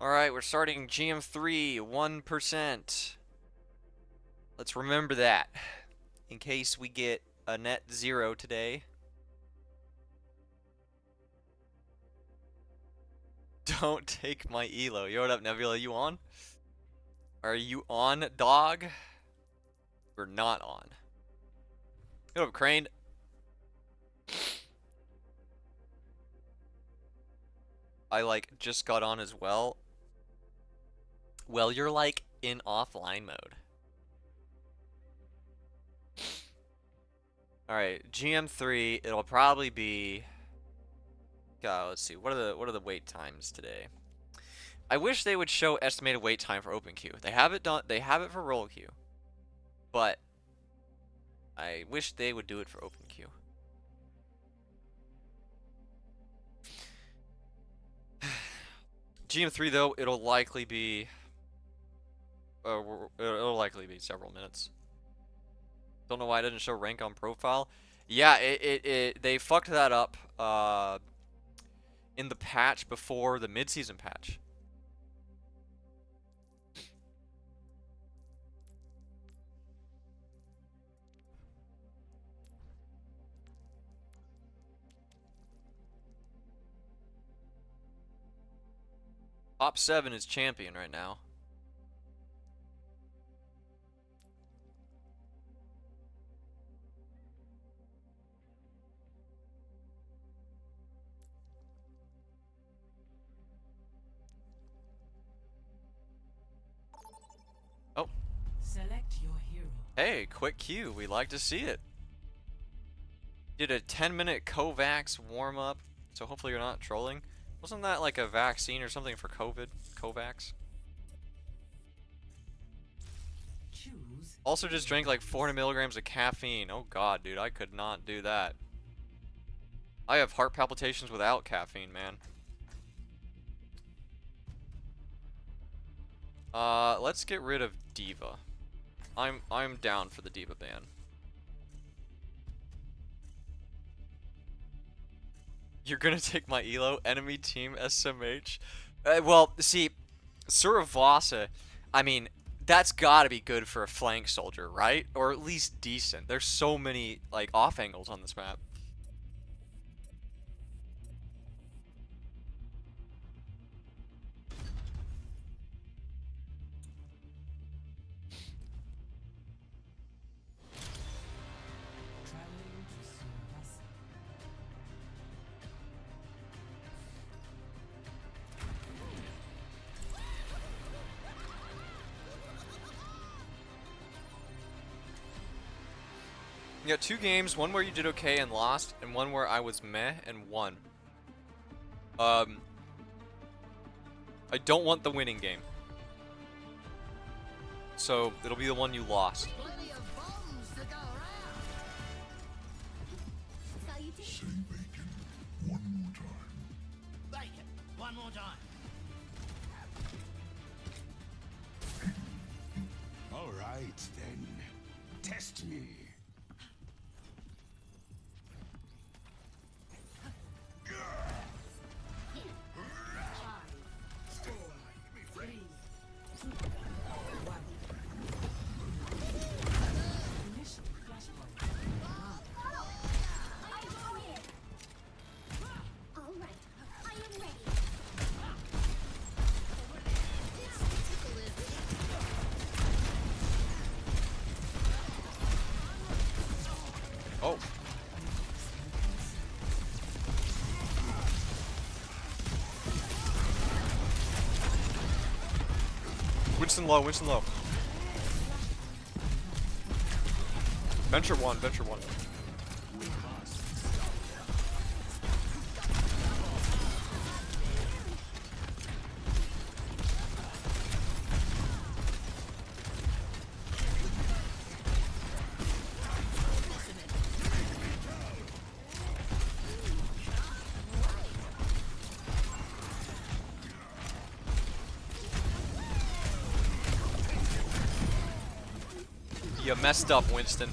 Alright, we're starting GM3, 1%. Let's remember that, in case we get a net 0 today. Don't take my elo. Yo, what up, Nebula? You on? Are you on, dog? We're not on. What up, Crane? I, just got on as well. Well, you're, in offline mode. Alright, GM3, it'll probably be... God, let's see, what are the wait times today? I wish they would show estimated wait time for open queue. They have it for roll queue. But I wish they would do it for open queue. GM3 though, it'll likely be several minutes. Don't know why it didn't show rank on profile. Yeah, they fucked that up in the patch before the mid-season patch. Top 7 is champion right now. Oh. Select your hero. Hey, quick queue. We like to see it. Did a 10-minute Kovacs warm-up, so hopefully you're not trolling. Wasn't that like a vaccine or something for COVID? Kovacs? Also just drank like 400 milligrams of caffeine. Oh god, dude, I could not do that. I have heart palpitations without caffeine, man. Let's get rid of Diva. I'm down for the Diva ban. You're gonna take my elo? Enemy team SMH? Well, see, Suravasa, I mean, that's gotta be good for a flank soldier, right? Or at least decent. There's so many, off angles on this map. You got 2 games, one where you did okay and lost, and one where I was meh and won. I don't want the winning game. So, it'll be the one you lost. Say bacon one more time. Bacon, one more time. All right, then. Test me. Oh. Winston low, Winston low. Venture one, venture one. You messed up, Winston.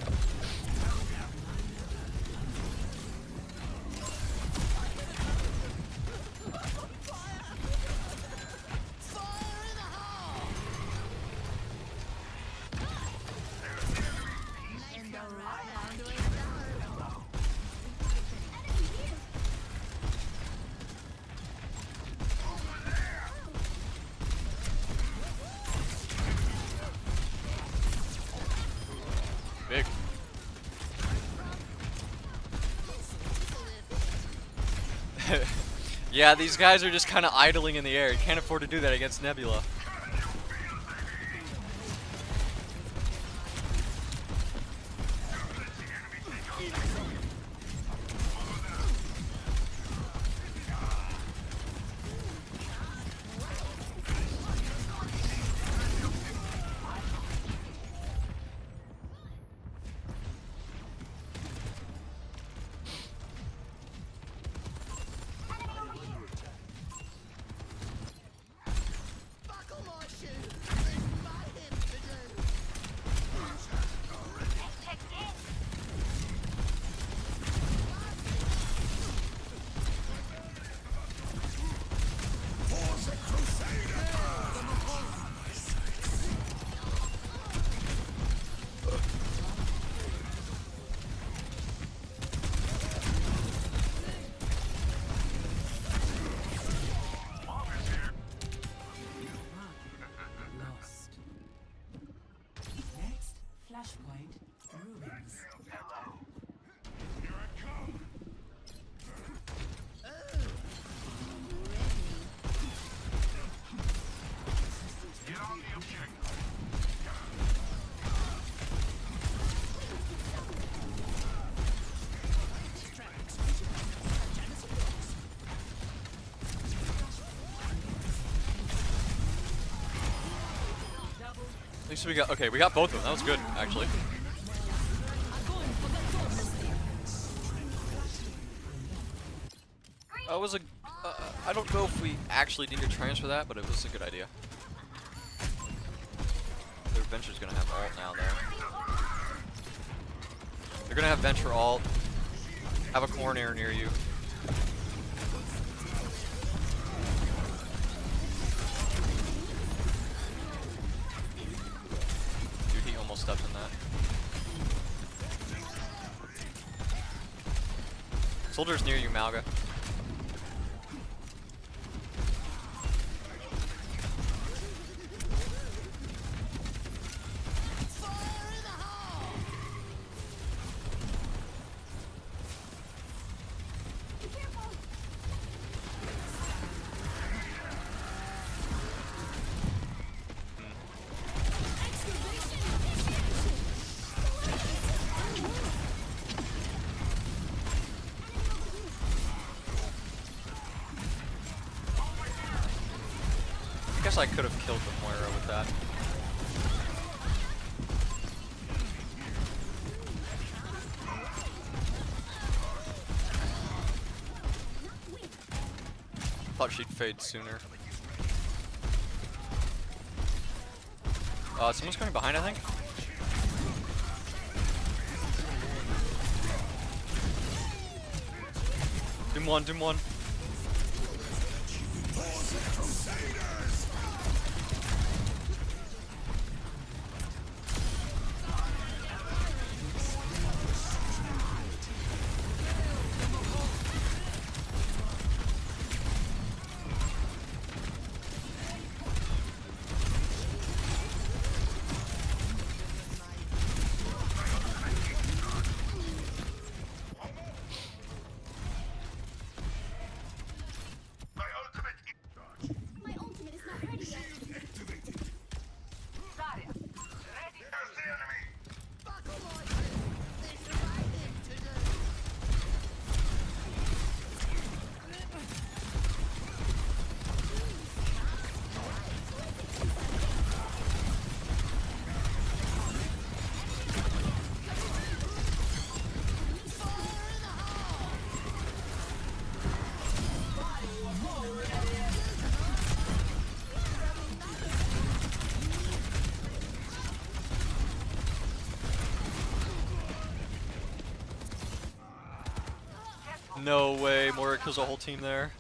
Fire! Yeah, these guys are just kind of idling in the air. You can't afford to do that against Nebula. Lost. Next, flashpoint ruins. At least we got, okay, we got both of them. That was good, actually. That was a, I don't know if we actually need to transfer that, but it was a good idea. Their Venture's gonna have ult now, though. They're gonna have Venture ult. Have a Coroner near you. Dude, he almost stepped in that. Soldier's near you, Malga. I guess I could have killed the Moira with that. Thought she'd fade sooner. Someone's coming behind, I think. Doom one, Doom one. My ultimate is not ready yet. No way, Moira kills a whole team there.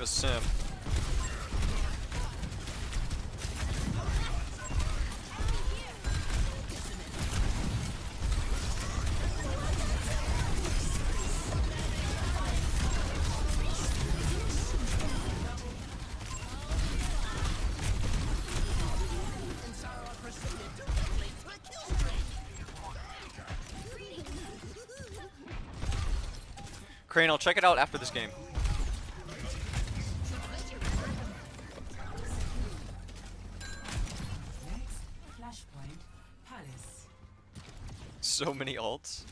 sim. Crane, I'll check it out after this game. Next, Flashpoint, Palace. So many ults.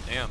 Damn.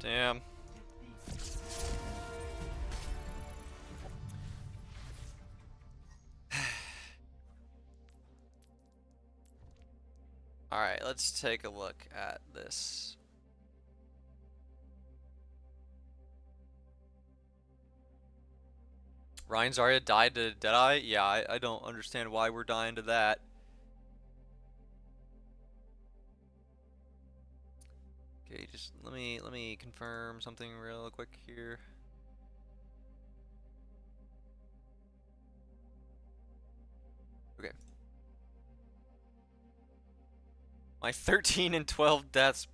Damn. Alright, let's take a look at this. Ryan Zarya died to Deadeye? Yeah, I don't understand why we're dying to that. Okay, just let me confirm something real quick here. Okay. My 13 and 12 death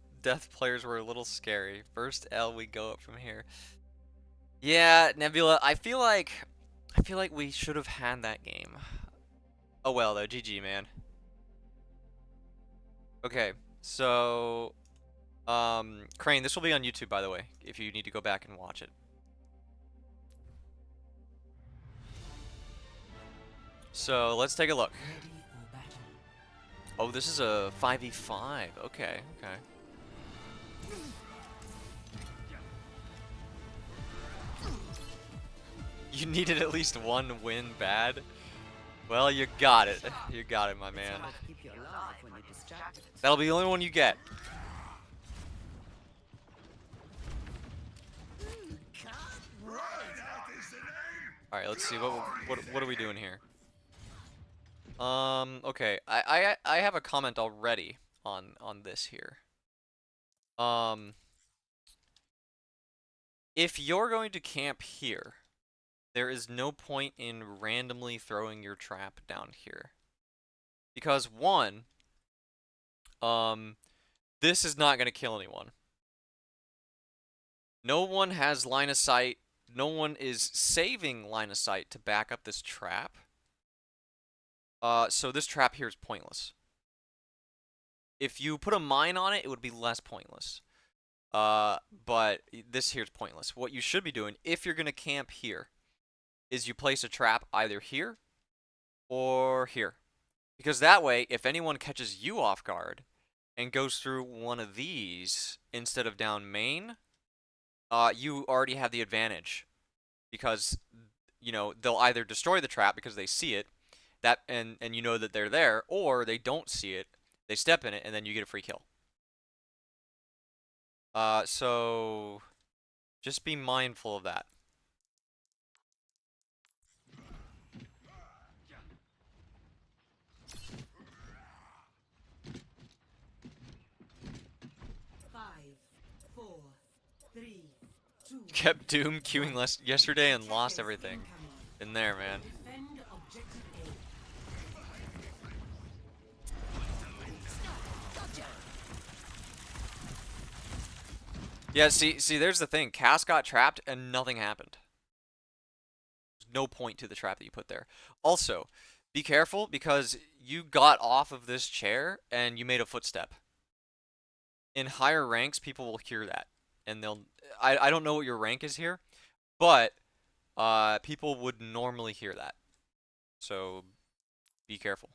players were a little scary. First L, we go up from here. Yeah, Nebula, I feel like we should have had that game. Oh well though, GG man. Okay, so Crane, this will be on YouTube by the way, if you need to go back and watch it. So let's take a look. Ready for battle. Oh, this is a 5v5. Okay, okay. You needed at least one win bad. Well, you got it. You got it, my man. Keep you alive when you're distracted. That'll be the only one you get. All right, let's see what are we doing here? Okay. I have a comment already on this here. If you're going to camp here, there is no point in randomly throwing your trap down here. Because one, this is not going to kill anyone. No one has line of sight. No one is saving line of sight to back up this trap. So this trap here is pointless. If you put a mine on it, it would be less pointless. But this here is pointless. What you should be doing, if you're going to camp here, is you place a trap either here or here. Because that way, if anyone catches you off guard and goes through one of these instead of down main, you already have the advantage. Because, you know, they'll either destroy the trap because they see it, and you know that they're there, or they don't see it, they step in it, and then you get a free kill. So just be mindful of that. Kept Doom queuing yesterday and lost everything in there, man. Defend objective A. Yeah, see, there's the thing. Cass got trapped and nothing happened. There's no point to the trap that you put there. Also, be careful because you got off of this chair and you made a footstep. In higher ranks, people will hear that. And they'll... I don't know what your rank is here, but people would normally hear that. So, be careful.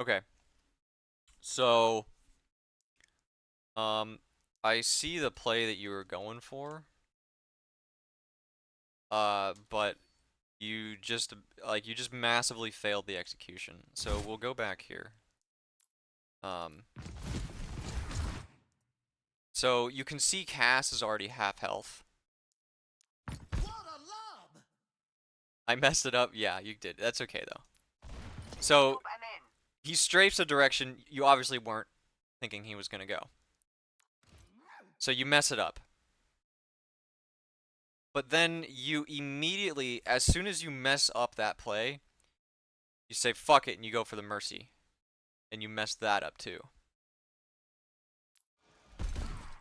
Okay. So, I see the play that you were going for. But you just massively failed the execution. So we'll go back here. So you can see Cass is already half health. I messed it up. Yeah, you did. That's okay though. So he strafes a direction you obviously weren't thinking he was gonna go. So you mess it up. But then you immediately, as soon as you mess up that play, you say fuck it and you go for the Mercy. And you mess that up too.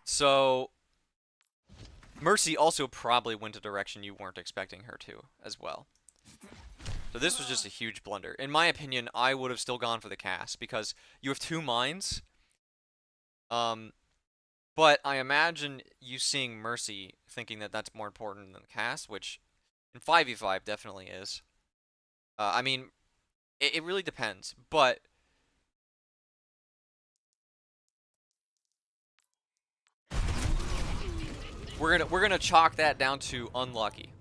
So Mercy also probably went a direction you weren't expecting her to as well. So this was just a huge blunder. In my opinion, I would have still gone for the Cass because you have 2 mines. But I imagine you seeing Mercy thinking that that's more important than the Cass, which in 5v5 definitely is. I mean, it really depends, but we're gonna chalk that down to unlucky.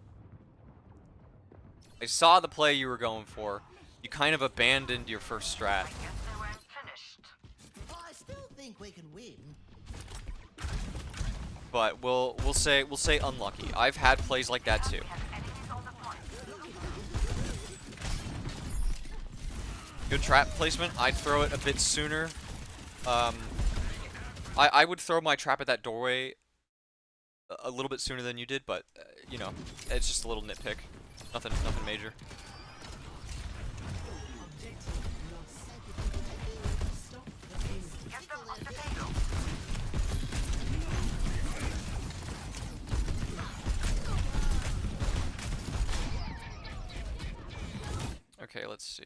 I saw the play you were going for. You kind of abandoned your first strat. I still think we can win. But we'll say unlucky. I've had plays like that too. Good trap placement. I'd throw it a bit sooner. I would throw my trap at that doorway a little bit sooner than you did, but you know, it's just a little nitpick. Nothing major. Okay, let's see.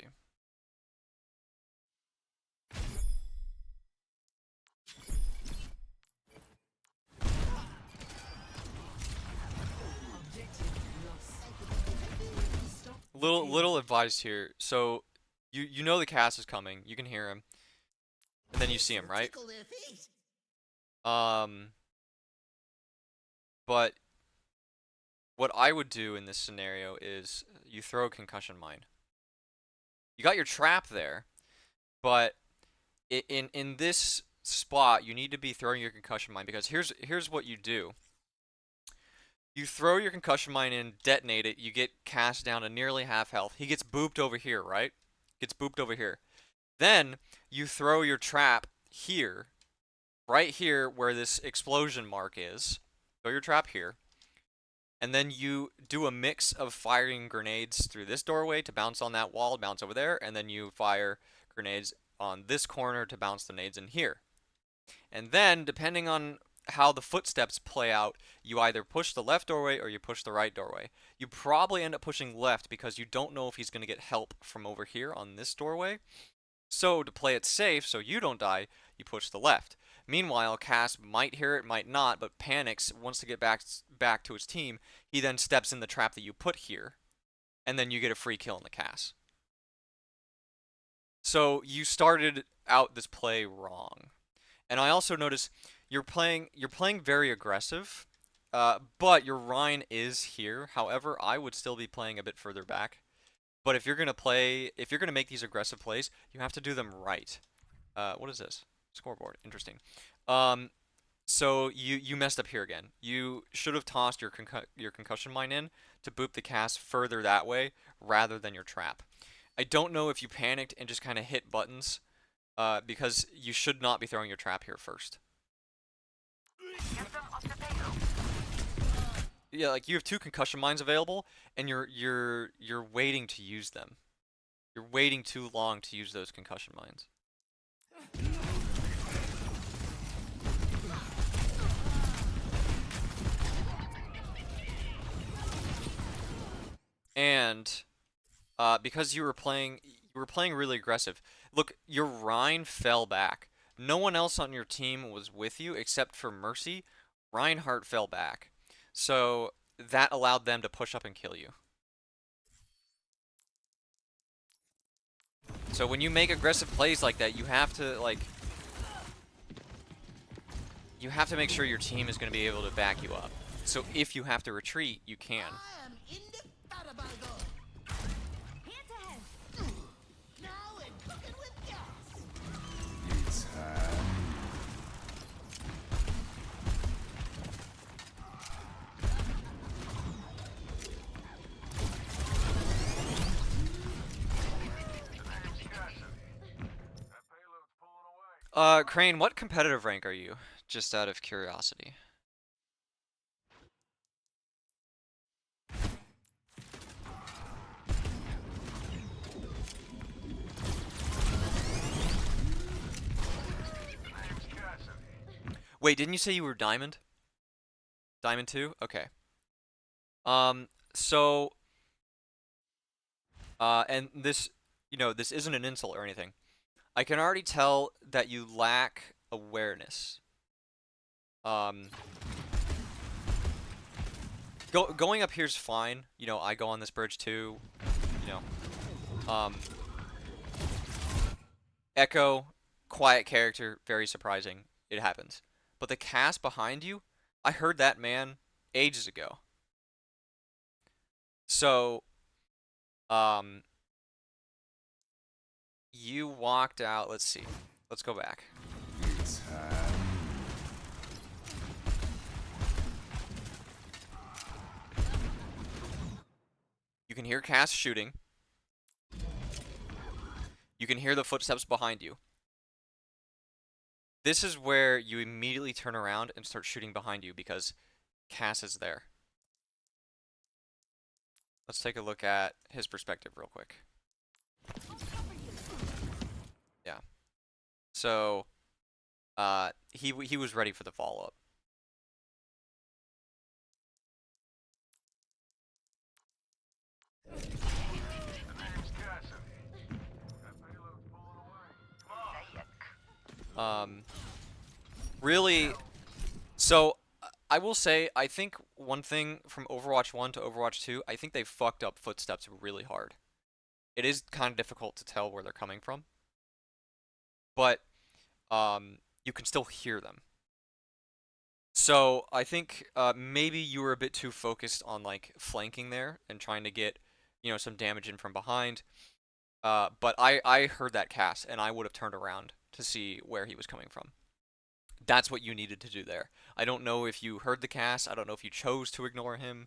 Little advice here. So you know the Cass is coming. You can hear him. And then you see him, right? But what I would do in this scenario is you throw a concussion mine. You got your trap there, but in this spot you need to be throwing your concussion mine because here's what you do. You throw your concussion mine in, detonate it, you get cast down to nearly half health. He gets booped over here, right? Gets booped over here. Then you throw your trap here, right here where this explosion mark is. Throw your trap here. And then you do a mix of firing grenades through this doorway to bounce on that wall, bounce over there, and then you fire grenades on this corner to bounce the nades in here. And then, depending on how the footsteps play out, you either push the left doorway or you push the right doorway. You probably end up pushing left because you don't know if he's going to get help from over here on this doorway. So to play it safe so you don't die, you push the left. Meanwhile, Cass might hear it, might not, but panics, wants to get back to his team. He then steps in the trap that you put here, and then you get a free kill in the Cass. So you started out this play wrong. And I also notice you're playing very aggressive, but your Rhine is here. However, I would still be playing a bit further back. But if you're gonna make these aggressive plays, you have to do them right. What is this? Scoreboard. Interesting. So you messed up here again. You should have tossed your concussion mine in to boop the Cass further that way rather than your trap. I don't know if you panicked and just kind of hit buttons, because you should not be throwing your trap here first. Yeah, like you have 2 concussion mines available, and you're waiting to use them. You're waiting too long to use those concussion mines. And because you were playing really aggressive. Look, your Rhine fell back. No one else on your team was with you except for Mercy. Reinhardt fell back. So that allowed them to push up and kill you. So when you make aggressive plays like that, you have to make sure your team is going to be able to back you up. So if you have to retreat, you can. I am indefatigable. Hands ahead. Now we're cooking with gas. It's Crane, what competitive rank are you? Just out of curiosity. Wait, didn't you say you were Diamond? Diamond 2? Okay. So, and this, this isn't an insult or anything. I can already tell that you lack awareness. Going up here's fine. I go on this bridge too. Echo, quiet character, very surprising. It happens. But the Cass behind you, I heard that man ages ago. So, you walked out. Let's see. Let's go back. You can hear Cass shooting. You can hear the footsteps behind you. This is where you immediately turn around and start shooting behind you because Cass is there. Let's take a look at his perspective real quick. Yeah. So, he was ready for the follow-up. Really, so I will say, I think one thing from Overwatch 1 to Overwatch 2, I think they fucked up footsteps really hard. It is kind of difficult to tell where they're coming from, but you can still hear them. So I think maybe you were a bit too focused on flanking there and trying to get some damage in from behind. But I heard that Cass and I would have turned around to see where he was coming from. That's what you needed to do there. I don't know if you heard the Cass. I don't know if you chose to ignore him.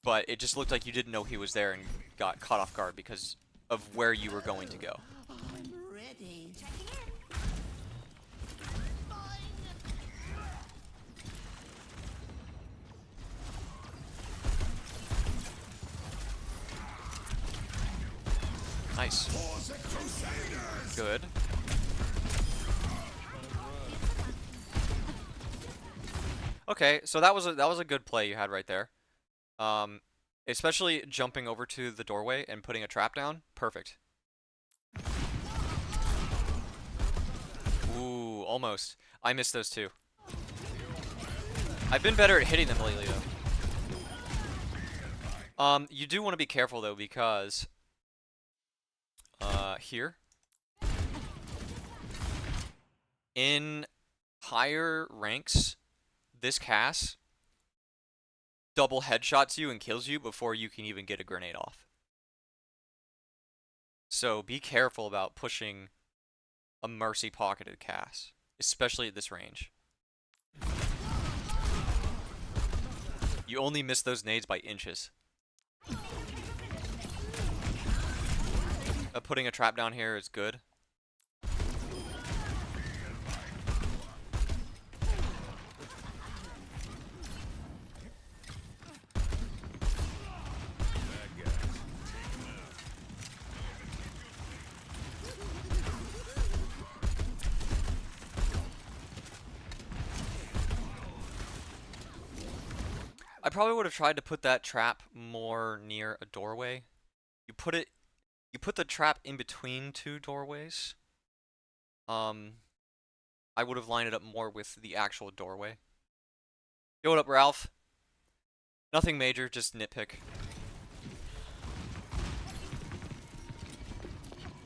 but it just looked like you didn't know he was there and got caught off guard because of where you were going to go. I'm ready. Checking in. Nice. Good. Okay, so that was a good play you had right there. Especially jumping over to the doorway and putting a trap down. Perfect. Ooh, almost. I missed those too. I've been better at hitting them lately though. You do want to be careful though because here in higher ranks, this Cass double headshots you and kills you before you can even get a grenade off. So be careful about pushing a mercy pocketed Cass, especially at this range. You only miss those nades by inches. Putting a trap down here is good. I probably would have tried to put that trap more near a doorway. You put the trap in between two doorways. I would have lined it up more with the actual doorway. Yo, what up, Ralph? Nothing major, just nitpick.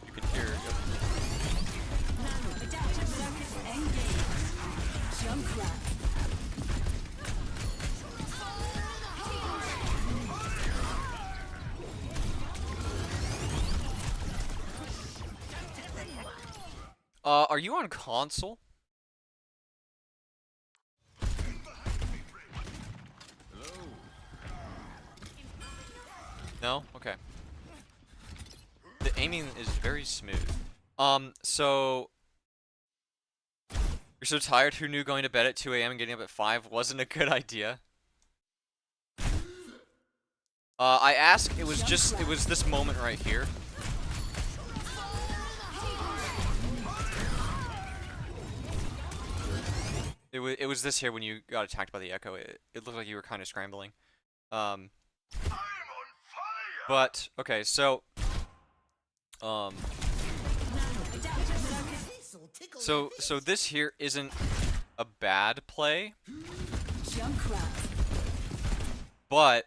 You can hear. Adaptive circuits engaged. Junkrat. Are you on console? No? Okay. The aiming is very smooth. So you're so tired, who knew going to bed at 2 a.m. and getting up at 5 wasn't a good idea? I asked, it was this moment right here. It was this here when you got attacked by the Echo. It looked like you were kind of scrambling. But okay, so so this here isn't a bad play, but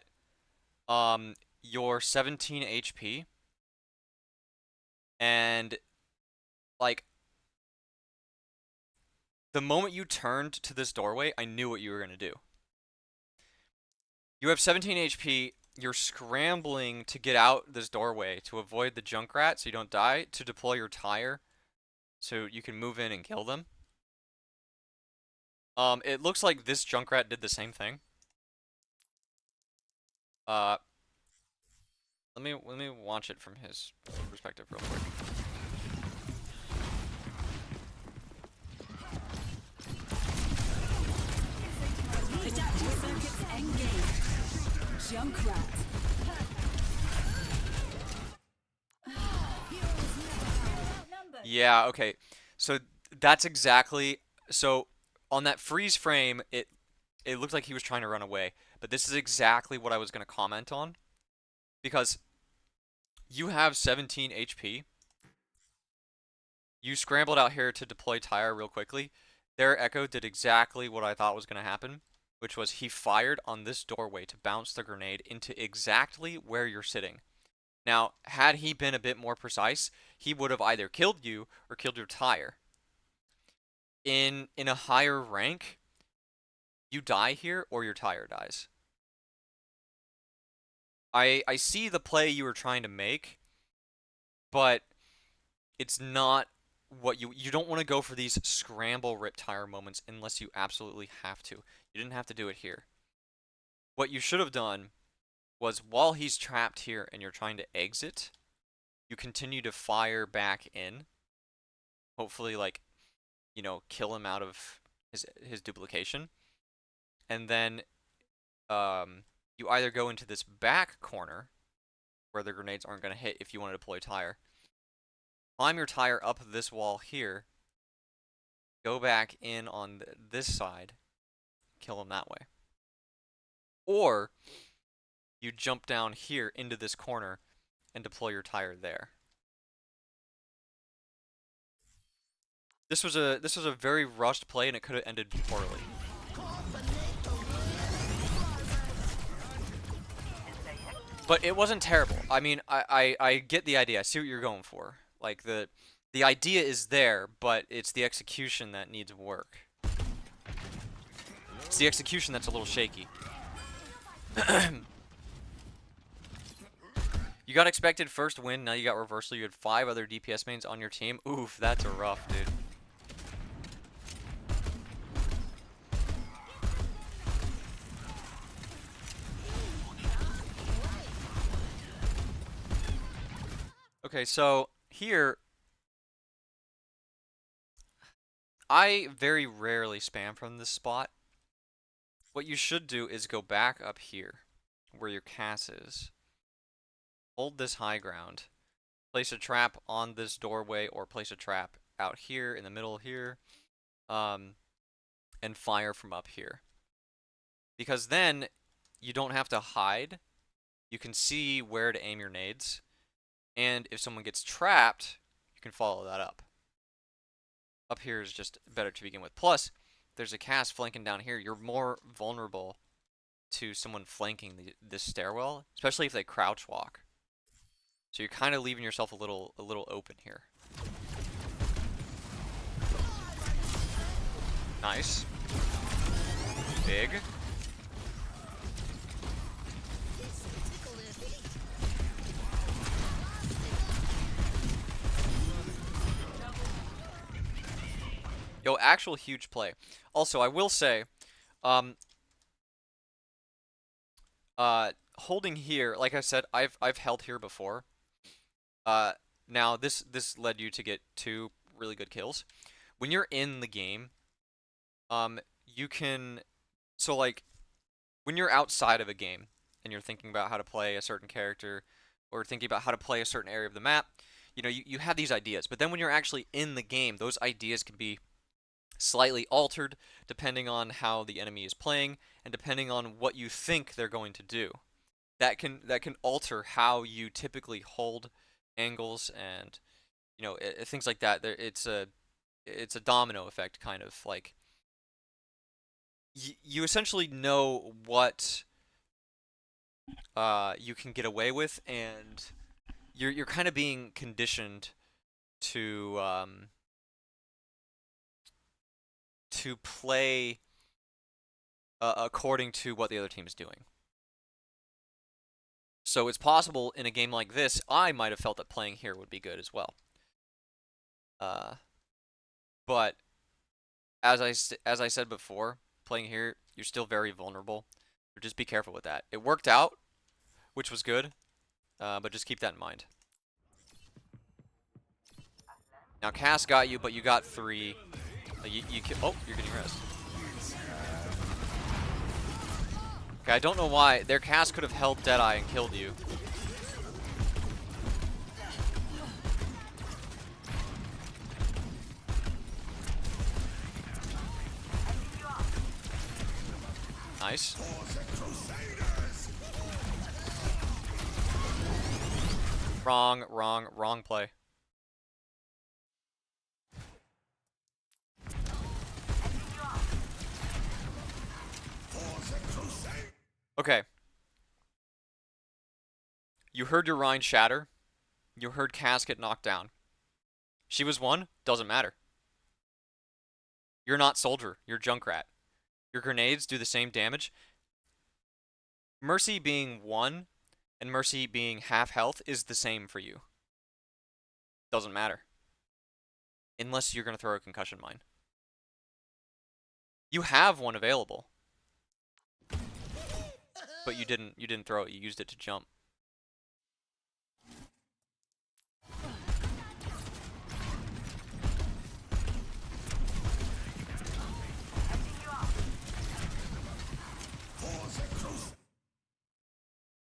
you're 17 HP and like the moment you turned to this doorway, I knew what you were going to do. You have 17 HP, you're scrambling to get out this doorway to avoid the Junkrat so you don't die, to deploy your tire so you can move in and kill them. It looks like this Junkrat did the same thing. Let me watch it from his perspective real quick. Adaptive circuits engaged. Junkrat. Yeah, okay. So that's exactly, so on that freeze frame, it looked like he was trying to run away, but this is exactly what I was going to comment on, because you have 17 HP. You scrambled out here to deploy tire real quickly. Their Echo did exactly what I thought was going to happen, which was he fired on this doorway to bounce the grenade into exactly where you're sitting. Now, had he been a bit more precise, he would have either killed you or killed your tire. In a higher rank, you die here or your tire dies. I see the play you were trying to make, but it's not what you don't want to go for these scramble rip tire moments unless you absolutely have to. You didn't have to do it here. What you should have done was while he's trapped here and you're trying to exit, you continue to fire back in. Hopefully, like, you know, kill him out of his duplication. And then you either go into this back corner where the grenades aren't going to hit if you want to deploy tire. Climb your tire up this wall here. Go back in on this side. Kill him that way. Or you jump down here into this corner and deploy your tire there. This was a very rushed play and it could have ended poorly. But it wasn't terrible. I mean, I get the idea. I see what you're going for. Like the idea is there, but it's the execution that needs work. It's the execution that's a little shaky. You got expected first win, now you got reversal. You had 5 other DPS mains on your team. Oof, that's a rough, dude. Okay, so here, I very rarely spam from this spot. What you should do is go back up here, where your Cass is. Hold this high ground. Place a trap on this doorway, or place a trap out here, in the middle here. And fire from up here. Because then, you don't have to hide. You can see where to aim your nades. And if someone gets trapped, you can follow that up. Up here is just better to begin with. Plus, there's a Cass flanking down here. You're more vulnerable to someone flanking this stairwell, especially if they crouch walk. So you're kind of leaving yourself a little open here. Nice. Big. Yo, actual huge play. Also, I will say, holding here, like I said, I've held here before. Now this led you to get 2 really good kills. When you're in the game, you can, so like, when you're outside of a game and you're thinking about how to play a certain character or thinking about how to play a certain area of the map, you know, you have these ideas. But then when you're actually in the game, those ideas can be slightly altered depending on how the enemy is playing and depending on what you think they're going to do. That can alter how you typically hold angles and, you know, things like that. It's a domino effect, kind of like you essentially know what you can get away with, and you're kind of being conditioned to play according to what the other team is doing. So it's possible in a game like this, I might have felt that playing here would be good as well. But as I said before, playing here, you're still very vulnerable. So just be careful with that. It worked out, which was good, but just keep that in mind. Now Cass got you, but you got 3. Oh, you're getting rest. Okay, I don't know why. Their Cass could have held Deadeye and killed you. Nice. Wrong play. Okay. You heard your Rhine shatter. You heard Cass get knocked down. She was 1, doesn't matter. You're not Soldier, you're Junkrat. Your grenades do the same damage. Mercy being 1 and Mercy being half health is the same for you. Doesn't matter. Unless you're going to throw a concussion mine. You have one available. But you didn't throw it, you used it to jump.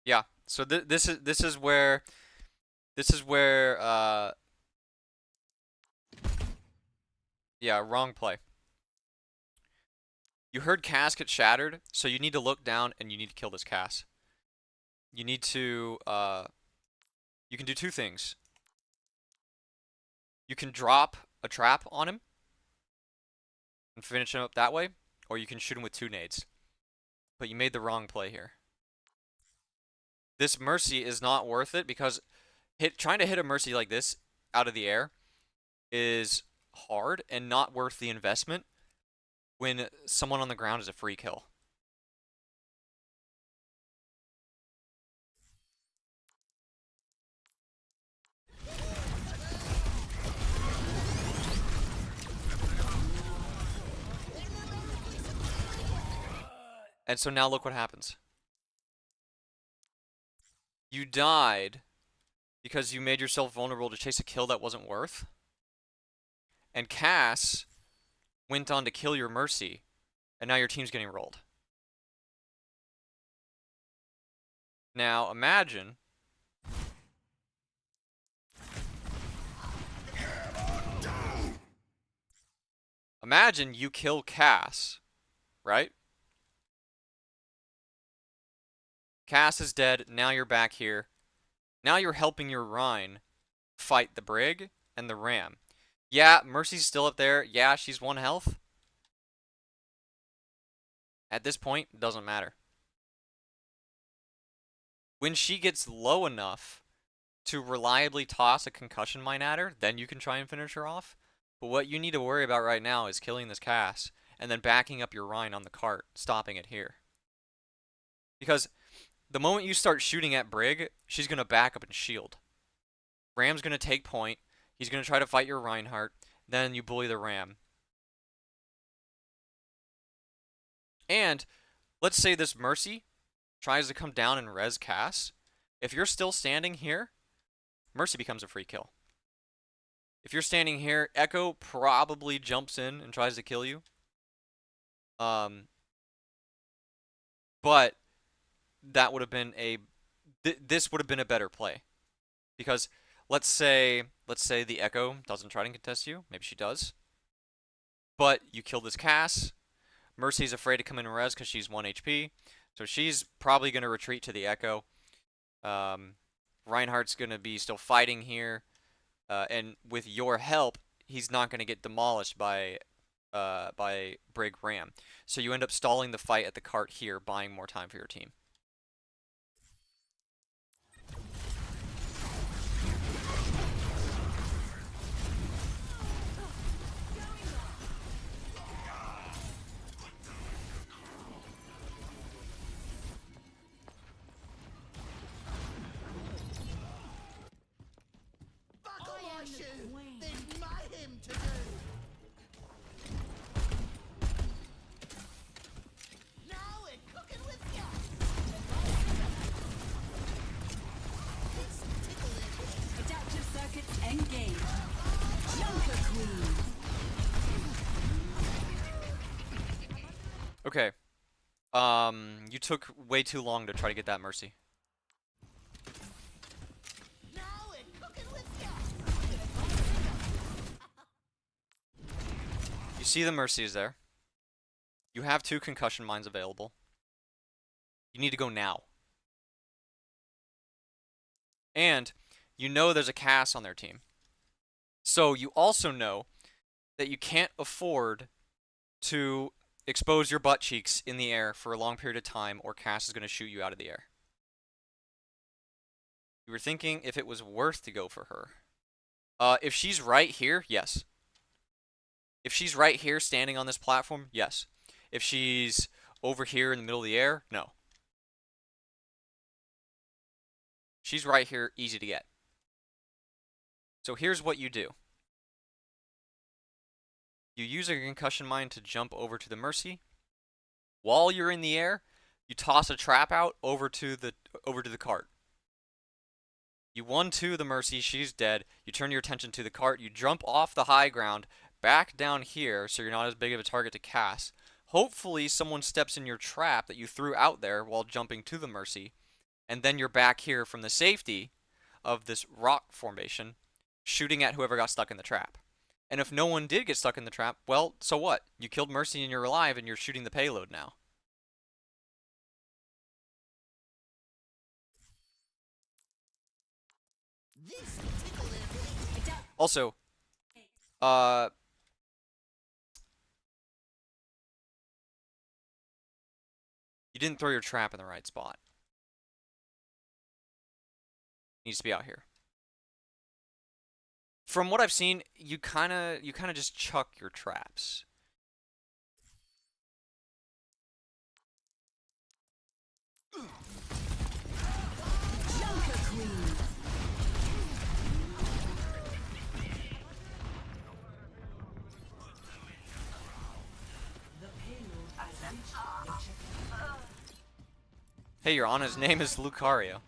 Yeah. So this is where yeah, wrong play. You heard Cass get shattered, so you need to look down and you need to kill this Cass. You need to you can do two things. You can drop a trap on him and finish him up that way, or you can shoot him with 2 nades. But you made the wrong play here. This Mercy is not worth it because trying to hit a Mercy like this out of the air is hard and not worth the investment when someone on the ground is a free kill. And so now look what happens. You died because you made yourself vulnerable to chase a kill that wasn't worth. And Cass went on to kill your Mercy, and now your team's getting rolled. Now imagine you kill Cass, right? Cass is dead, now you're back here. Now you're helping your Rhine fight the Brig and the Ram. Yeah, Mercy's still up there. Yeah, she's 1 health. At this point, it doesn't matter. When she gets low enough to reliably toss a concussion mine at her, then you can try and finish her off. But what you need to worry about right now is killing this Cass and then backing up your Rhine on the cart, stopping it here. Because the moment you start shooting at Brig, she's going to back up and shield. Ram's going to take point. He's going to try to fight your Reinhardt. Then you bully the Ram. And let's say this Mercy tries to come down and res Cass. If you're still standing here, Mercy becomes a free kill. If you're standing here, Echo probably jumps in and tries to kill you. But that would have been this would have been a better play. Because let's say the Echo doesn't try to contest you. Maybe she does. But you kill this Cass. Mercy's afraid to come in and res because she's 1 HP. So she's probably going to retreat to the Echo. Reinhardt's going to be still fighting here. And with your help, he's not going to get demolished by Brig Ram. So you end up stalling the fight at the cart here, buying more time for your team. Buckle I my am the shoe. queen. There's mayhem to do. Now we're cooking with gas. It's tickling. Adaptive circuits engaged. Junker Queen. Okay. You took way too long to try to get that Mercy. Now we're cooking with gas. You see the Mercy is there. You have 2 concussion mines available. You need to go now. And you know there's a Cass on their team. So you also know that you can't afford to expose your butt cheeks in the air for a long period of time or Cass is going to shoot you out of the air. You were thinking if it was worth to go for her. If she's right here, yes. If she's right here standing on this platform, yes. If she's over here in the middle of the air, no. She's right here, easy to get. So here's what you do. You use a concussion mine to jump over to the Mercy. While you're in the air, You toss a trap out over to the cart. You 1-2 the Mercy, she's dead. You turn your attention to the cart. You jump off the high ground, back down here, so you're not as big of a target to cast. Hopefully someone steps in your trap that you threw out there while jumping to the Mercy, and then you're back here from the safety of this rock formation, shooting at whoever got stuck in the trap. And if no one did get stuck in the trap, well, so what? You killed Mercy and you're alive and you're shooting the payload now. This will tickle it a bit. Also, you didn't throw your trap in the right spot. It needs to be out here. From what I've seen, you kind of just chuck your traps. Junker Queen. The payload has reached the checkpoint. Hey, your Ana's name is Lucario.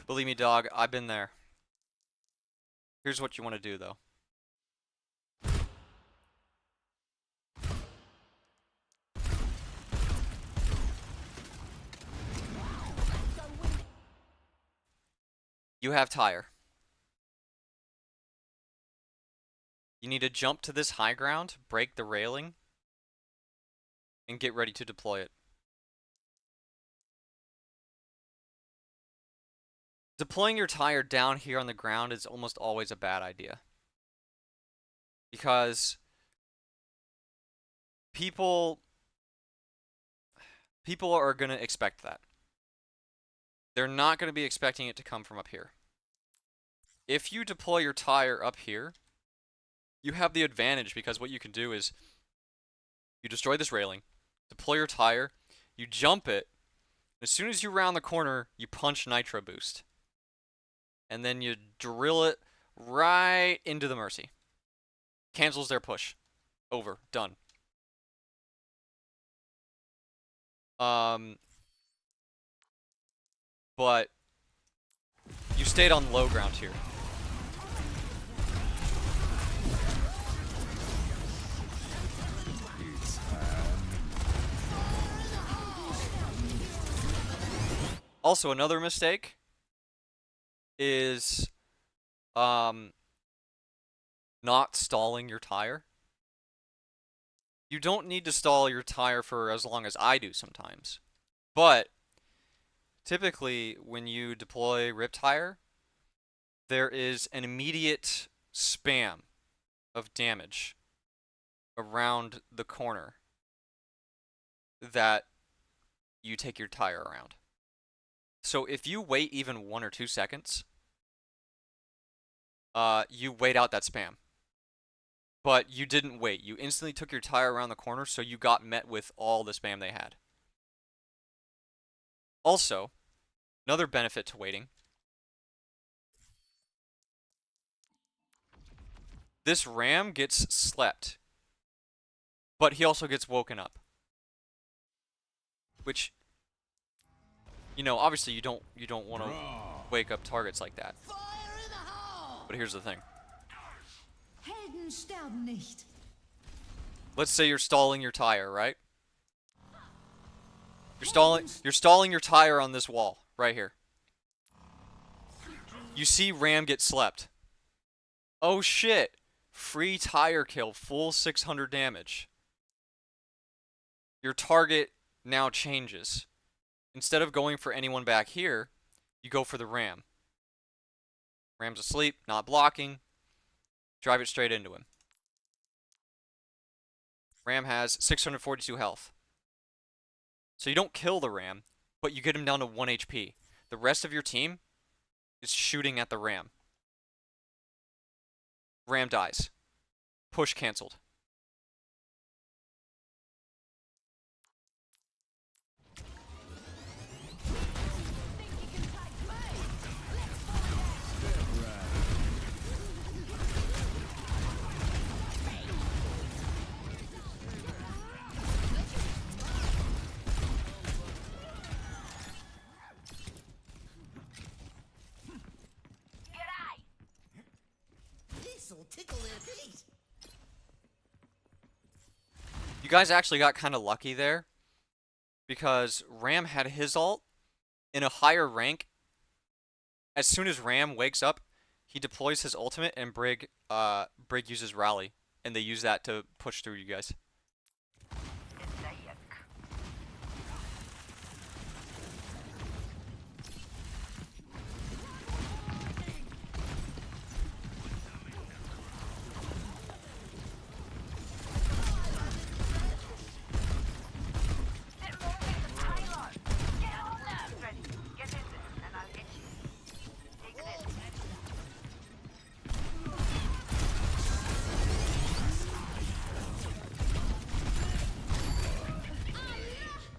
Believe me, dog, I've been there. Here's what you want to do, though. You have tire. You need to jump to this high ground, break the railing, and get ready to deploy it. Deploying your tire down here on the ground is almost always a bad idea. Because people are going to expect that. They're not going to be expecting it to come from up here. If you deploy your tire up here, you have the advantage because what you can do is you destroy this railing, deploy your tire, you jump it, as soon as you round the corner, you punch Nitro Boost. And then you drill it right into the Mercy. Cancels their push. Over. Done. But you stayed on low ground here. Also, another mistake is not stalling your tire. You don't need to stall your tire for as long as I do sometimes. But typically when you deploy rip tire, there is an immediate spam of damage around the corner that you take your tire around. So if you wait even 1 or 2 seconds, you wait out that spam. But you didn't wait. You instantly took your tire around the corner, so you got met with all the spam they had. Also, another benefit to waiting. This Ram gets slept, but he also gets woken up. Which, you know, obviously you don't want to wake up targets like that. Fire in the hole! But here's the thing. Helden sterben nicht. Let's say you're stalling your tire, right? You're stalling your tire on this wall right here. You see Ram get slept. Oh shit. Free tire kill, full 600 damage. Your target now changes. Instead of going for anyone back here, you go for the Ram. Ram's asleep, not blocking. Drive it straight into him. Ram has 642 health. So you don't kill the Ram, but you get him down to 1 HP. The rest of your team is shooting at the Ram. Ram dies. Push canceled. This'll tickle their feet. You guys actually got kind of lucky there, because Ram had his ult in a higher rank. As soon as Ram wakes up, he deploys his ultimate, and Brig uses Rally, and they use that to push through you guys.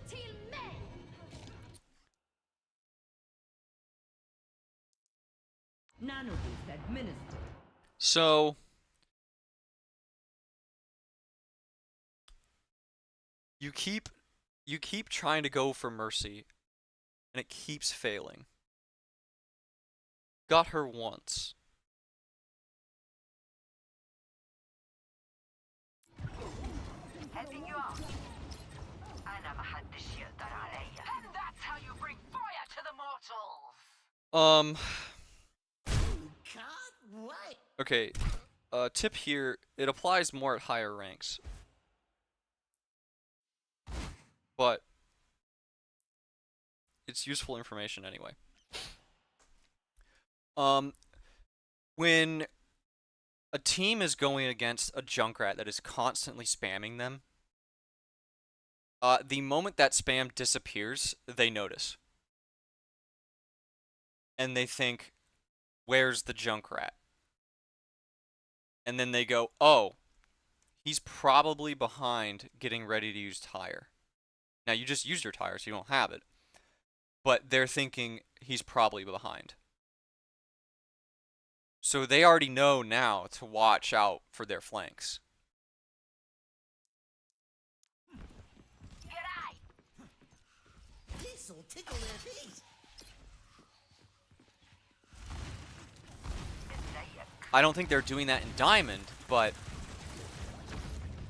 Till mig! Nanoboost administered. So you keep trying to go for Mercy, and it keeps failing. Got her once. Helping you out. أنا ما حدش يقدر عليا. And that's how you bring fire to the mortals. God, what? Okay. Tip here, it applies more at higher ranks. But it's useful information anyway. When a team is going against a Junkrat that is constantly spamming them, the moment that spam disappears, they notice. And they think, where's the Junkrat? And then they go, oh, he's probably behind getting ready to use tire. Now, you just used your tire, so you don't have it. But they're thinking he's probably behind. So they already know now to watch out for their flanks. This'll tickle their feet. I don't think they're doing that in Diamond, but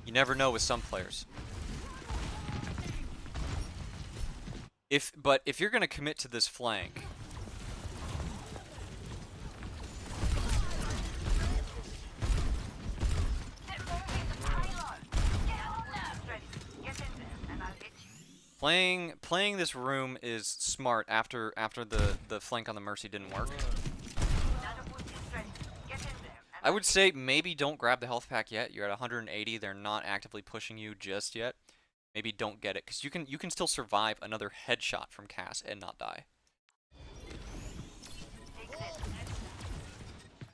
you never know with some players. But if you're going to commit to this flank, playing this room is smart after the flank on the Mercy didn't work. I would say maybe don't grab the health pack yet. You're at 180. They're not actively pushing you just yet. Maybe don't get it, because you can still survive another headshot from Cass and not die.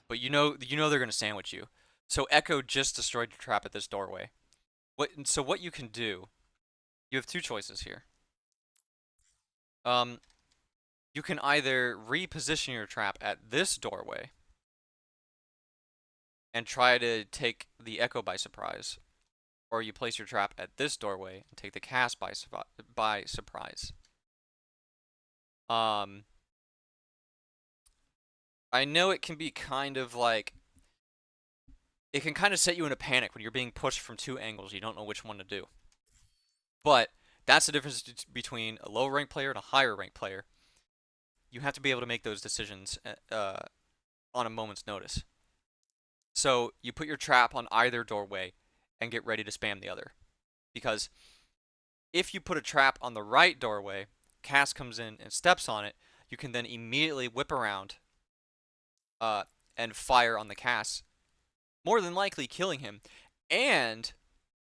But you know they're gonna sandwich you. So Echo just destroyed your trap at this doorway. So what you can do, you have two choices here. You can either reposition your trap at this doorway and try to take the Echo by surprise, or you place your trap at this doorway and take the Cass by surprise. I know it can be kind of like, it can kind of set you in a panic when you're being pushed from two angles. You don't know which one to do. But that's the difference between a low rank player and a higher rank player. You have to be able to make those decisions on a moment's notice. So you put your trap on either doorway and get ready to spam the other. Because if you put a trap on the right doorway, Cass comes in and steps on it, you can then immediately whip around and fire on the Cass, more than likely killing him. And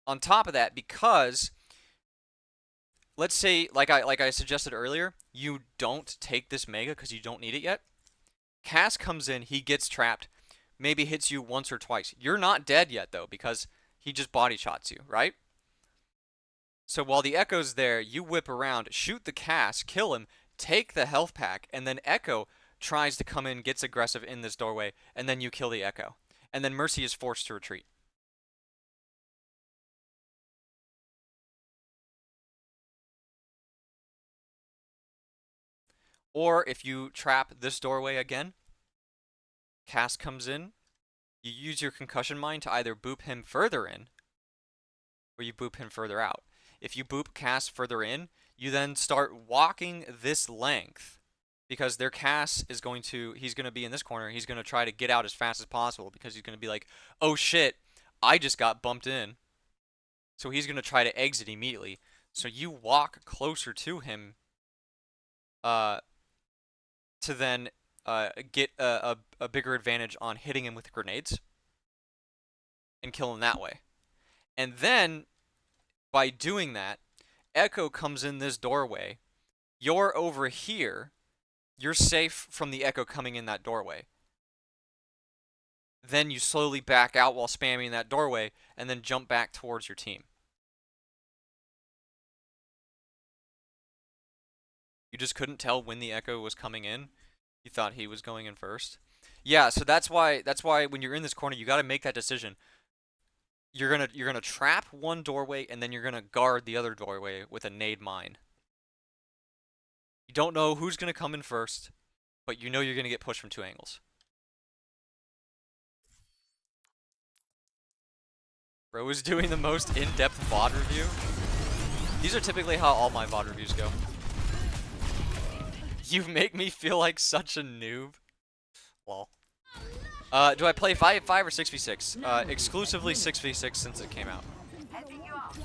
on top of that, because let's say, like I suggested earlier, you don't take this Mega because you don't need it yet. Cass comes in, he gets trapped, maybe hits you once or twice. You're not dead yet, though, because he just body shots you, right? So while the Echo's there, you whip around, shoot the cast, kill him, take the health pack, and then Echo tries to come in, gets aggressive in this doorway, and then you kill the Echo. And then Mercy is forced to retreat. Or if you trap this doorway again, cast comes in, you use your concussion mine to either boop him further in, or you boop him further out. If you boop cast further in, you then start walking this length, because their cast is going to, he's going to be in this corner, he's going to try to get out as fast as possible, because he's going to be like, oh shit, I just got bumped in. So he's going to try to exit immediately. So you walk closer to him to then get a bigger advantage on hitting him with grenades and kill him that way. And then, by doing that, Echo comes in this doorway. You're over here. You're safe from the Echo coming in that doorway. Then you slowly back out while spamming that doorway, and then jump back towards your team. You just couldn't tell when the Echo was coming in. You thought he was going in first. Yeah, so that's why when you're in this corner, you got to make that decision. You're gonna trap one doorway, and then you're gonna guard the other doorway with a nade mine. You don't know who's gonna come in first, but you know you're gonna get pushed from two angles. Bro is doing the most in-depth VOD review. These are typically how all my VOD reviews go. You make me feel like such a noob. Lol. Do I play 5v5 or 6v6? Exclusively 6v6 since it came out. Heading you out.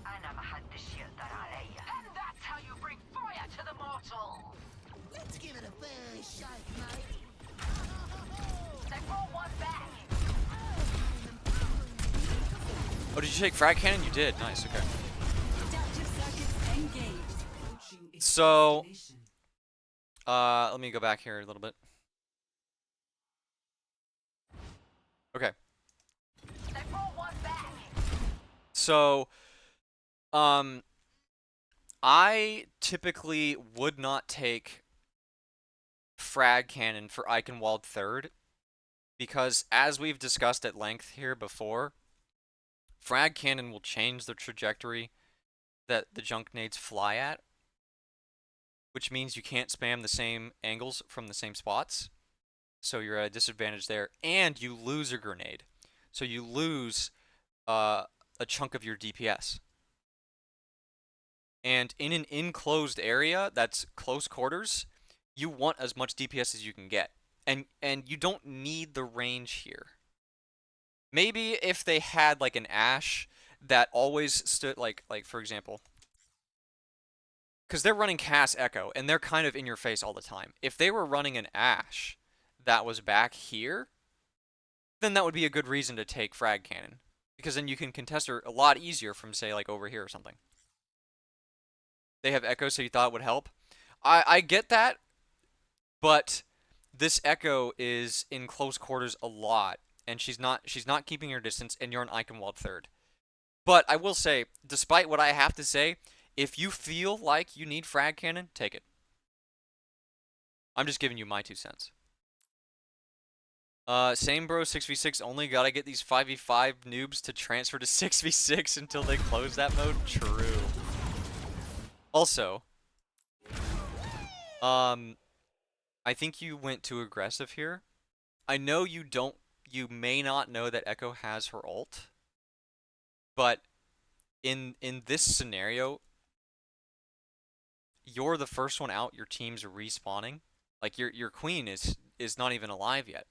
أنا ما حدش يقدر عليا. And that's how you bring fire to the mortals. Let's give it a fair shot, mate. They roll one back. Oh, did you take frag cannon? You did. Nice. Okay. So, let me go back here a little bit. Okay. They roll one back. So, I typically would not take frag cannon for Eichenwald third, because as we've discussed at length here before, frag cannon will change the trajectory that the junk nades fly at, which means you can't spam the same angles from the same spots. So you're at a disadvantage there, and you lose a grenade. So you lose a chunk of your DPS. And in an enclosed area that's close quarters, you want as much DPS as you can get. And you don't need the range here. Maybe if they had like an Ashe that always stood, like for example, because they're running Cass Echo, and they're kind of in your face all the time. If they were running an Ashe that was back here, then that would be a good reason to take frag cannon, because then you can contest her a lot easier from, say, like over here or something. They have Echo, so you thought it would help. I get that, but this Echo is in close quarters a lot, and she's not keeping her distance, and you're an Eichenwald third. But I will say, despite what I have to say, if you feel like you need frag cannon, take it. I'm just giving you my 2 cents. Same bro, 6v6 only. Gotta get these 5v5 noobs to transfer to 6v6 until they close that mode. True. Also, I think you went too aggressive here. I know you may not know that Echo has her ult, but in this scenario, you're the first one out, your team's respawning. Like your queen is not even alive yet.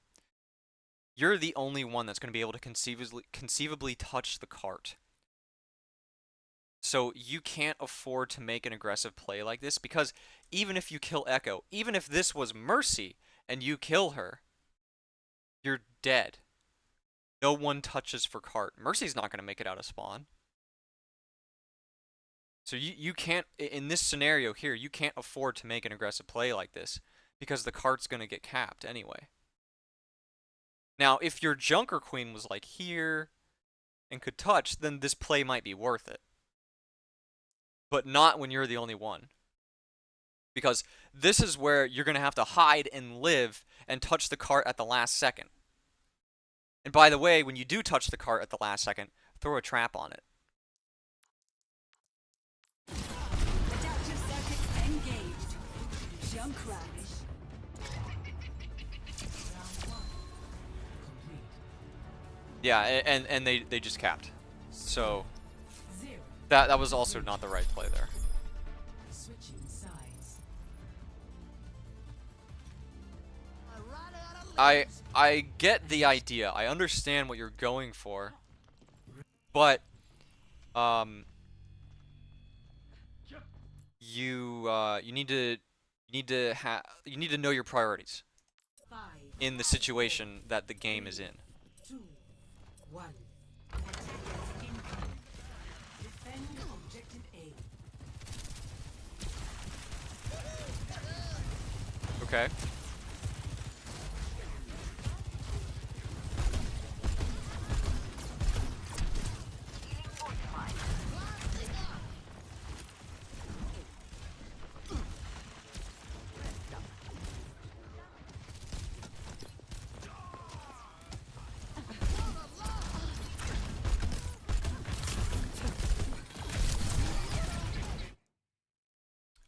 You're the only one that's going to be able to conceivably touch the cart. So you can't afford to make an aggressive play like this, because even if you kill Echo, even if this was Mercy and you kill her, you're dead. No one touches for cart. Mercy's not going to make it out of spawn. So you can't, in this scenario here, you can't afford to make an aggressive play like this, because the cart's going to get capped anyway. Now, if your Junker Queen was like here and could touch, then this play might be worth it. But not when you're the only one. Because this is where you're going to have to hide and live and touch the cart at the last second. And by the way, when you do touch the cart at the last second, throw a trap on it. Adaptive circuits engaged. Junkrat. Yeah, and they just capped. So that was also not the right play there. Switching sides. I get the idea. I understand what you're going for. But you need to know your priorities 5, in the situation that the game is in. 2, 1. Attackers incoming. Defend objective A. Okay.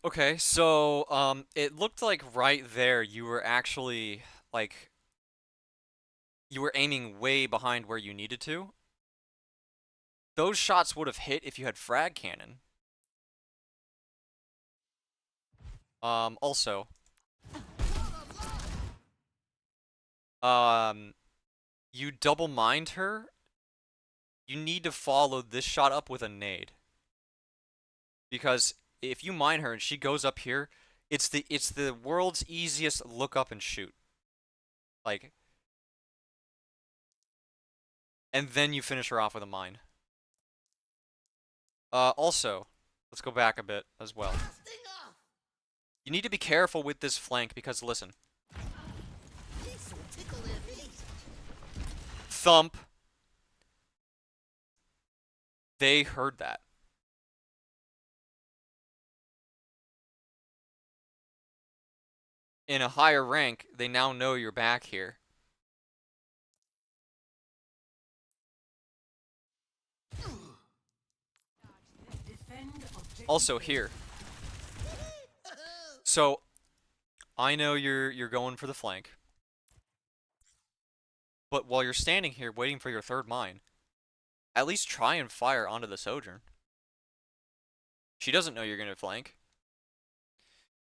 Okay, so it looked like right there you were actually like you were aiming way behind where you needed to. Those shots would have hit if you had frag cannon. Also, you double mined her. You need to follow this shot up with a nade. Because if you mine her and she goes up here, it's the world's easiest look up and shoot. Like, and then you finish her off with a mine. Also, let's go back a bit as well. You need to be careful with this flank because listen. Thump. They heard that. In a higher rank, they now know you're back here. Also here. So, I know you're going for the flank. But while you're standing here waiting for your third mine, at least try and fire onto the Sojourn. She doesn't know you're going to flank.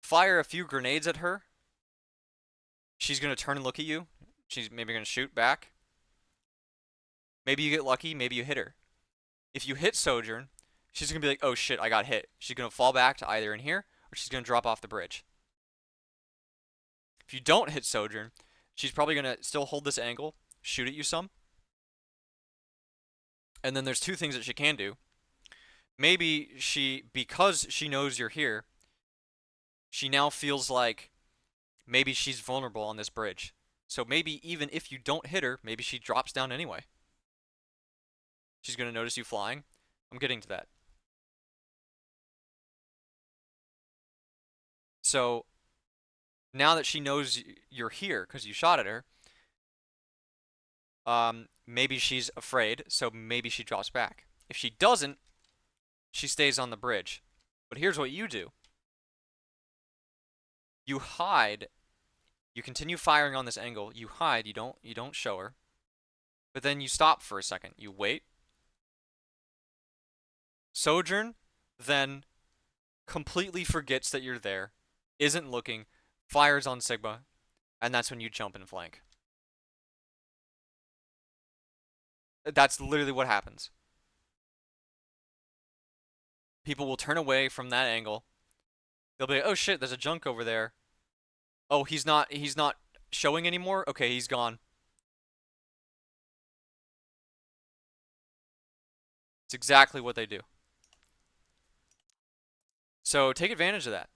Fire a few grenades at her. She's going to turn and look at you. She's maybe going to shoot back. Maybe you get lucky, maybe you hit her. If you hit Sojourn, she's going to be like, oh shit, I got hit. She's going to fall back to either in here, or she's going to drop off the bridge. If you don't hit Sojourn, she's probably going to still hold this angle, shoot at you some. And then there's two things that she can do. Maybe because she knows you're here, she now feels like maybe she's vulnerable on this bridge. So maybe even if you don't hit her, maybe she drops down anyway. She's going to notice you flying. I'm getting to that. So now that she knows you're here because you shot at her, maybe she's afraid, so maybe she drops back. If she doesn't, she stays on the bridge. But here's what you do. You hide. You continue firing on this angle. You hide. You don't show her. But then you stop for a second. You wait. Sojourn then completely forgets that you're there, isn't looking, fires on Sigma, and that's when you jump and flank. That's literally what happens. People will turn away from that angle. They'll be like, oh shit, there's a junk over there. Oh, he's not showing anymore? Okay, he's gone. It's exactly what they do. So take advantage of that.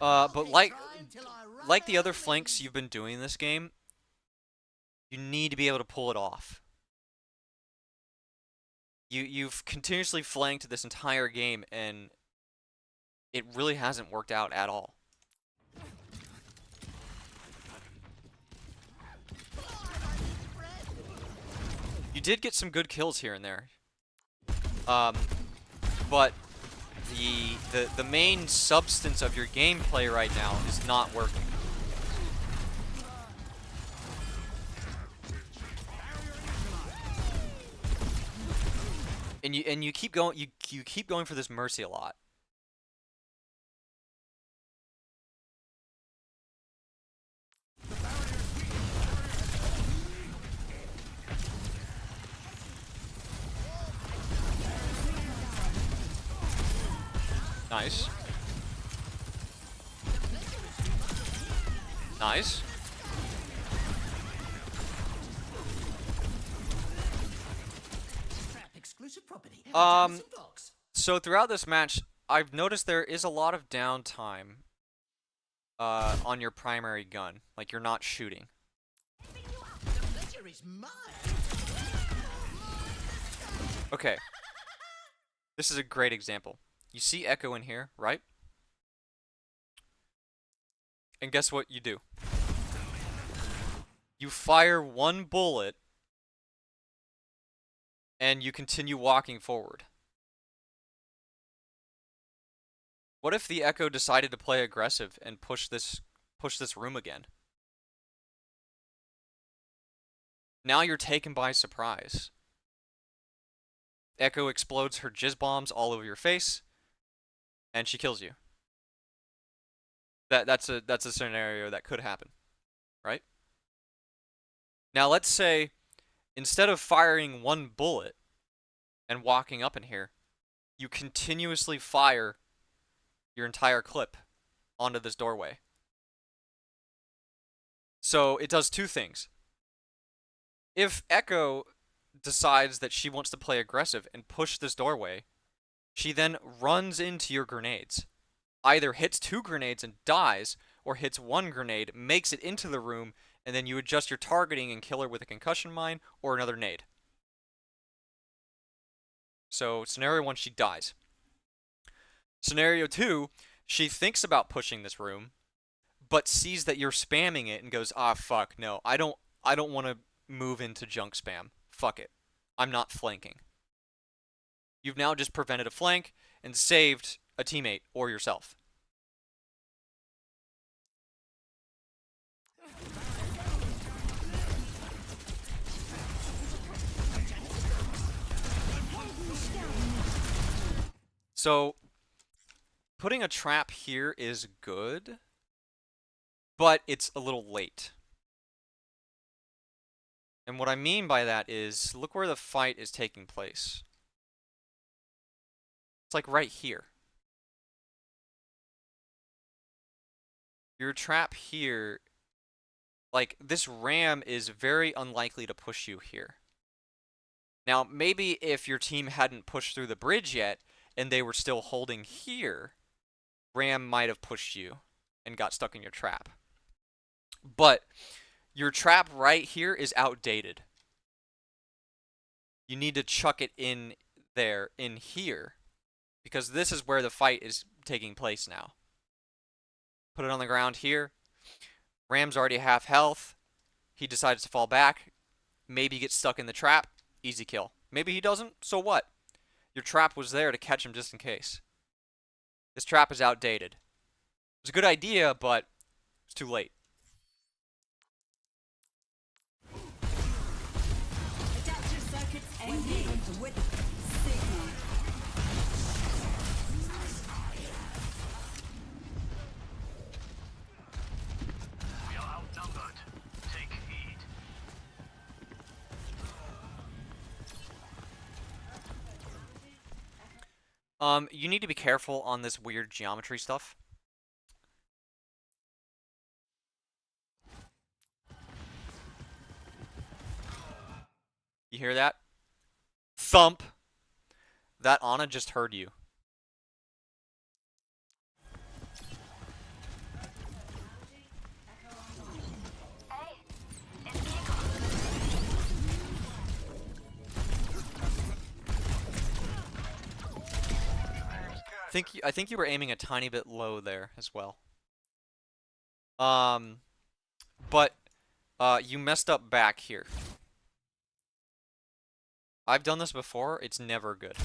But like the other flanks you've been doing in this game, you need to be able to pull it off. You've continuously flanked this entire game, and it really hasn't worked out at all. You did get some good kills here and there. But the main substance of your gameplay right now is not working. And you keep going you keep going for this mercy a lot. Nice. Nice. Exclusive property. So throughout this match, I've noticed there is a lot of downtime on your primary gun. Like, you're not shooting. The pleasure is mine. Okay. This is a great example. You see Echo in here, right? And guess what you do? You fire one bullet, and you continue walking forward. What if the Echo decided to play aggressive and push this room again? Now you're taken by surprise. Echo explodes her jizz bombs all over your face, and she kills you. That's a scenario that could happen, right? Now let's say instead of firing one bullet and walking up in here, you continuously fire your entire clip onto this doorway. So it does two things. If Echo decides that she wants to play aggressive and push this doorway, she then runs into your grenades. Either hits 2 grenades and dies, or hits 1 grenade, makes it into the room, and then you adjust your targeting and kill her with a concussion mine or another nade. So scenario 1, she dies. Scenario 2, she thinks about pushing this room, but sees that you're spamming it and goes, ah, fuck, no, I don't want to move into junk spam. Fuck it. I'm not flanking. You've now just prevented a flank and saved a teammate or yourself. So, putting a trap here is good, but it's a little late. And what I mean by that is, look where the fight is taking place. It's like right here. Your trap here, like this ram is very unlikely to push you here. Now, maybe if your team hadn't pushed through the bridge yet and they were still holding here, ram might have pushed you and got stuck in your trap. But your trap right here is outdated. You need to chuck it in there, in here, because this is where the fight is taking place now. Put it on the ground here. Ram's already half health. He decides to fall back. Maybe gets stuck in the trap. Easy kill. Maybe he doesn't. So what? Your trap was there to catch him just in case. This trap is outdated. It was a good idea, but it's too late. Adaptive circuits engaged with signal. We are outnumbered. Take heed. You need to be careful on this weird geometry stuff. You hear that? Thump. That Ana just heard you. I think you were aiming a tiny bit low there as well. But you messed up back here. I've done this before. It's never good.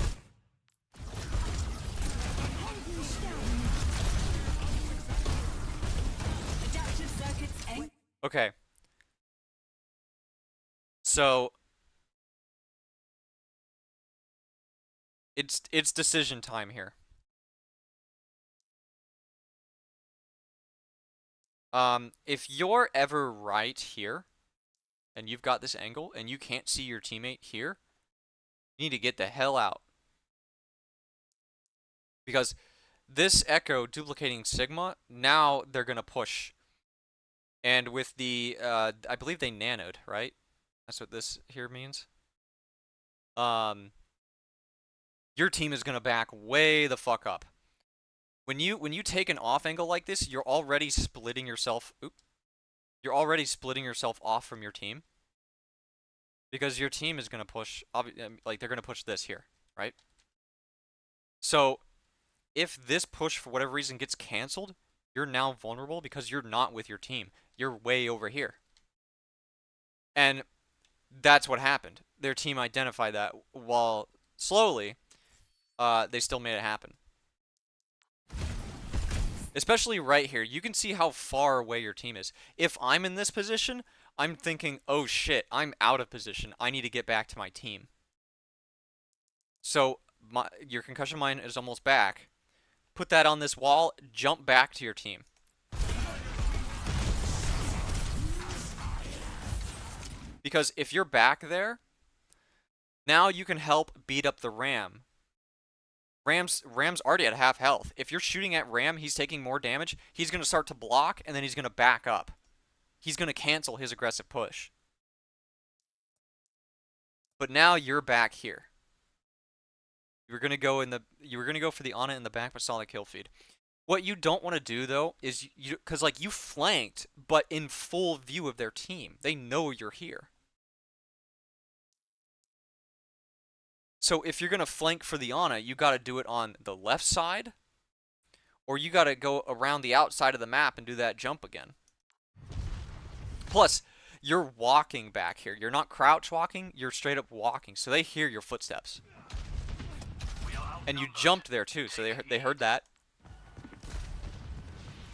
Adaptive circuits and Okay. So it's decision time here. If you're ever right here, and you've got this angle, and you can't see your teammate here, you need to get the hell out. Because this Echo duplicating Sigma, now they're gonna push. And with the, I believe they nanoed, right? That's what this here means. Your team is gonna back way the fuck up. When you take an off angle like this, you're already splitting yourself. You're already splitting yourself off from your team. Because your team is gonna push, like they're gonna push this here, right? So if this push for whatever reason gets canceled, you're now vulnerable because you're not with your team. You're way over here. And that's what happened. Their team identified that while slowly, they still made it happen. Especially right here. You can see how far away your team is. If I'm in this position, I'm thinking, oh shit, I'm out of position. I need to get back to my team. So your concussion mine is almost back. Put that on this wall, jump back to your team. Because if you're back there, now you can help beat up the Ram. Ram's already at half health. If you're shooting at Ram, he's taking more damage. He's going to start to block, and then he's going to back up. He's going to cancel his aggressive push. But now you're back here. You were going to go for the Ana in the back, but saw the kill feed. What you don't want to do though is because like you flanked, but in full view of their team. They know you're here. So if you're going to flank for the Ana, you got to do it on the left side, or you got to go around the outside of the map and do that jump again. Plus, you're walking back here. You're not crouch walking, you're straight up walking. So they hear your footsteps. And you jumped there too, so they heard that.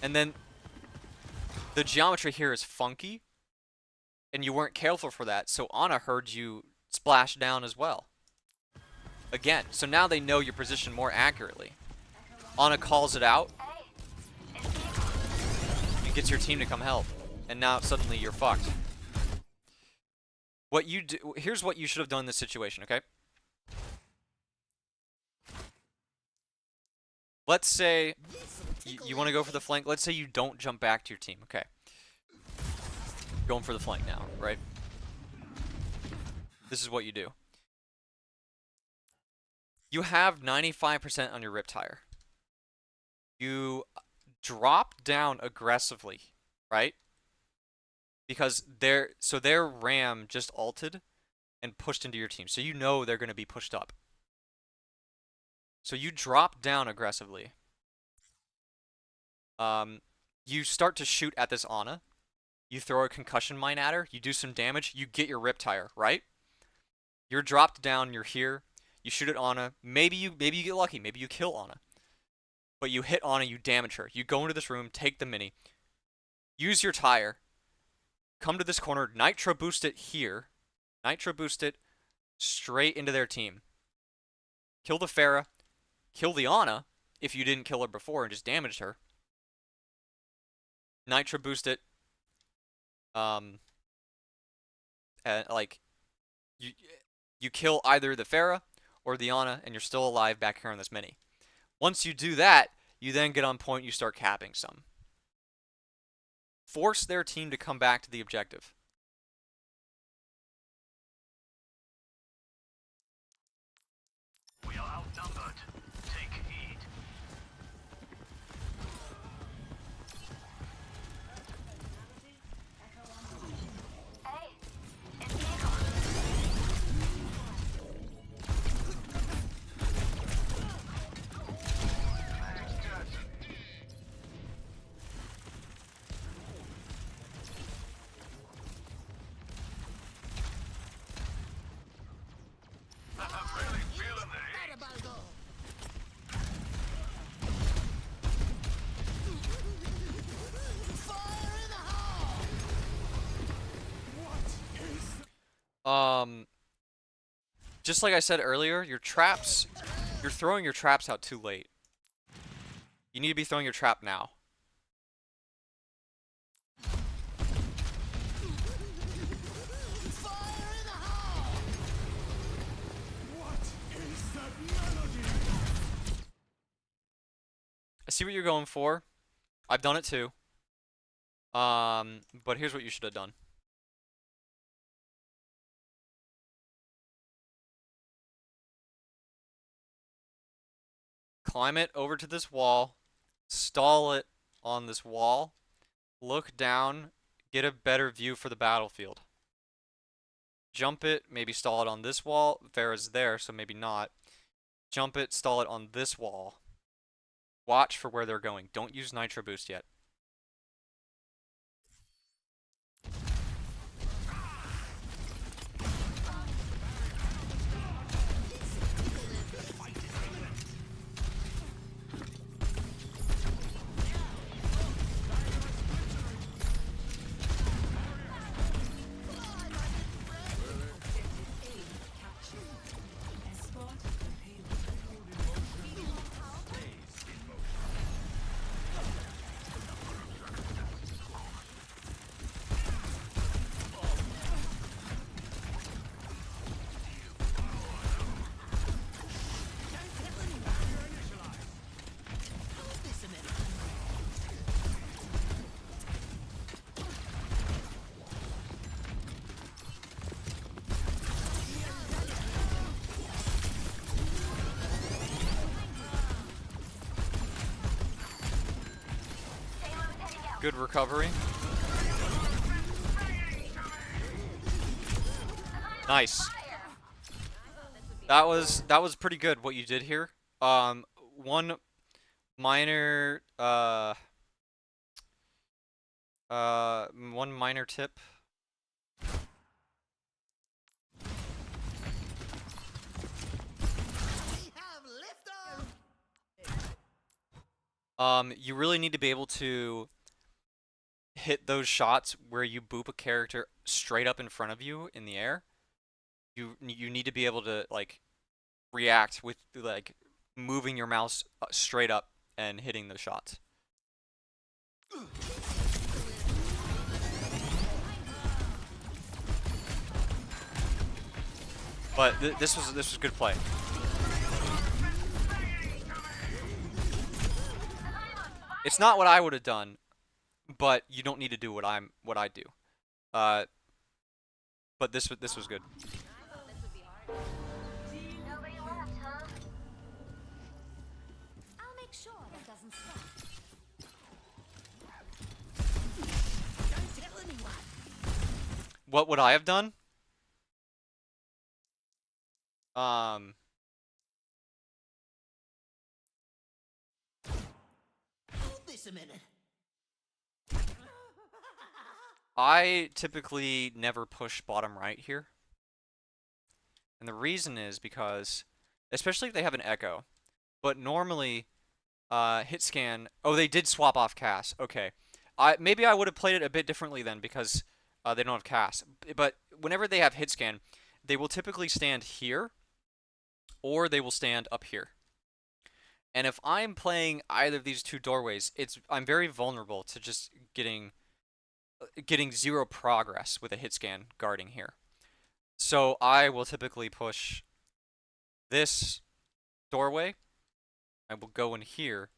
And then the geometry here is funky, and you weren't careful for that, so Ana heard you splash down as well. Again, so now they know your position more accurately. Ana calls it out and gets your team to come help, and now suddenly you're fucked. What you do, here's what you should have done in this situation, okay? Let's say you want to go for the flank. Let's say you don't jump back to your team. Okay. Going for the flank now, right? This is what you do. You have 95% on your rip tire. You drop down aggressively, right? Because their Ram just ulted and pushed into your team. So you know they're going to be pushed up. So you drop down aggressively. You start to shoot at this Ana. You throw a concussion mine at her. You do some damage. You get your rip tire, right? You're dropped down. You're here. You shoot at Ana. Maybe you get lucky. Maybe you kill Ana. But you hit Ana. You damage her. You go into this room. Take the mini. Use your tire. Come to this corner. Nitro boost it here. Nitro boost it straight into their team. Kill the Pharah. Kill the Ana if you didn't kill her before and just damaged her. Nitro boost it. And like you kill either the Pharah or the Ana, and you're still alive back here on this mini. Once you do that, you then get on point. You start capping some. Force their team to come back to the objective. We are outnumbered. Take heed. Just like I said earlier, your traps, you're throwing your traps out too late. You need to be throwing your trap now. I see what you're going for. I've done it too. But here's what you should have done. Climb it over to this wall, stall it on this wall, look down, get a better view for the battlefield. Jump it, maybe stall it on this wall. Pharah's there, so maybe not. Jump it, stall it on this wall. Watch for where they're going. Don't use Nitro Boost yet. Escort the payload. Good recovery. Nice. That was pretty good what you did here. One minor one minor tip. You really need to be able to hit those shots where you boop a character straight up in front of you in the air. You need to be able to like react with like moving your mouse straight up and hitting those shots. But this was good play. It's not what I would have done, but you don't need to do what I do. But this was good. Nobody left, huh? I'll make sure it doesn't stop. Don't tell anyone. What would I have done? Hold this a minute. I typically never push bottom right here. And the reason is because, especially if they have an echo, but normally, hit scan, oh, they did swap off cast, okay. Maybe I would have played it a bit differently then because they don't have cast. But whenever they have hit scan, they will typically stand here, or they will stand up here. And if I'm playing either of these two doorways, I'm very vulnerable to just getting zero progress with a hit scan guarding here. So I will typically push this doorway. I will go in here.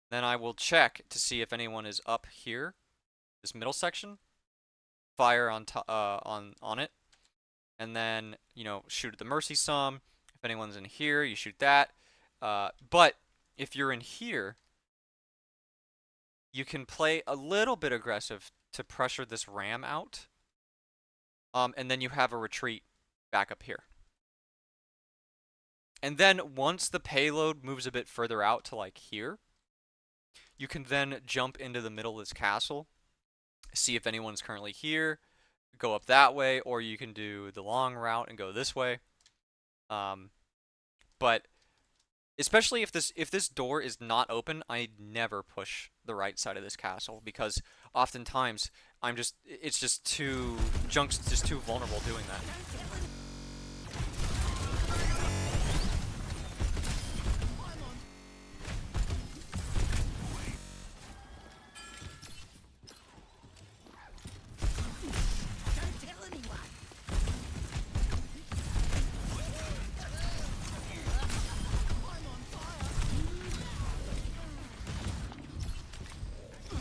Then I will check to see if anyone is up here, this middle section. Fire on it, and then shoot at the mercy sum. If anyone's in here, you shoot that. But if you're in here, you can play a little bit aggressive to pressure this ram out. And then you have a retreat back up here. And then once the payload moves a bit further out to like here, you can then jump into the middle of this castle, see if anyone's currently here, go up that way, or you can do the long route and go this way. But especially if this door is not open, I never push the right side of this castle because oftentimes it's just too, Junk's just too vulnerable doing that. Don't tell anyone.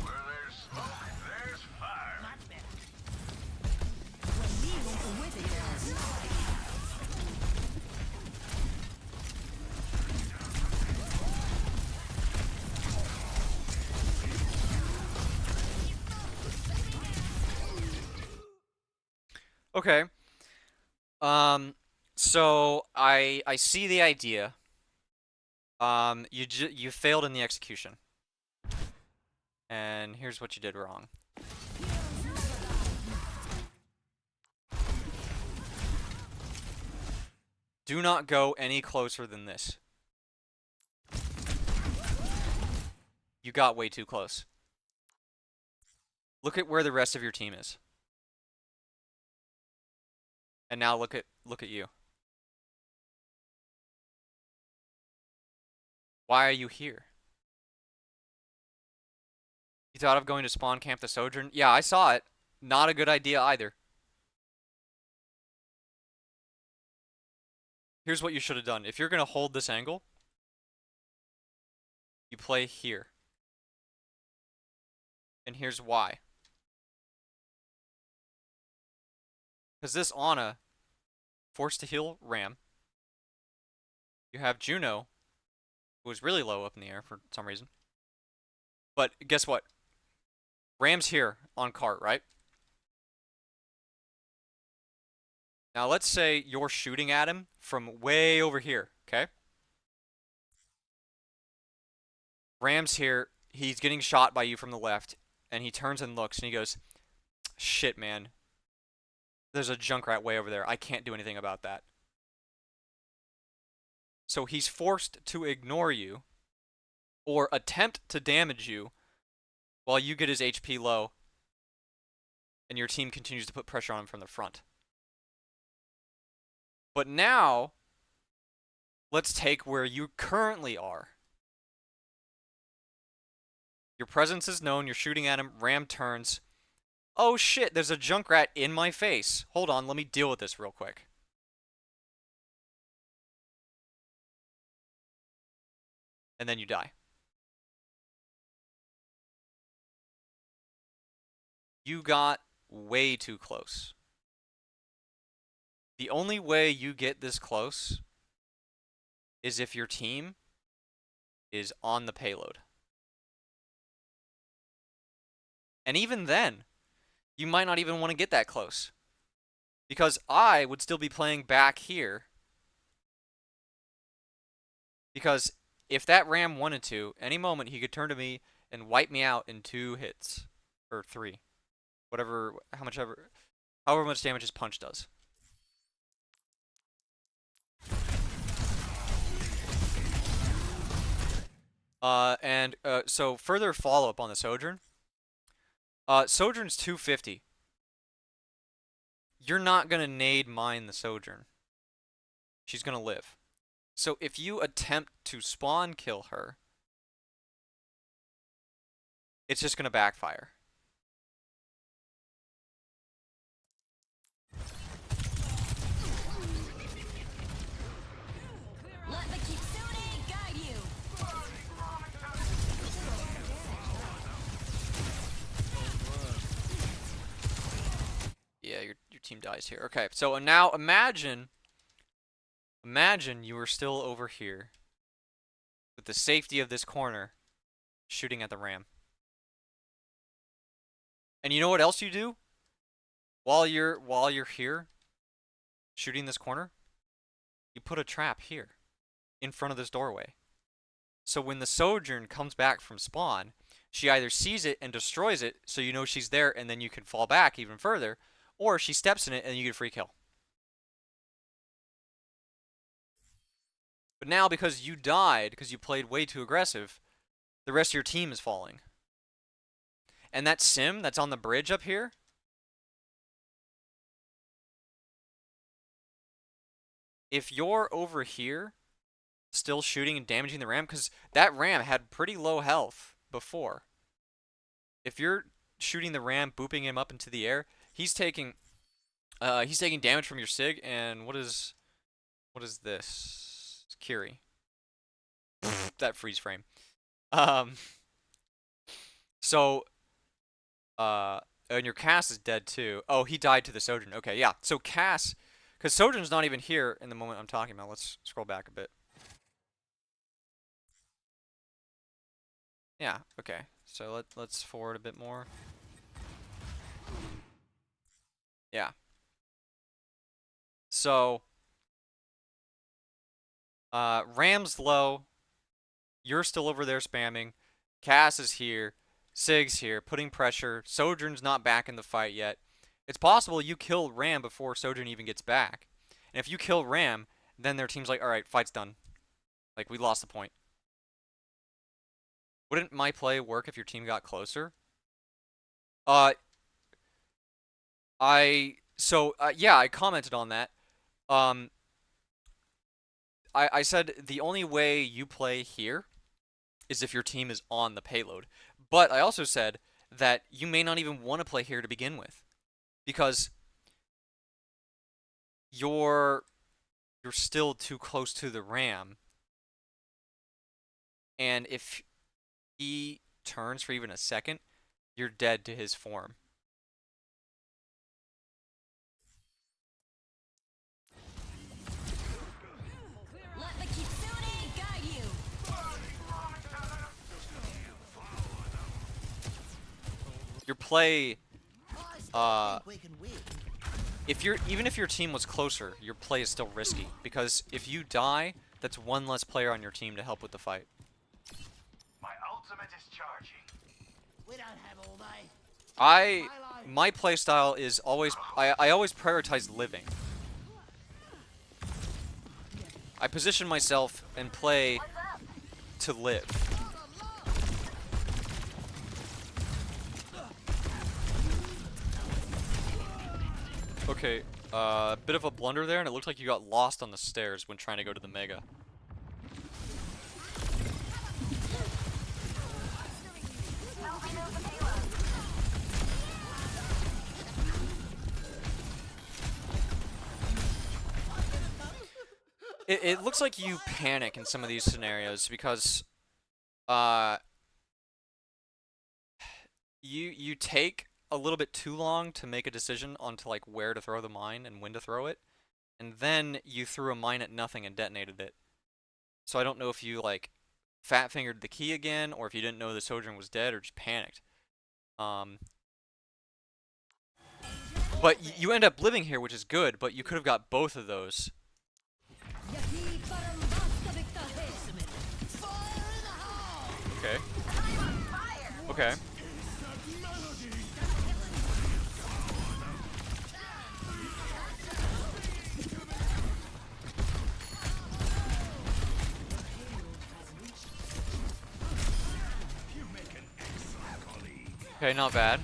Where there's smoke, there's fire. Much better. Okay. So I see the idea. You failed in the execution. And here's what you did wrong. Do not go any closer than this. You got way too close. Look at where the rest of your team is. And now look at you. Why are you here? You thought of going to spawn camp the Sojourn? Yeah, I saw it. Not a good idea either. Here's what you should have done. If you're going to hold this angle, you play here. And here's why. Because this Ana forced to heal Ram. You have Juno, who was really low up in the air for some reason. But guess what? Ram's here on cart, right? Now let's say you're shooting at him from way over here, okay? Ram's here, he's getting shot by you from the left, and he turns and looks and he goes, shit, man. There's a Junkrat way over there. I can't do anything about that. So he's forced to ignore you or attempt to damage you while you get his HP low and your team continues to put pressure on him from the front. But now, let's take where you currently are. Your presence is known, you're shooting at him, Ram turns. Oh shit, there's a Junkrat in my face. Hold on, let me deal with this real quick. And then you die. You got way too close. The only way you get this close is if your team is on the payload. And even then, you might not even want to get that close. Because I would still be playing back here. Because if that Ram wanted to, any moment he could turn to me and wipe me out in 2 hits. Or 3. Whatever, however much damage his punch does. So further follow-up on the Sojourn. Sojourn's 250. You're not going to nade mine the Sojourn. She's going to live. So if you attempt to spawn kill her, it's just going to backfire. Let the Kitsune guide you. Yeah, your team dies here. Okay, so now imagine you were still over here with the safety of this corner shooting at the Ram. And you know what else you do? While you're here shooting this corner, you put a trap here in front of this doorway. So when the Sojourn comes back from spawn, she either sees it and destroys it so you know she's there and then you can fall back even further, or she steps in it and you get a free kill. But now because you died, because you played way too aggressive, the rest of your team is falling. And that sim that's on the bridge up here, if you're over here still shooting and damaging the ram, because that ram had pretty low health before. If you're shooting the ram, booping him up into the air, he's taking damage from your sig. And what is this? It's Curie. That freeze frame. So and your Cass is dead too. Oh, he died to the Sojourn. Okay, yeah. So Cass, because Sojourn's not even here in the moment I'm talking about. Let's scroll back a bit. Yeah, okay. So let's forward a bit more. Yeah. So Ram's low. You're still over there spamming. Cass is here. Sig's here, putting pressure. Sojourn's not back in the fight yet. It's possible you kill Ram before Sojourn even gets back. And if you kill Ram, then their team's like, alright, fight's done. Like, we lost the point. Wouldn't my play work if your team got closer? Yeah, I commented on that. I said the only way you play here is if your team is on the payload. But I also said that you may not even want to play here to begin with, because you're still too close to the ram, and if he turns for even a second, you're dead to his form. Let the kitsune guide you. Your play, I still think we can win. even if your team was closer, your play is still risky, because if you die, that's one less player on your team to help with the fight. My ultimate is charging. We don't have all day. My playstyle is always, I always prioritize living. I position myself and play to live. Okay, bit of a blunder there, and it looked like you got lost on the stairs when trying to go to the Mega. It looks like you panic in some of these scenarios because you take a little bit too long to make a decision onto like where to throw the mine and when to throw it, and then you threw a mine at nothing and detonated it. So I don't know if you like fat fingered the key again, or if you didn't know the Sojourn was dead, or just panicked. But you end up living here, which is good, but you could have got both of those. Okay. Okay. Okay, not bad.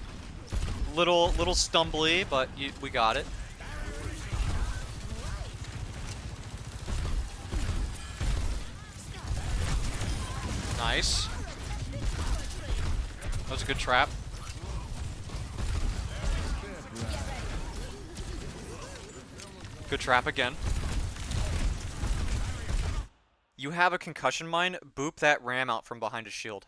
Little stumbly, but we got it. Nice. That was a good trap. Good trap again. You have a concussion mine, boop that ram out from behind his shield.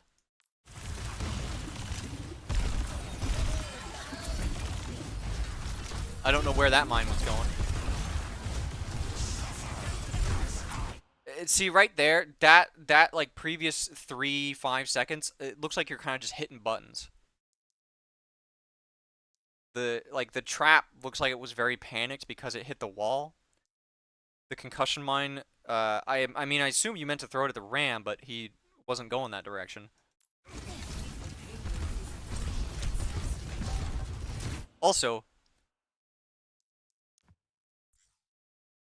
I don't know where that mine was going. See right there, that like previous 3-5 seconds, it looks like you're kind of just hitting buttons. The trap looks like it was very panicked because it hit the wall. The concussion mine, I mean I assume you meant to throw it at the ram, but he wasn't going that direction. Also,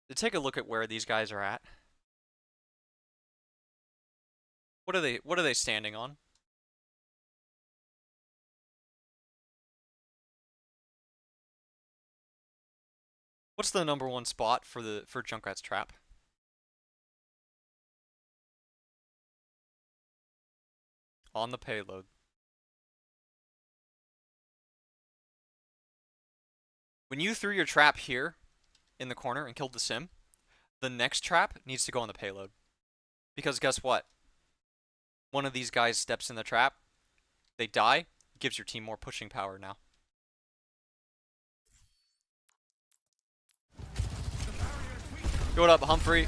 to take a look at where these guys are at. What are they standing on? What's the #1 spot for Junkrat's trap? On the payload. When you threw your trap here in the corner and killed the sim, the next trap needs to go on the payload. Because guess what? One of these guys steps in the trap, they die, gives your team more pushing power now. Go up, Humphrey.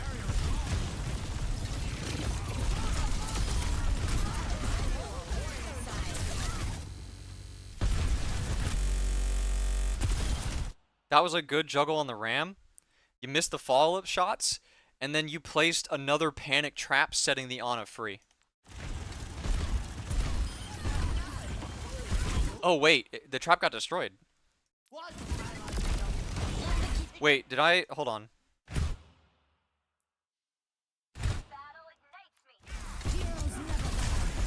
That was a good juggle on the ram. You missed the follow-up shots, and then you placed another panic trap setting the Ana free. Oh wait, the trap got destroyed. Wait, did I... Hold on. Battle ignites me. Heroes never die.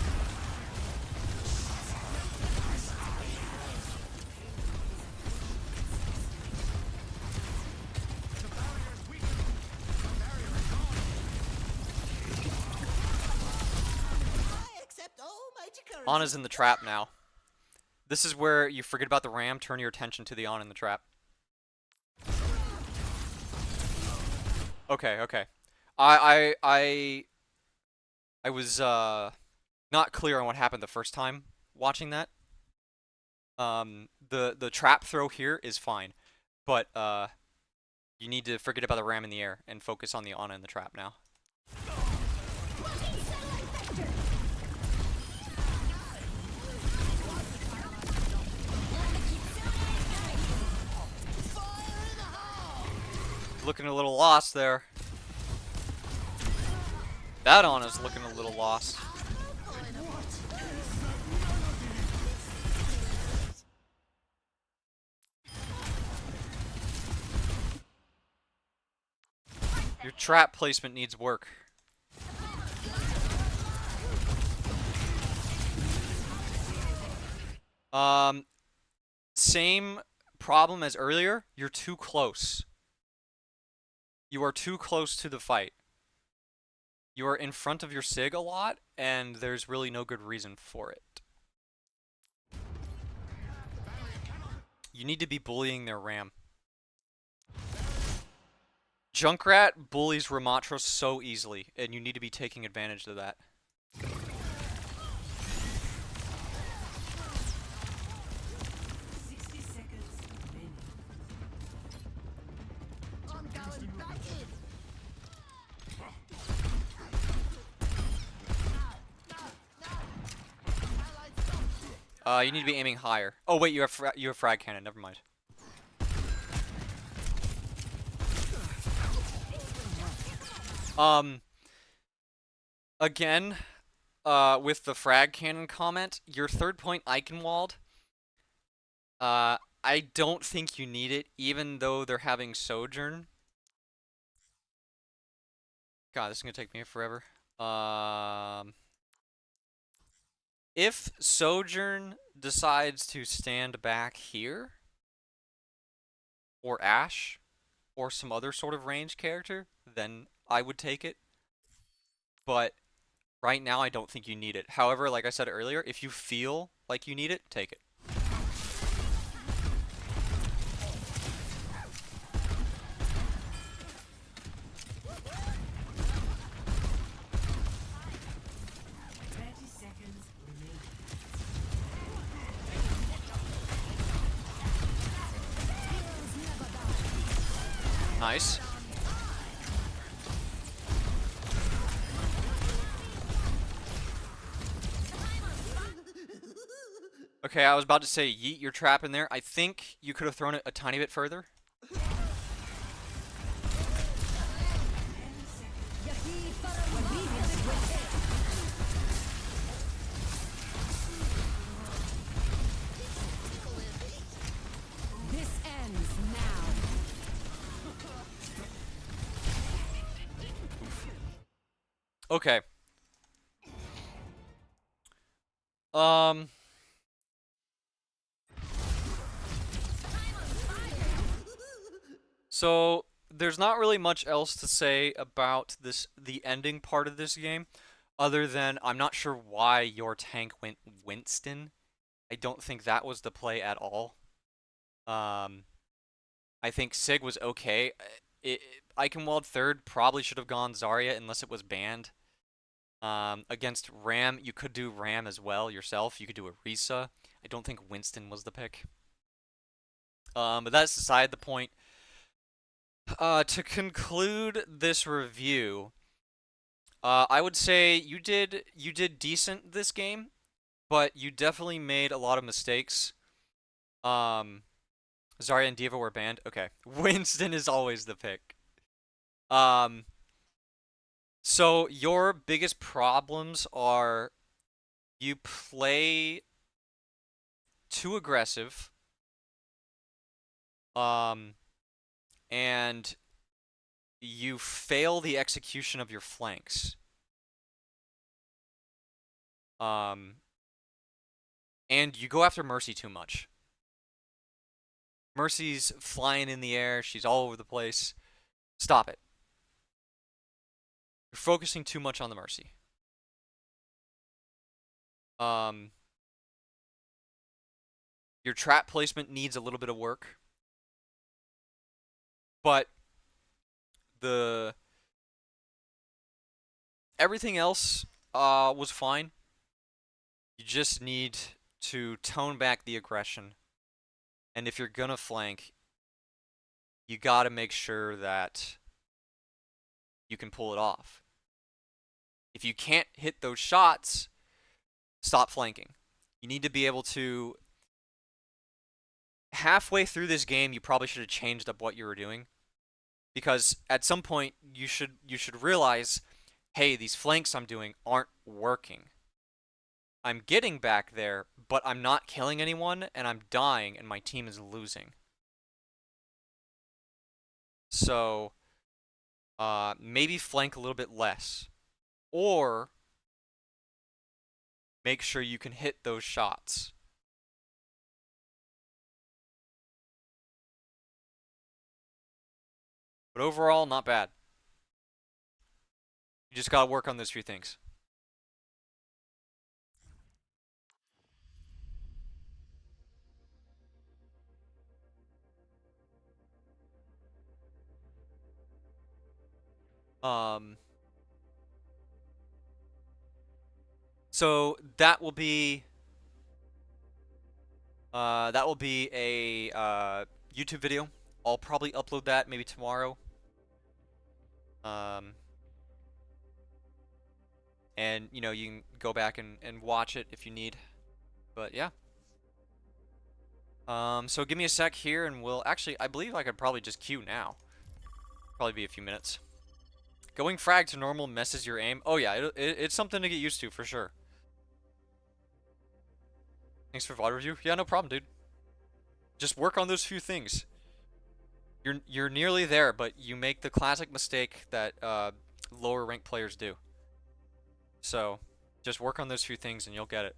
I accept almighty currency. Ana's in the trap now. This is where you forget about the ram, turn your attention to the Ana in the trap. Okay, okay. I was not clear on what happened the first time watching that. The trap throw here is fine, but you need to forget about the ram in the air and focus on the Ana in the trap now. Looking a little lost there. That Ana's looking a little lost. Your trap placement needs work. Same problem as earlier. You're too close. You are too close to the fight. You are in front of your SIG a lot, and there's really no good reason for it. You need to be bullying their ram. Junkrat bullies Ramatros so easily, and you need to be taking advantage of that. 60 seconds remaining. I'm going back in. You need to be aiming higher. Oh wait, you have frag cannon. Never mind. Again, with the frag cannon comment, your third point Eichenwald, I don't think you need it, even though they're having Sojourn. God, this is gonna take me forever. If Sojourn decides to stand back here, or Ashe, or some other sort of range character, then I would take it. But right now, I don't think you need it. However, like I said earlier, if you feel like you need it, take it. Nice. Okay, I was about to say yeet your trap in there. I think you could have thrown it a tiny bit further. This ends now. Okay. So there's not really much else to say about the ending part of this game, other than I'm not sure why your tank went Winston. I don't think that was the play at all. Um, I think Sig was okay. Eichenwald third probably should have gone Zarya unless it was banned. Against Ram, you could do Ram as well yourself. You could do a Risa. I don't think Winston was the pick. But that's beside the point. To conclude this review, I would say you did decent this game, but you definitely made a lot of mistakes. Um, Zarya and Diva were banned. Okay, Winston is always the pick. Um, so your biggest problems are you play too aggressive. And you fail the execution of your flanks. And you go after Mercy too much. Mercy's flying in the air. She's all over the place. Stop it. You're focusing too much on the Mercy. Your trap placement needs a little bit of work. But everything else was fine. You just need to tone back the aggression. And if you're gonna flank, you gotta make sure that you can pull it off. If you can't hit those shots, stop flanking. You need to be able to... Halfway through this game, you probably should have changed up what you were doing. Because at some point, you should realize, hey, these flanks I'm doing aren't working. I'm getting back there, but I'm not killing anyone, and I'm dying, and my team is losing. So, maybe flank a little bit less. Or, make sure you can hit those shots. But overall, not bad. You just gotta work on those few things. So that will be a YouTube video. I'll probably upload that maybe tomorrow. And you know, you can go back and watch it if you need. But yeah. So give me a sec here and we'll actually, I believe I could probably just queue now. Probably be a few minutes. Going frag to normal messes your aim. Oh yeah, it's something to get used to for sure. Thanks for VOD review. Yeah, no problem, dude. Just work on those few things. You're nearly there, but you make the classic mistake that lower ranked players do. So, just work on those few things and you'll get it.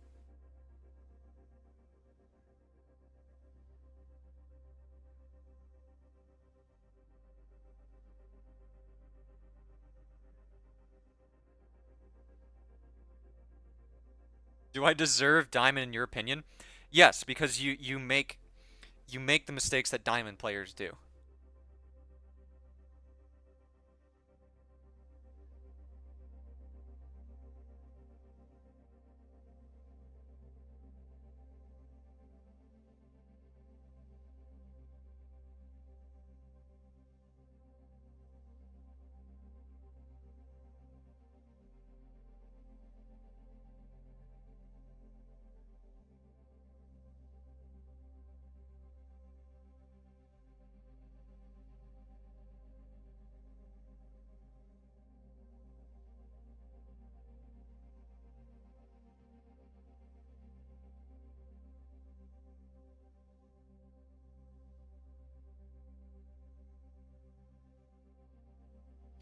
Do I deserve Diamond in your opinion? Yes, because you make the mistakes that Diamond players do.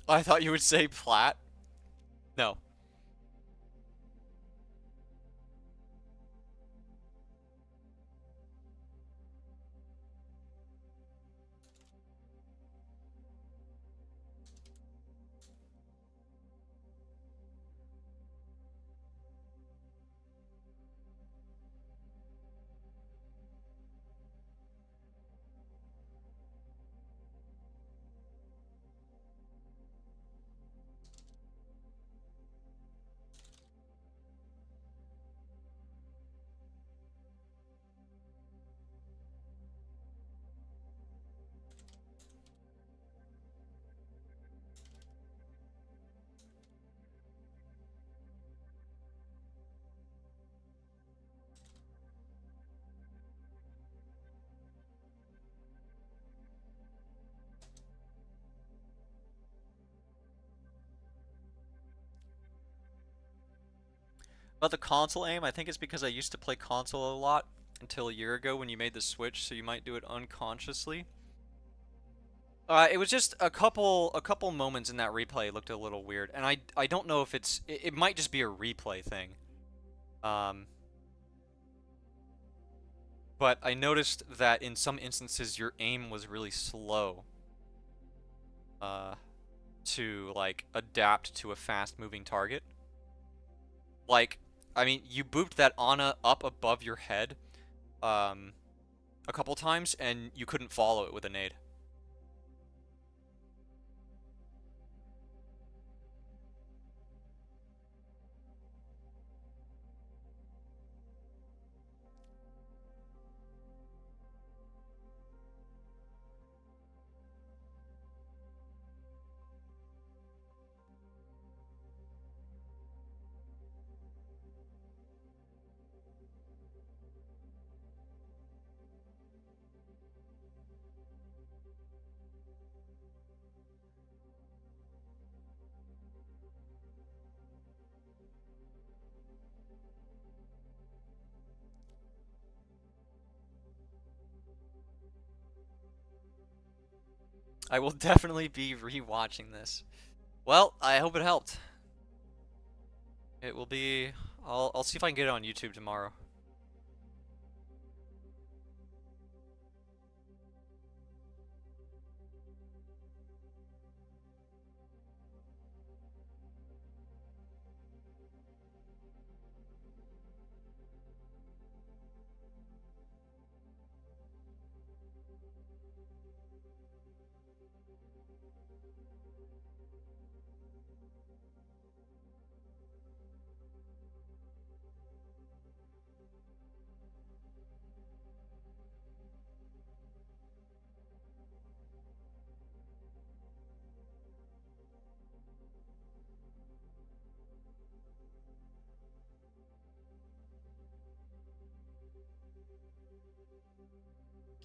I thought you would say plat. No. About the console aim, I think it's because I used to play console a lot until a year ago when you made the switch, so you might do it unconsciously. It was just a couple moments in that replay looked a little weird, and I don't know if it might just be a replay thing. But I noticed that in some instances your aim was really slow. To like adapt to a fast-moving target. Like, I mean, you booped that Ana up above your head, a couple times, and you couldn't follow it with a nade. I will definitely be rewatching this. Well, I hope it helped. It will be... I'll see if I can get it on YouTube tomorrow.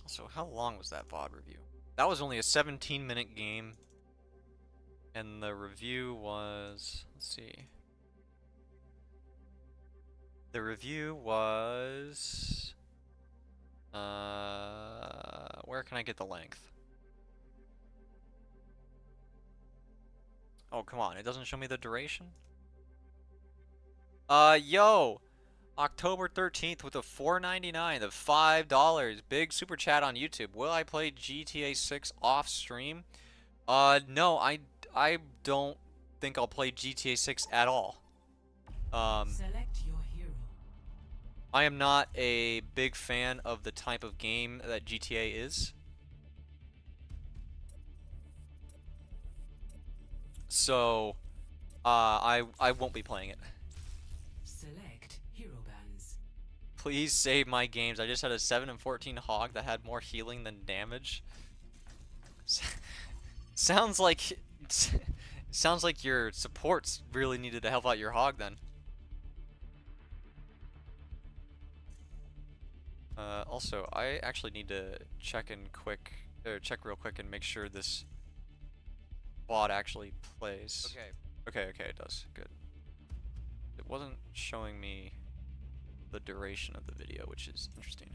So how long was that VOD review? That was only a 17-minute game. And the review was... Let's see. The review was... Where can I get the length? Oh, come on. It doesn't show me the duration? Yo! October 13th with a $4.99, the $5. Big super chat on YouTube. Will I play GTA 6 off stream? No, I don't think I'll play GTA 6 at all. Select your hero. I am not a big fan of the type of game that GTA is. So, I won't be playing it. Select hero bands. Please save my games. I just had a 7 and 14 hog that had more healing than damage. Sounds like your supports really needed to help out your hog then. Also, I actually need to check real quick and make sure this bot actually plays. Okay, it does. Good. It wasn't showing me the duration of the video, which is interesting.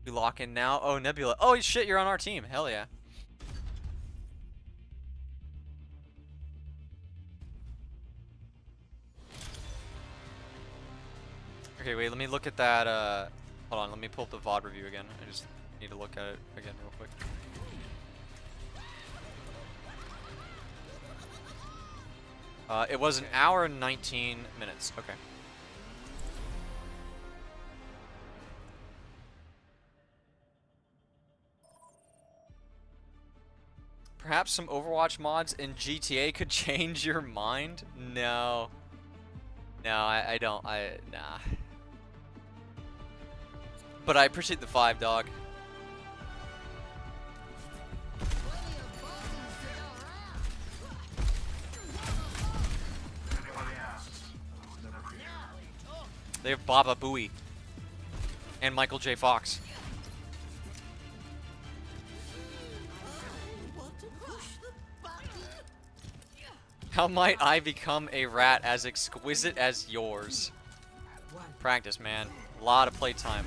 We lock in now. Oh, Nebula. Oh shit, you're on our team. Hell yeah. Okay, wait, let me look at that, hold on, let me pull up the VOD review again. I just need to look at it again real quick. It was an hour and 19 minutes. Okay. Perhaps some Overwatch mods in GTA could change your mind? No. No, I don't. Nah. But I appreciate the $5, dog. They have Baba Booey and Michael J. Fox. How might I become a rat as exquisite as yours? Practice, man. A lot of playtime.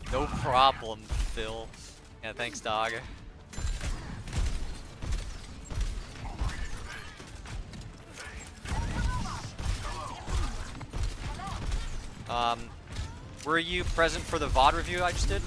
No problem, Phil. Yeah, thanks, dog. Were you present for the VOD review I just did?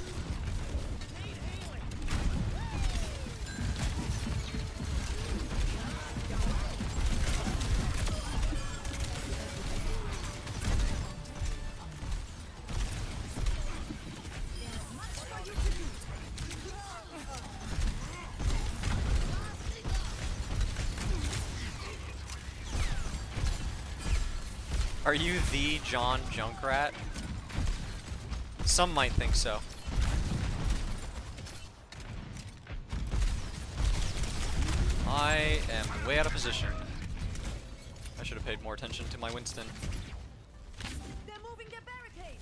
Are you the John Junkrat? Some might think so. I am way out of position. I should have paid more attention to my Winston. They're moving their barricade.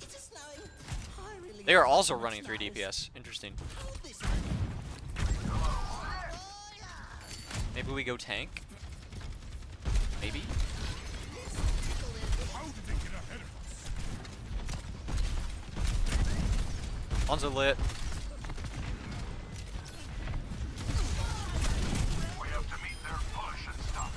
Is it snowing? I really They are hope also it running 3 snows. DPS. Interesting. Hold this. Maybe we go tank? Maybe? How did they get ahead of us? Lawns are lit. We have to meet their push and stop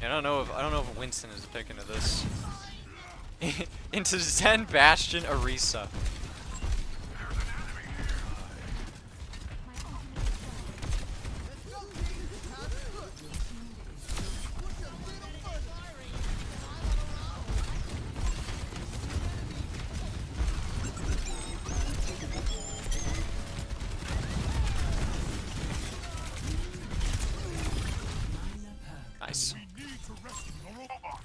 Yeah, I don't know if Winston is picking to this. Into Zen Bastion Arisa. Nice. We need to rescue the robot.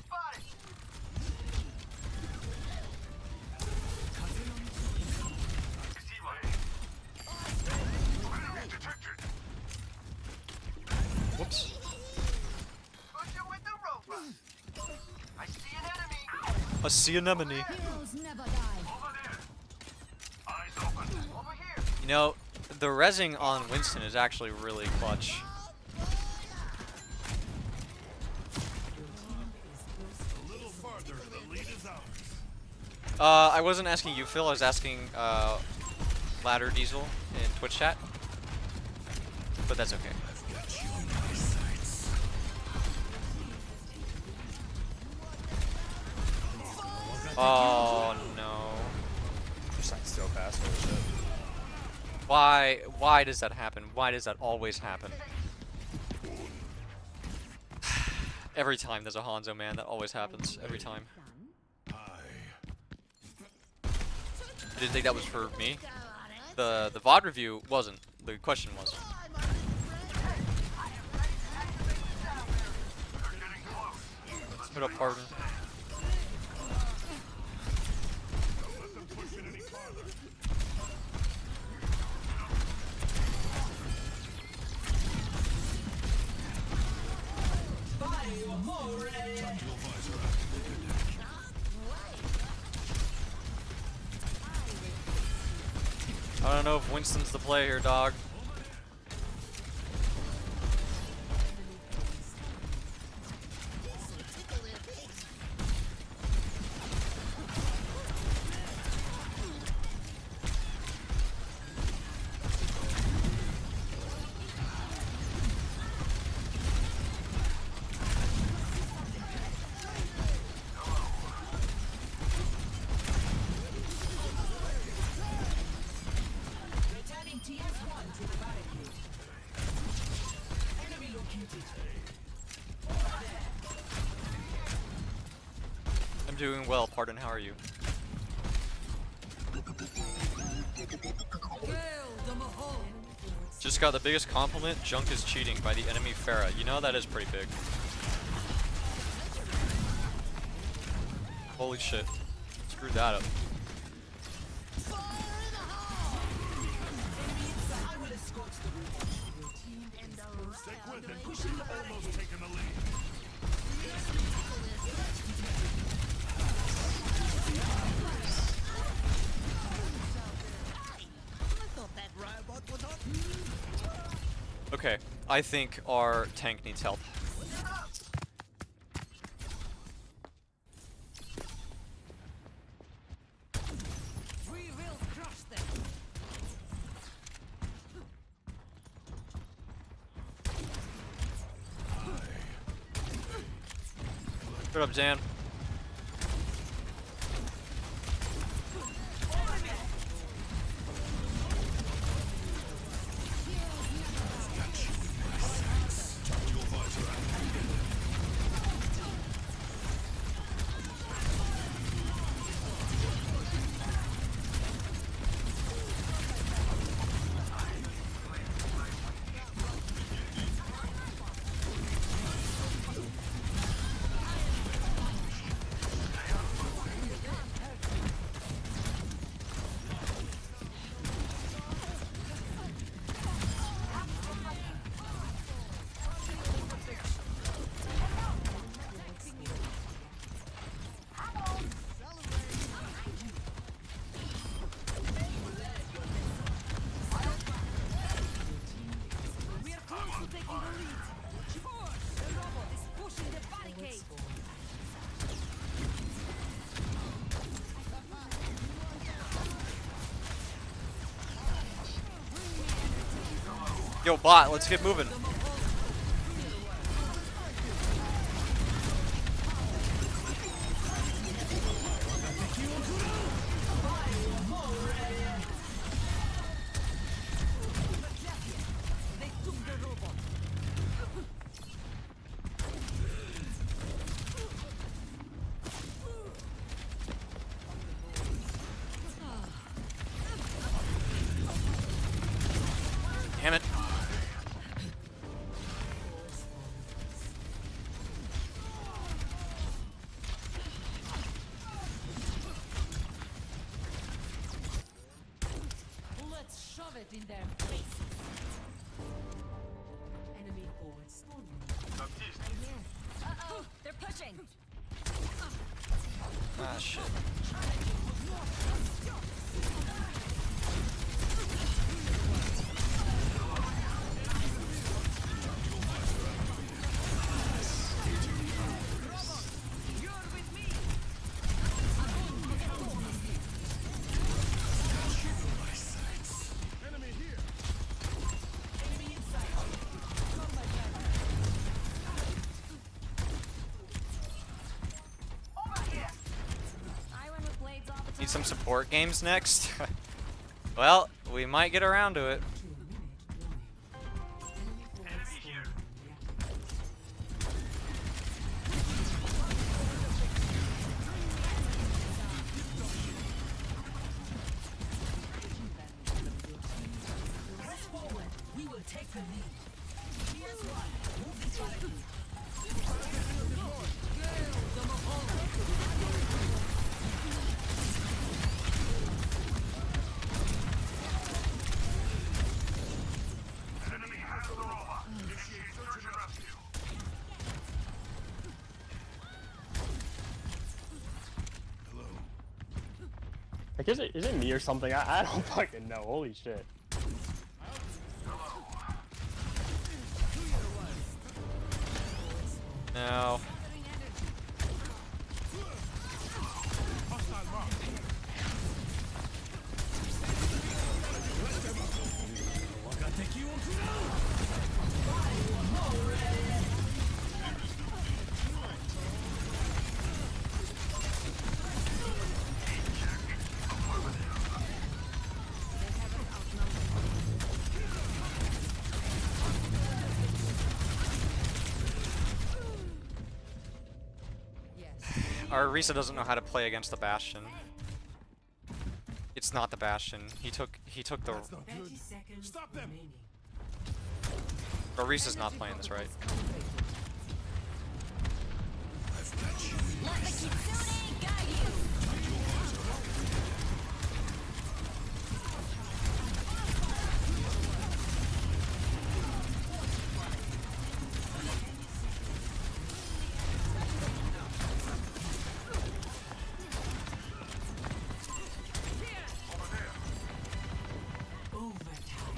Spotted! Detected. Whoops. Pushing with the robot! I see an enemy! A sea anemone. Heroes never die. Over there. Eyes open. Over here! You know, the rezzing on Winston is actually really clutch. A little farther. The lead is ours. I wasn't asking you, Phil. I was asking Ladder Diesel in Twitch chat. But that's okay. I've got you in my sights. Oh no. Just like so fast. Holy shit. Why does that happen? Why does that always happen? Every time there's a Hanzo, man, that always happens. Every time. I I didn't think that was for me. The VOD review wasn't. The question was. What up, Pardon? let them push it any farther. Tactical visor activated. I don't know if Winston's the play here, dog. I'm doing well, Pardon, how are you? Just got the biggest compliment, Junk is cheating by the enemy Pharah. You know that is pretty big. Holy shit. Screwed that up. Stick with it. Almost taking the lead. Okay, I think our tank needs help. We will crush them. What up, Zan? We are close to taking the lead. The robot is pushing the barricade. Yo, bot, let's get moving. They took the robot. Damn it. Let's shove it in their faces. Enemy forward spawn. Uh-oh, they're pushing. Ah, shit. You're with me. I run with blades all the time. Need some support games next? Well, we might get around to it. 2 minute warning. Enemy here. We will take the lead. Here's one. Move this barricade. Like, is it me or something? I don't fucking know. Holy shit. No. Our Risa doesn't know how to play against the Bastion. It's not the Bastion. He took the. 30 seconds Stop them. remaining. Our Risa's not playing this right. Let the Kitsune guide you. Overtime.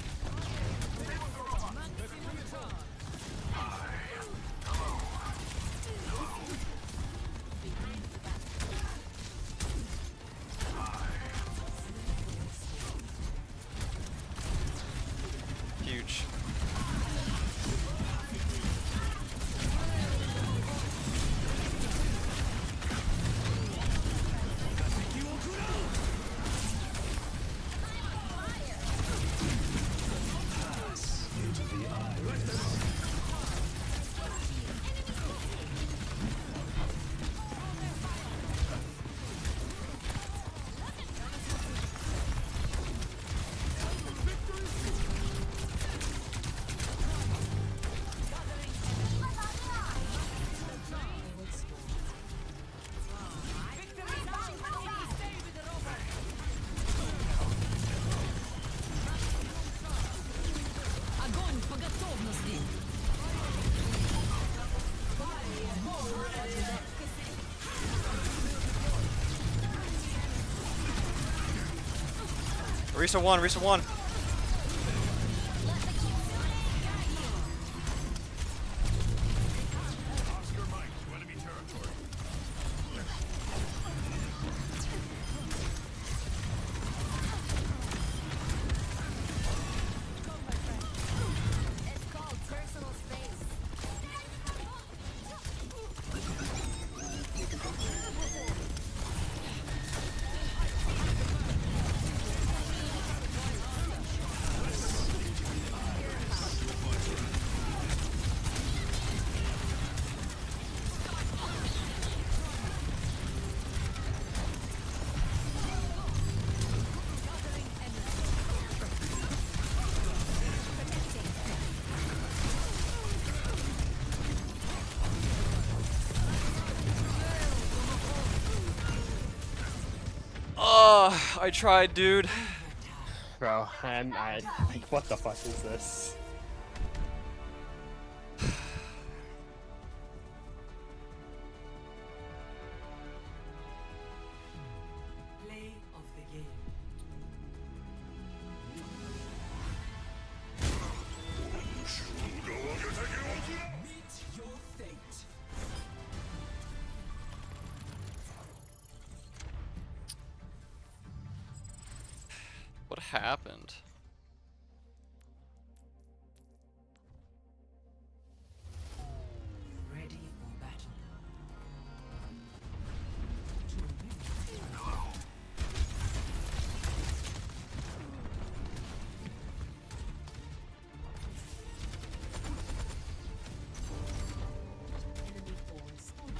Risa 1, Risa 1. Oscar Mike to enemy territory. It's called personal space. Oh, I tried, dude. Bro, and like, what the fuck is this? Play of the game. Meet your fate. What happened? Ready for battle. Enemy forward spawning.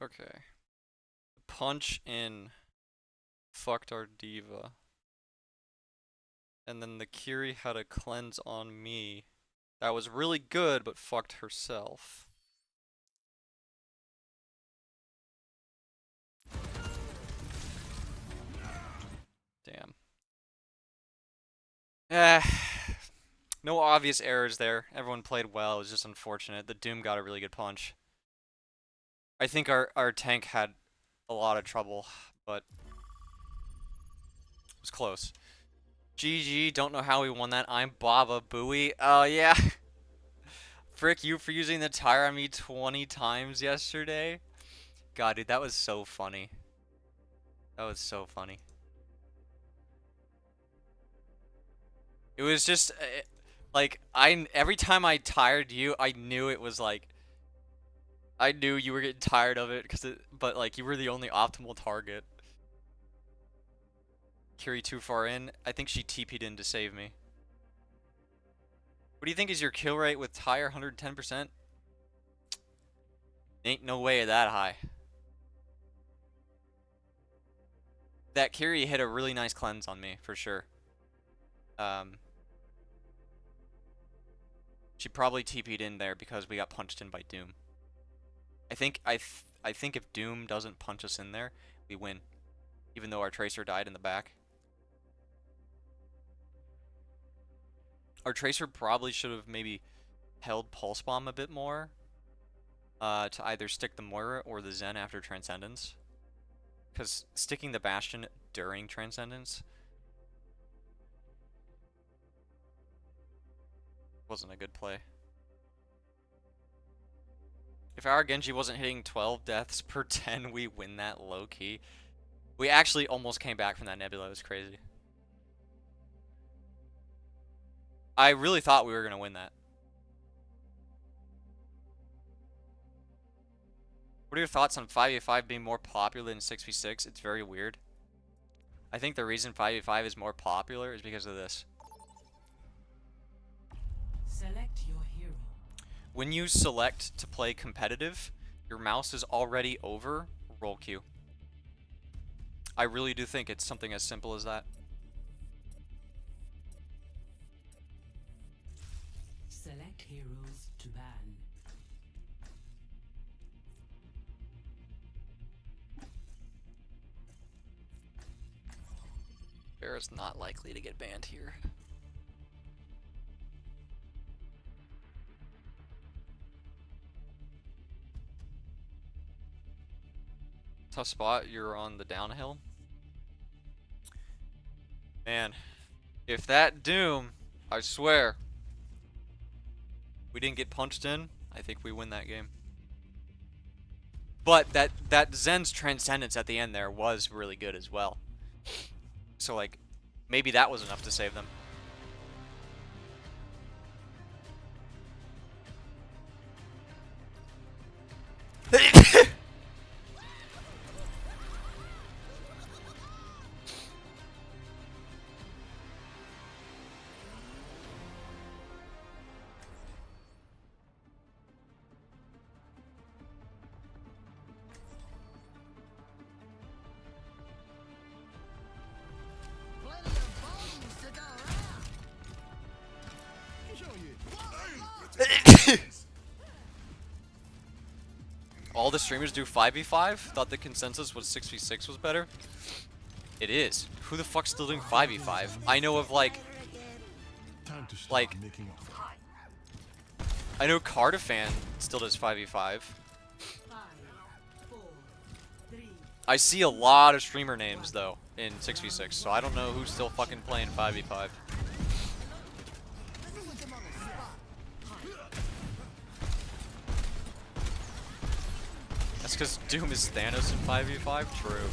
Okay. Punch in fucked our diva. And then the Kiri had a cleanse on me. That was really good, but fucked herself. Damn. No obvious errors there. Everyone played well. It was just unfortunate. The Doom got a really good punch. I think our tank had a lot of trouble, but it was close. GG, don't know how we won that. I'm Baba Booey. Oh, yeah. Frick you for using the tire on me 20 times yesterday. God, dude, that was so funny. That was so funny. It was just, like, every time I tired you, I knew it was like, I knew you were getting tired of it, but like, you were the only optimal target. Kiri too far in. I think she TP'd in to save me. What do you think is your kill rate with tire? 110%? Ain't no way that high. That Kiri hit a really nice cleanse on me, for sure. She probably TP'd in there because we got punched in by Doom. I think if Doom doesn't punch us in there, we win. Even though our Tracer died in the back. Our Tracer probably should have maybe held Pulse Bomb a bit more. To either stick the Moira or the Zen after Transcendence. Because sticking the Bastion during Transcendence wasn't a good play. If our Genji wasn't hitting 12 deaths per 10, we win that low-key. We actually almost came back from that Nebula. It was crazy. I really thought we were going to win that. What are your thoughts on 5v5 being more popular than 6v6? It's very weird. I think the reason 5v5 is more popular is because of this. Select your hero. When you select to play competitive, your mouse is already over roll Q. I really do think it's something as simple as that. Select heroes to ban. Bear is not likely to get banned here. Tough spot, you're on the downhill. Man, if that Doom, I swear, we didn't get punched in, I think we win that game. But that Zen's Transcendence at the end there was really good as well. So like, maybe that was enough to save them. Plenty of bones to go around. All the streamers do 5v5? Thought the consensus was 6v6 was better? It is. Who the fuck's still doing 5v5? I know of like making up. I know Cardifan still does 5v5. 5, 4, 3. I see a lot of streamer names though in 6v6, so I don't know who's still fucking playing 5v5. That's because Doom is Thanos in 5v5? True.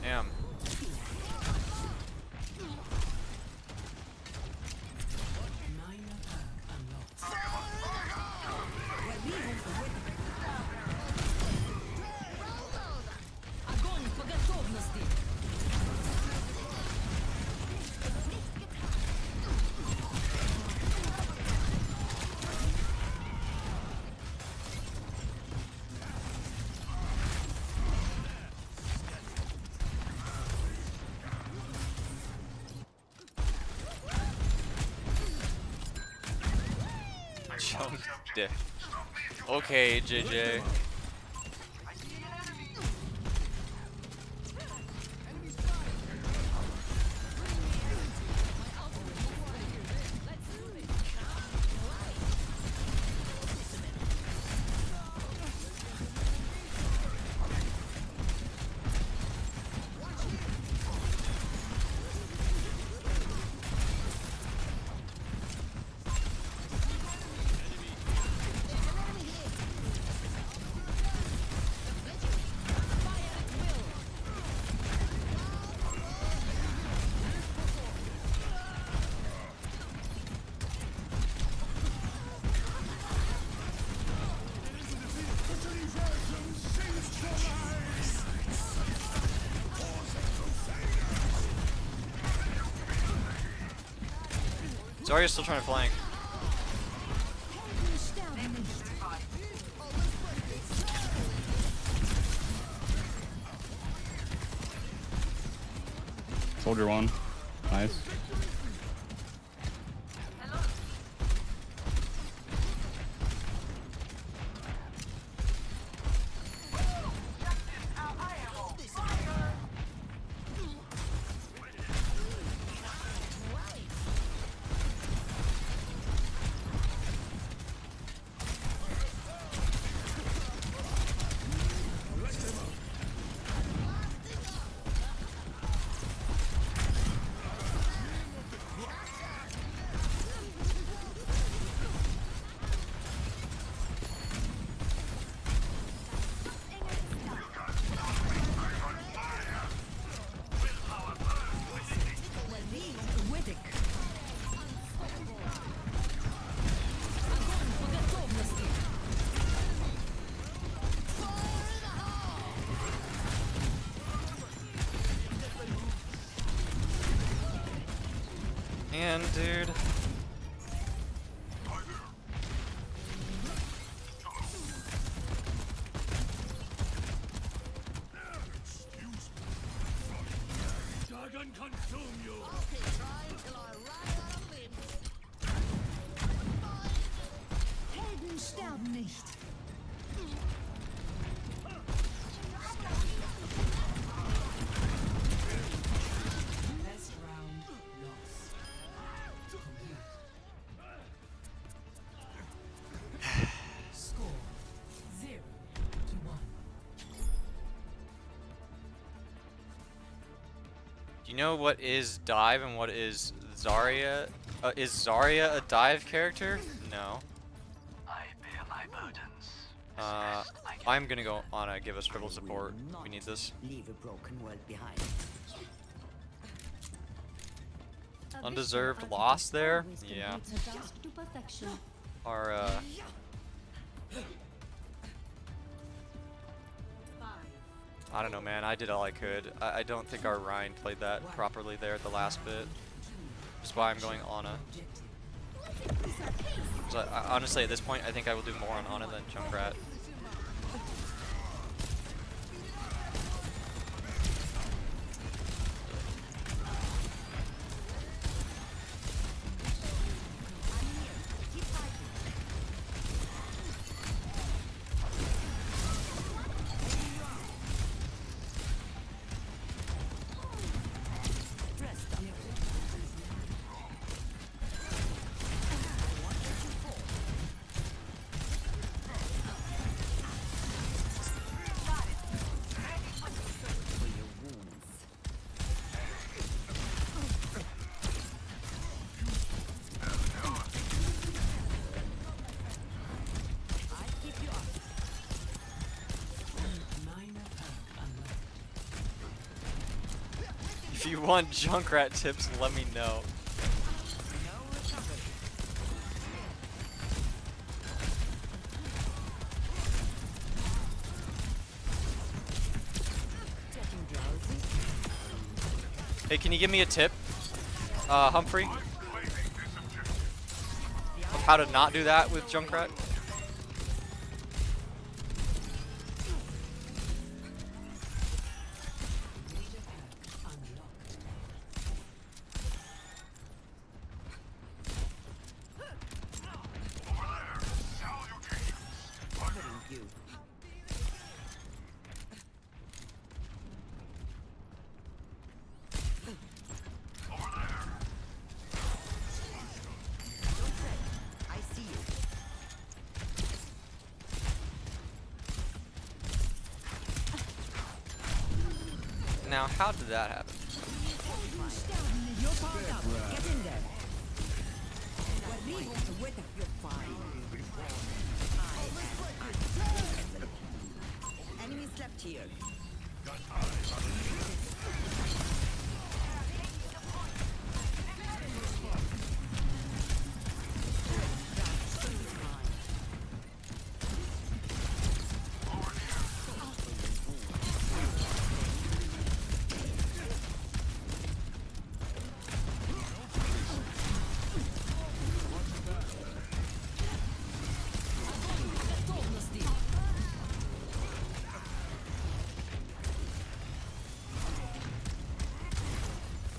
Damn. Огонь по готовности! Junkrat. Okay, JJ. Zarya's still trying to flank. Soldier one. Nice. And dude. Dragon consume you. Helden sterben nicht. Best round lost. Complete. Score 0-1. Do you know what is dive and what is Zarya? Is Zarya a dive character? No. I bear my burdens. I'm gonna go on a give us triple support. We need this. Leave a broken world behind. Undeserved loss there? Yeah. Our I don't know, man. I did all I could. I don't think our Rhine played that properly there at the last bit. That's why I'm going Ana. So honestly, at this point, I think I will do more on Ana than Junkrat. If you want Junkrat tips, let me know. Hey, can you give me a tip, Humphrey? Of how to not do that with Junkrat? Now, how did that happen? You're powered up. Get in there. You're fine. Enemies left here.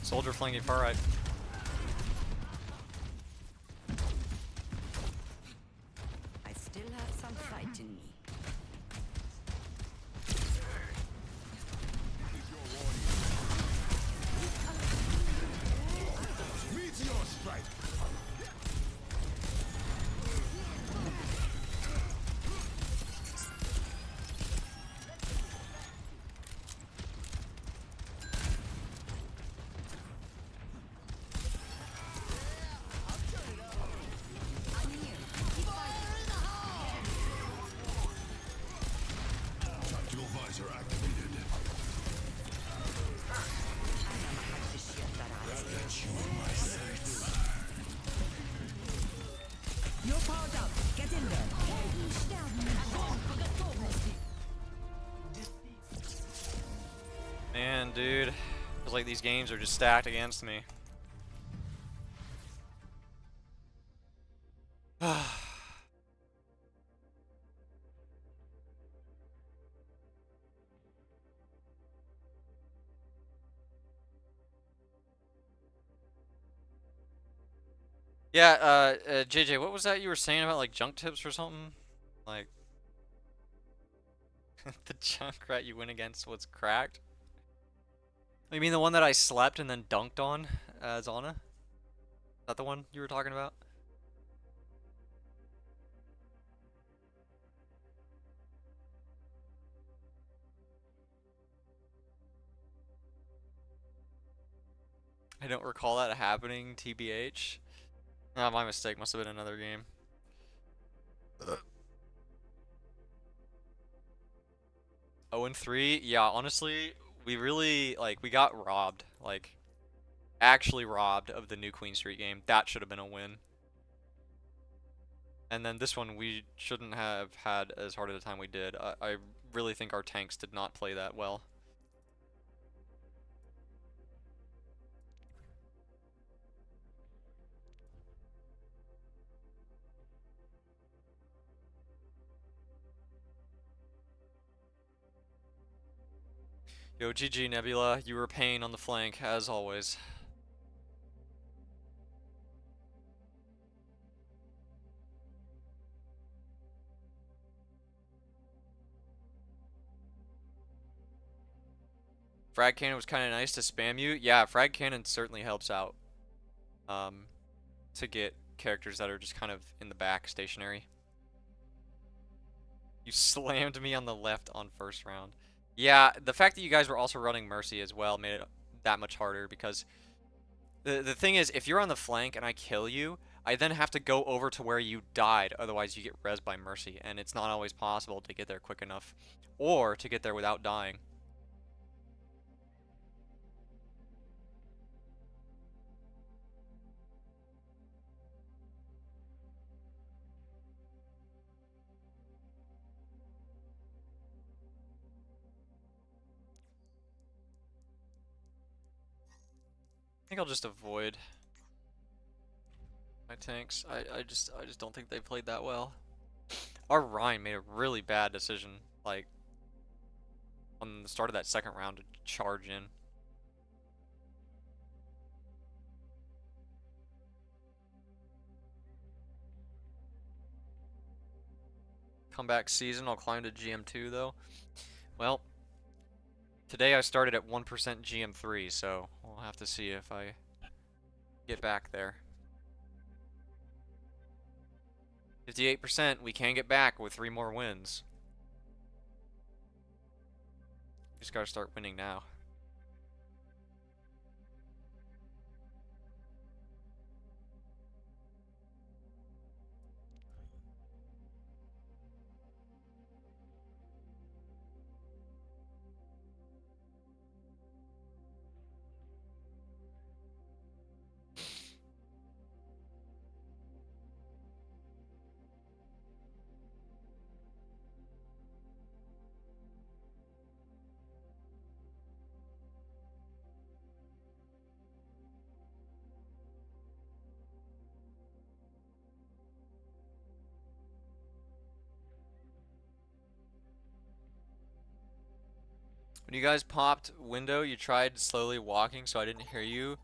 Soldier flanking far right. I still have some fight in me. Meteor strike. Tactical visor activated. You're powered up. Get in there. Man, dude. Feels like these games are just stacked against me. Yeah, JJ, what was that you were saying about like junk tips or something? Like the Junkrat you went against was cracked? You mean the one that I slept and then dunked on as Ana? Is that the one you were talking about? I don't recall that happening, TBH. Ah, my mistake. Must have been another game. 0-3. Yeah, honestly, we really we got robbed. Like actually robbed of the new Queen Street game. That should have been a win. And then this one we shouldn't have had as hard of a time we did. I really think our tanks did not play that well. Yo, GG Nebula, you were a pain on the flank, as always. Frag Cannon was kind of nice to spam you. Yeah, Frag Cannon certainly helps out. To get characters that are just kind of in the back, stationary. You slammed me on the left on first round. Yeah, the fact that you guys were also running Mercy as well made it that much harder because the thing is, if you're on the flank and I kill you, I then have to go over to where you died, otherwise you get rezzed by Mercy, and it's not always possible to get there quick enough, or to get there without dying. I think I'll just avoid my tanks. I just don't think they played that well. Our Rhine made a really bad decision, like on the start of that second round to charge in. Comeback season, I'll climb to GM2 though. Well, today I started at 1% GM3, so we'll have to see if I get back there. 58%, we can get back with 3 more wins. Just gotta start winning now. When you guys popped window, you tried slowly walking, so I didn't hear you,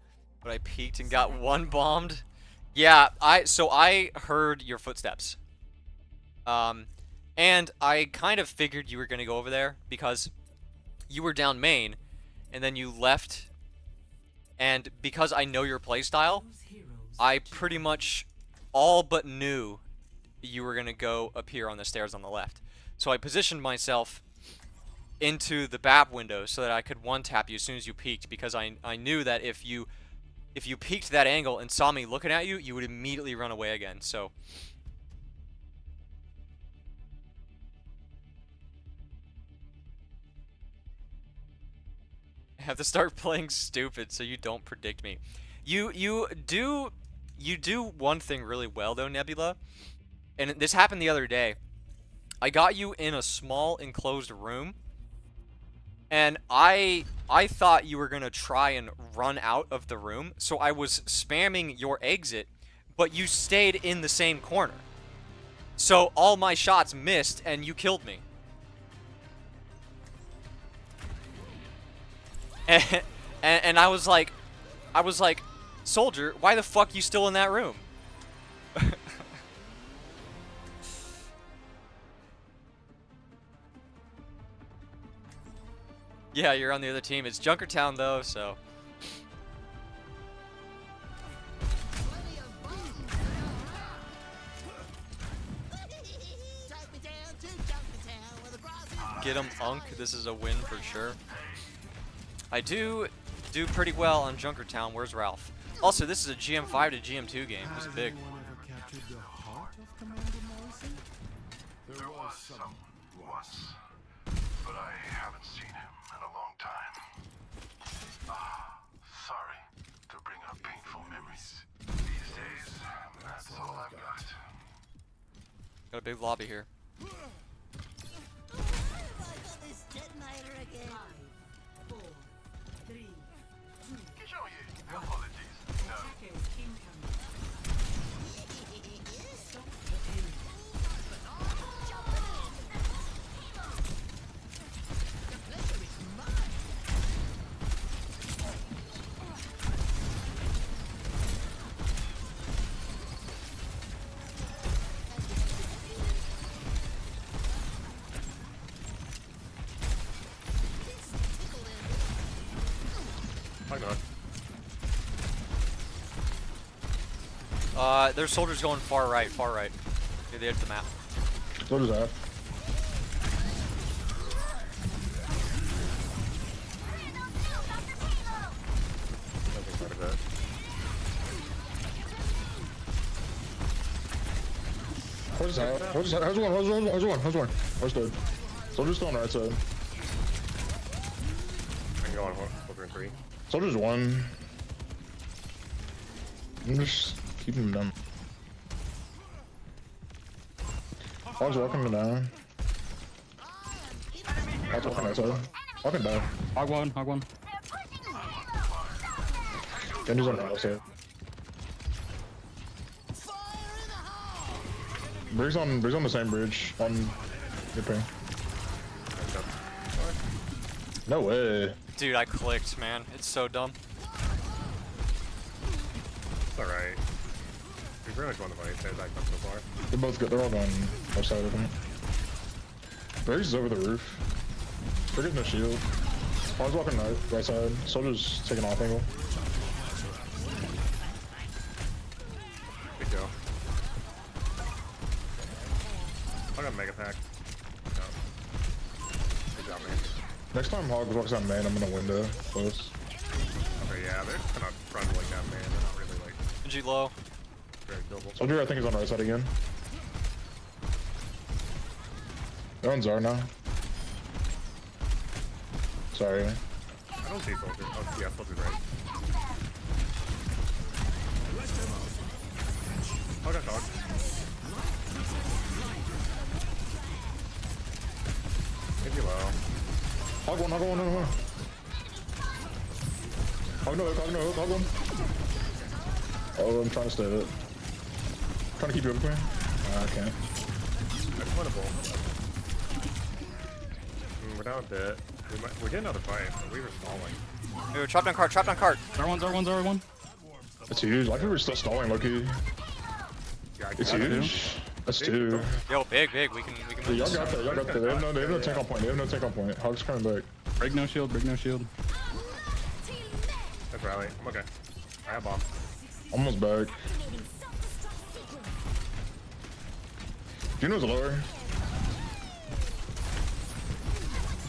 but I peeked and got one bombed. Yeah, so I heard your footsteps. And I kind of figured you were gonna go over there because you were down main, and then you left. And because I know your playstyle, I pretty much all but knew you were gonna go up here on the stairs on the left. So I positioned myself into the BAP window so that I could one-tap you as soon as you peeked, because I knew that if you peeked that angle and saw me looking at you, you would immediately run away again. So I have to start playing stupid so you don't predict me. You do one thing really well though, Nebula. And this happened the other day. I got you in a small enclosed room, and I thought you were gonna try and run out of the room, so I was spamming your exit, but you stayed in the same corner. So all my shots missed, and you killed me. And I was like, soldier, why the fuck you still in that room? Yeah, you're on the other team. It's Junkertown though, so. Get him, Unk. This is a win for sure. I do pretty well on Junkertown. Where's Ralph? Also, this is a GM5 to GM2 game. It's big. There was some once, but I haven't seen him in a long time. Sorry to bring up painful memories. These days, that's all I've got. Got a big lobby here. There's soldiers going far right. Near the edge of the map. What is that? Where's that? How's one? Where's dead? Soldier's still on the right side. I can go on over in 3. Soldier's one. I'm just keeping him down. Hog's walking down. Hog's walking right side. Walking down. Hog one. Genji's on the right side. Briggs on the same bridge on your ping. No way. Dude, I clicked, man. It's so dumb. It's alright. We've really gone to my side back up so far. They're both good. They're all going left side of him. Briggs is over the roof. Briggs no shield. Hog's walking right side. Soldier's taking off angle. Good go. I got Mega Pack. No. Good job, man. Next time Hog walks on main, I'm in a window close. Okay, yeah, they're kind of trundling down, man. They're not really like Genji low. very killable. Soldier, I think, is on the right side again. They're on Zar now. Sorry. I don't see Soldier. Oh, yeah, Soldier's right. Oh, got dog. Maybe low. Hog one. Hog no, hog one. Oh, I'm trying to stay it. Trying to keep you up here. I can't. That's winnable. We're down a bit. We get another fight, but we were stalling. Yo, trap down cart, trap down cart. R1. That's huge. I think we're still stalling, Loki. Yeah, It's I huge. That's two. Yo, big. We can Yeah, win y'all this. got that. Y'all got that. They have no tank on point. They have no tank on point. Hog's coming back. Break no shield. That's rally. I'm okay. I have bomb. Almost back. Juno's lower.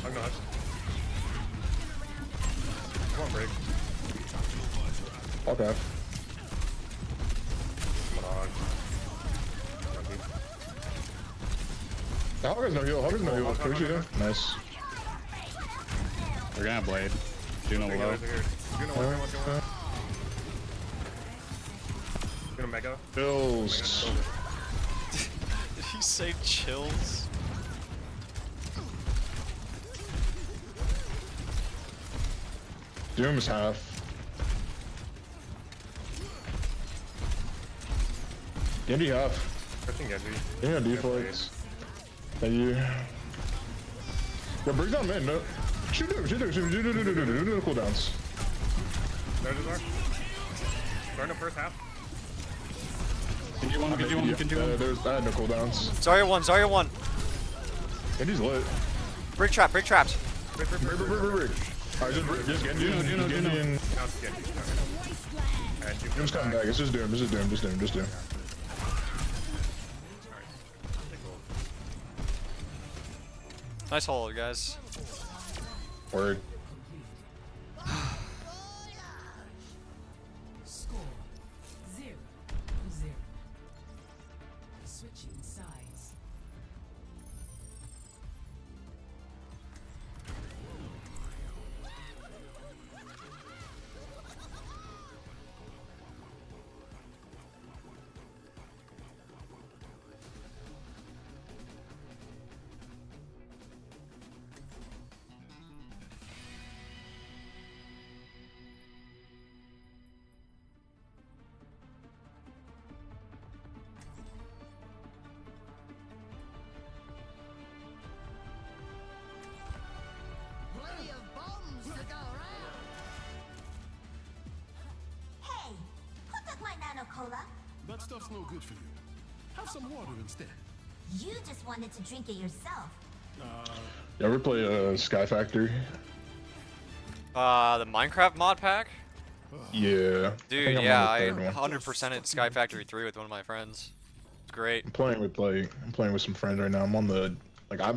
I'm not. Come on, break. Okay. Come on. The Hog has no heal. Hog has no heal. Can we shoot him? Nice. We're gonna have blade. Juno Juno, low. one. Juno mega. Bills. Did he say chills? Doom's half. Genji half. Pushing Genji. Give me a deflex. Thank you. Yo, break down mid, no. Shoot him. Do the cooldowns. There's his arc. Start the first half. Can you one? I had no cooldowns. Zarya 1. Genji's lit. Break trapped. Break. Alright, just Genji. Juno. And Now it's Genji. And you Doom's coming back. It's just Doom. Nice hold, guys. Word. Score 0-0. Switching sides. Plenty of bombs to go around. Hey, who took my nano cola? That stuff's no good for you. Have some water instead. You just wanted to drink it yourself. You ever play Sky Factory? The Minecraft mod pack? Yeah. Dude, yeah, I 100%ed Sky Factory 3 with one of my friends. It's great. I'm playing with some friends right now. I'm on the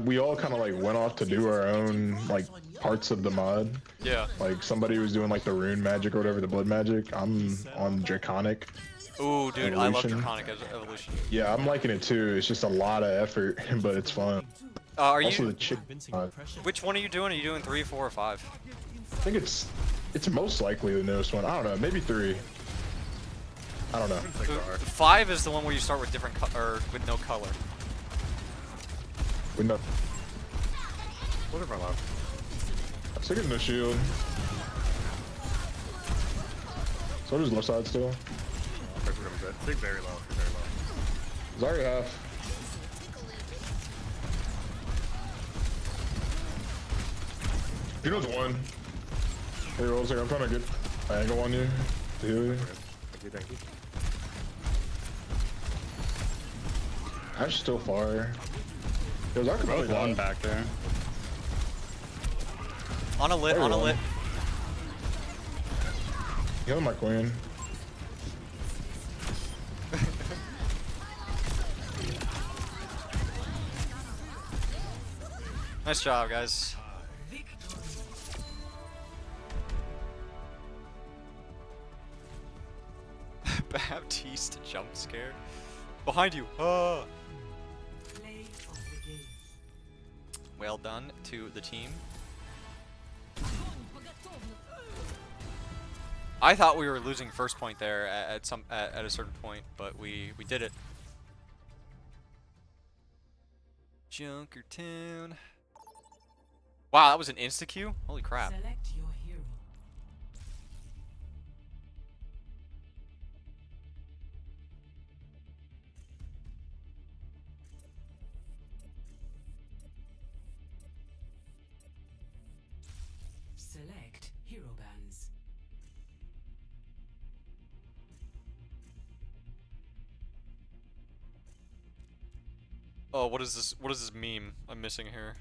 we all kind of like went off to do our own like parts of the mod. Yeah. Like somebody was doing like the rune magic or whatever, the blood magic. I'm on Draconic. Ooh, dude, I love Evolution. Draconic Evolution. Yeah, I'm liking it too. It's just a lot of effort, but it's fun. Are Also you? the chick. I Which one are you doing? Are you doing 3, 4, or 5? think it's most likely the newest one. I don't know, maybe 3. I don't know. 5 is the one where you start with different or with no color. We know. What if I love? I'm still getting the shield. So does left side still. Big very low. Zarya half. Juno's 1. Hey, rolls like I'm trying to get an angle on you to heal you. Thank you. Ash still far. Yo, Zarya could Both probably one die. back there. On a lit, on a lit. Heal my queen. Nice job, guys. Baptiste jump scare. Behind you. Ah. Play of the game. Well done to the team. I thought we were losing first point there at a certain point, but we did it. Junkertown. Wow, that was an insta queue. Holy crap! Select your hero. Oh, what is this? What is this meme I'm missing here?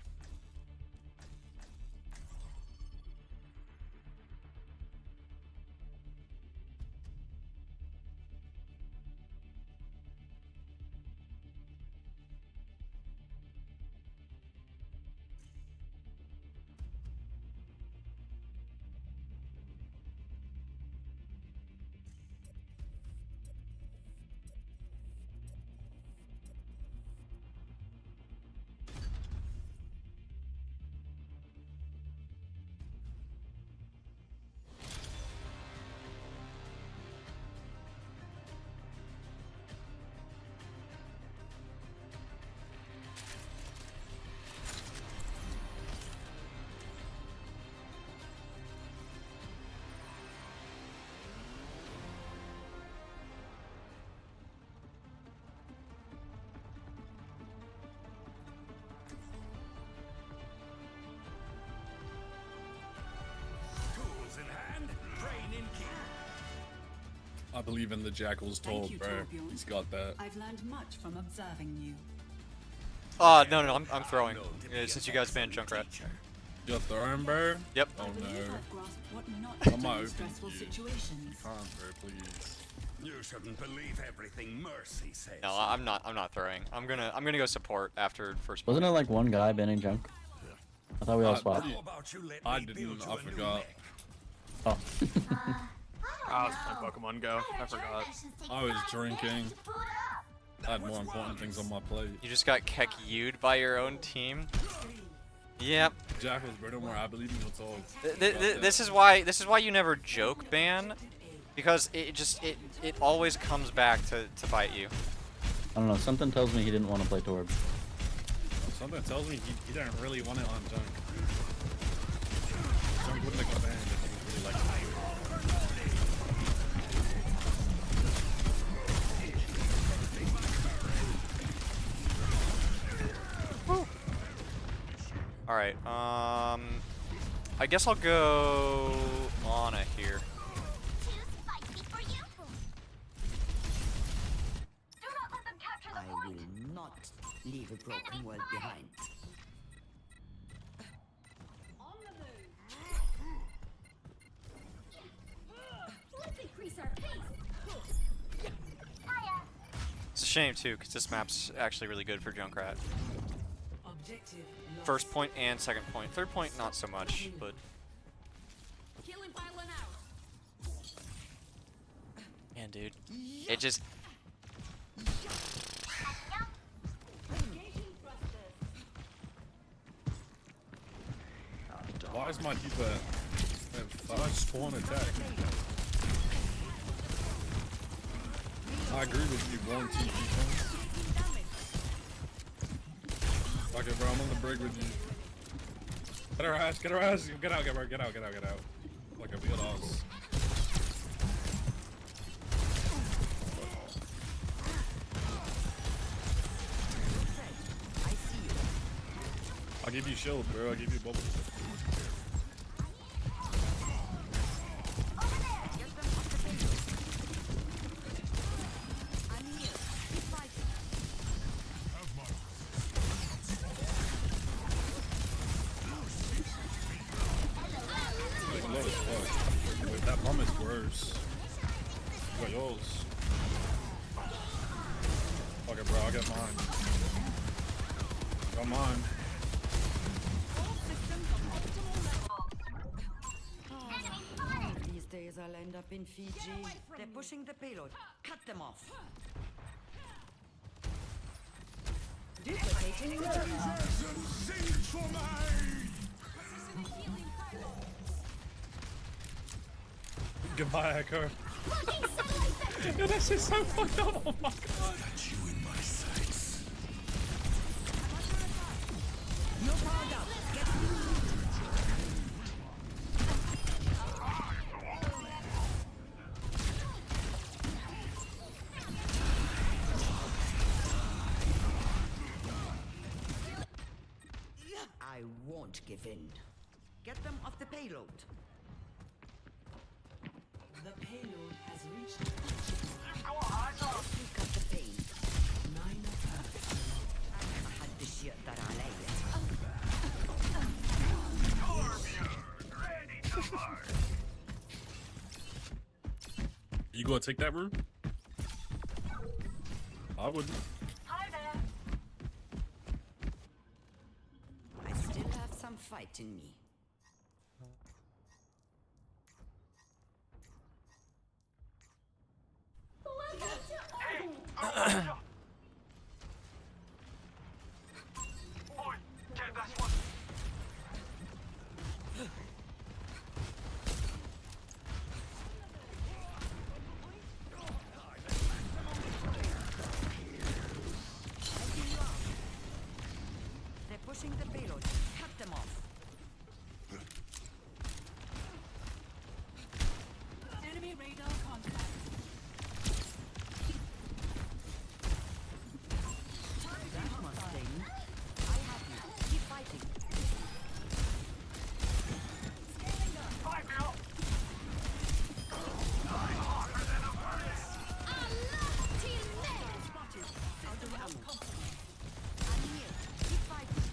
I believe in the Jacklz told, bro. He's got that. I've learned much from observing you. No, I'm throwing. Since you guys banned Junkrat. You're throwing, bro? Yep. I Oh believe no. I've grasped what not to I'm do not in open. stressful situations. You can't, bro, please. You shouldn't believe everything Mercy says. No, I'm not throwing. I'm gonna go support after first point. Wasn't it like one guy banning junk? I thought we all swapped. How about you let I me didn't. build you I a new forgot. mech? Oh. I was playing Pokemon Go. I forgot. I was drinking. I had more important things on my plate. You just got Kek-Yu'd by your own team. Yep. Jacklz, bro, don't worry. I believe in your told. This is why you never joke ban, because it always comes back to bite you. I don't know. Something tells me he didn't want to play Torb. Something tells me he didn't really want it on Junk. Junk wouldn't have got banned if he was really like it. Alright, I guess I'll go Ana here. I will not leave a broken world behind. Let's increase our pace. It's a shame too, because this map's actually really good for Junkrat. Objective lost. First point and second point. Third point, not so much, but Killing violin out. man, dude, it just Why is my keeper at 5 spawn attack? I agree with you, 1 T defense. Fuck it, bro, I'm on the brig with you. Get her ass, get her ass. Get out, get out, get out, get out, get out. Like a real ass. I'll give you shield, bro. I'll give you bubbles. Like, low as fuck. Wait, that bomb is worse. You got yours. Fuck it, bro. I'll get mine. Got mine. These days I'll end up in Fiji. They're pushing the payload. Cut them off. Duplicating Goodbye, Echo. Yo, that shit's so fucked up. Oh my god. I won't give in. Get them off the payload. The payload has reached Cut the pain. 9 Earth. You gonna take that room? I wouldn't. Hi there. I still have some fight in me. Boy, get that one. They're pushing the payload. Cut them off. Enemy radar contact. That must sting. I have you. Keep fighting. Out of ammo. I'm here. Keep fighting.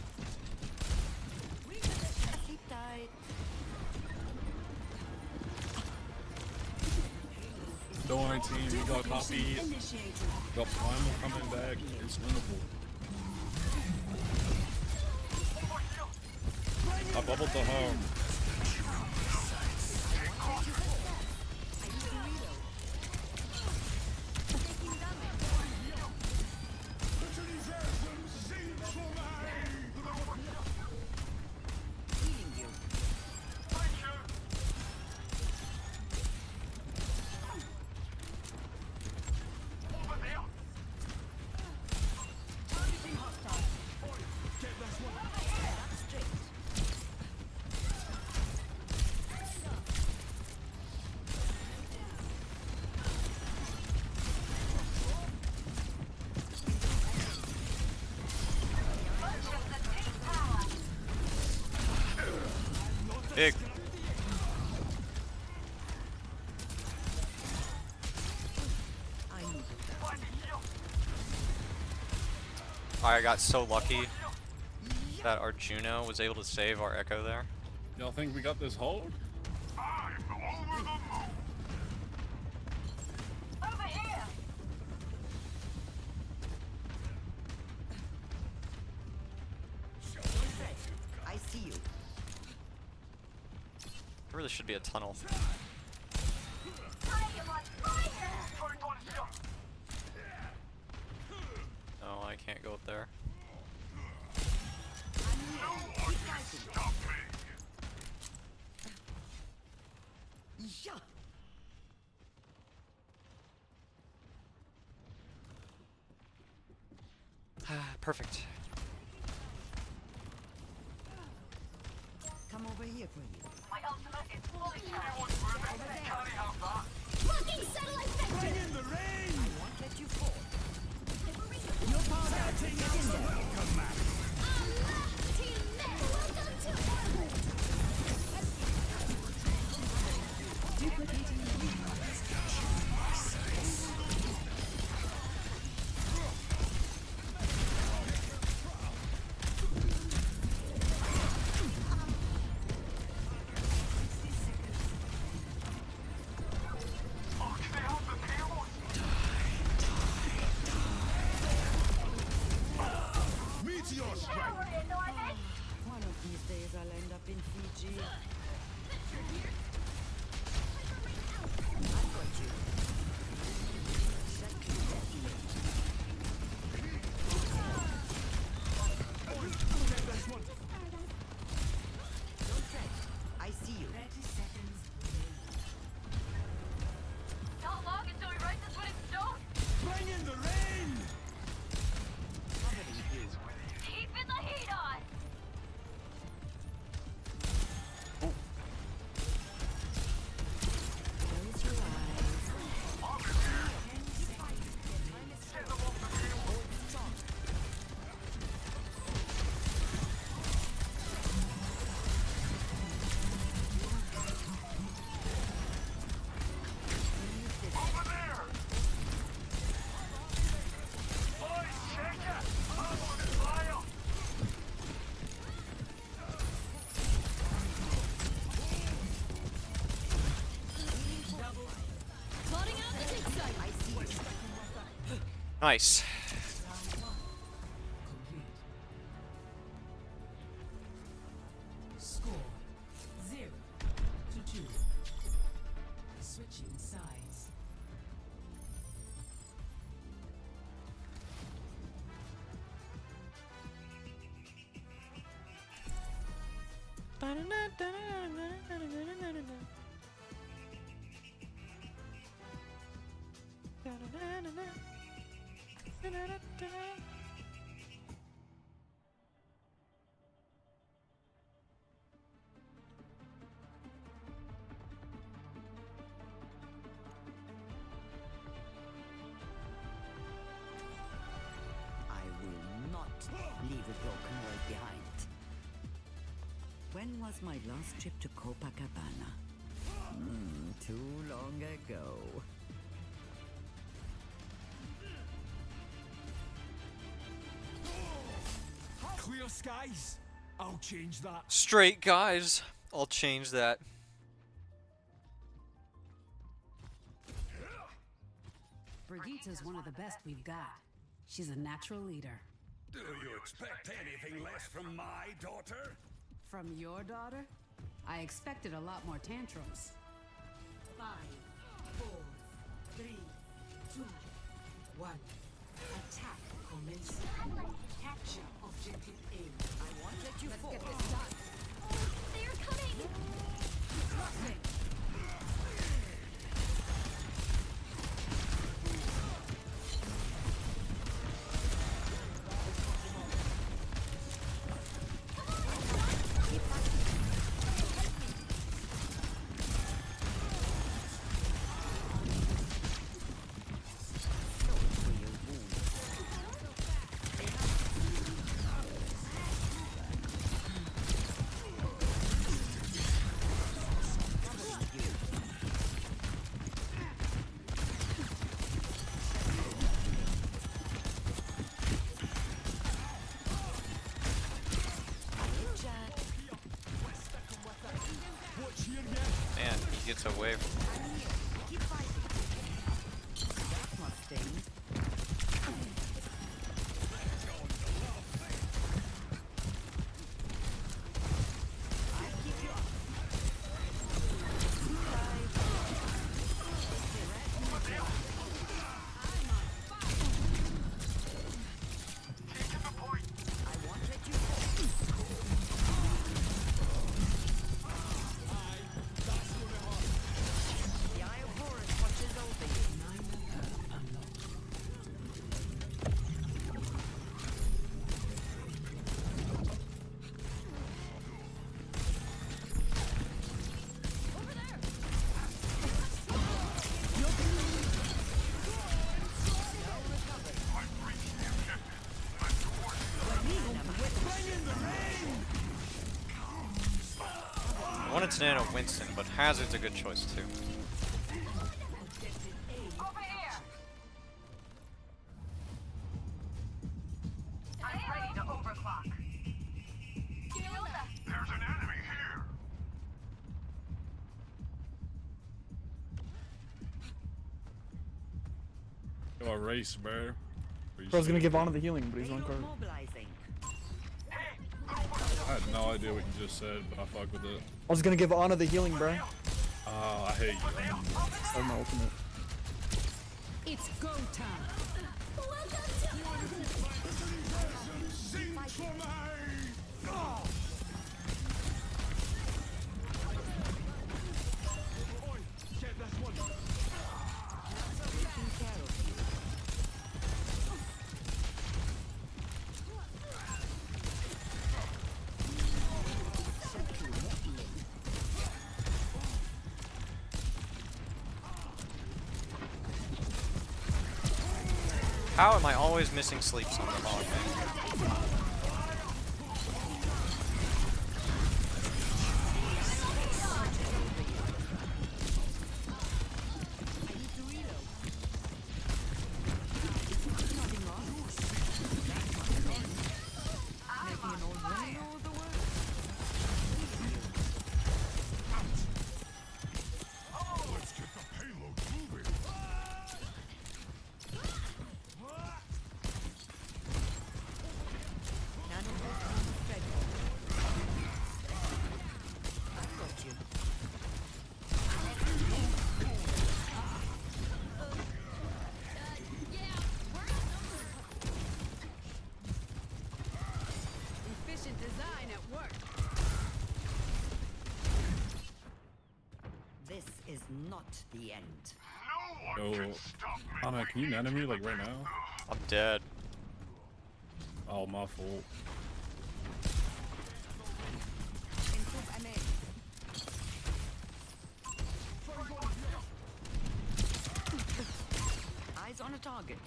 Keep tight. Don't worry, team. You got coffee. Initiated. Got primal coming back. It's winnable. I bubbled the home. Healing you. That's straight. Big. I need it. I got so lucky that our Juno was able to save our Echo there. Y'all think we got this hold? I'm over the moon. Over here. I see you. There really should be a tunnel. I am on fire. No, I can't go up there. Stop me. Yeah. Perfect. Come over here for you. My ultimate is fully charged. Fucking satellite vector. I won't let you fall. One of these days I'll end up in Fiji. I've got you. Shut you definitely. Don't fret. I see you. 30 seconds. Not long until we write this one in stone. Covering you. Keeping the heat on. Close your eyes. Nice. Round 1 complete. Score 0-2. Switching sides. I will not leave a broken world behind. When was my last trip to Copacabana? Too long ago. Clear skies. I'll change that. Straight guys. I'll change that. Brigitte's one of the best we've got. She's a natural leader. Do you expect anything less from my daughter? From your daughter? I expected a lot more tantrums. 5, 4, 3, 2, 1. Attack commencing. Capture objective A. I wanted you Let's for. get this done. They're coming! Man, he gets away from That must sting. The Eye of Horus watches over you. I wanted to nano Winston, but Hazard's a good choice too. Over here! I'm ready to overclock. There's an enemy here. Go a race, bro. Bro's gonna give Ana the healing, but he's on Payload card. mobilizing. I had no idea what you just said, but I fuck with it. I was gonna give Ana the healing, bro. Oh, I hate you. That's my ultimate. It's go time. Sing for me. Oi, get this one. Taking care of you. How am I always missing sleeps on the log, man? Making an old woman rule the world. Let's get the payload moving. not the end. No one Yo, can stop me. Anna, can you nano me like right now? I'm dead. Oh, my fault. Improve MA. Eyes on a target.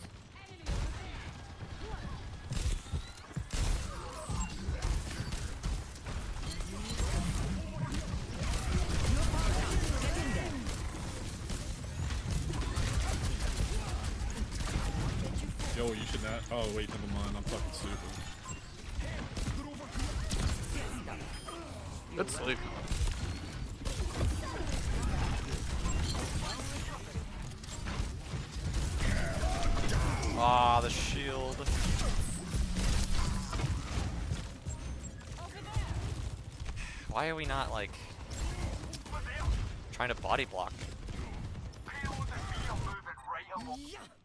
Yo, you should not. Oh, wait, never mind. I'm fucking stupid. Good sleep. Ah, the shield. Why are we not like trying to body block?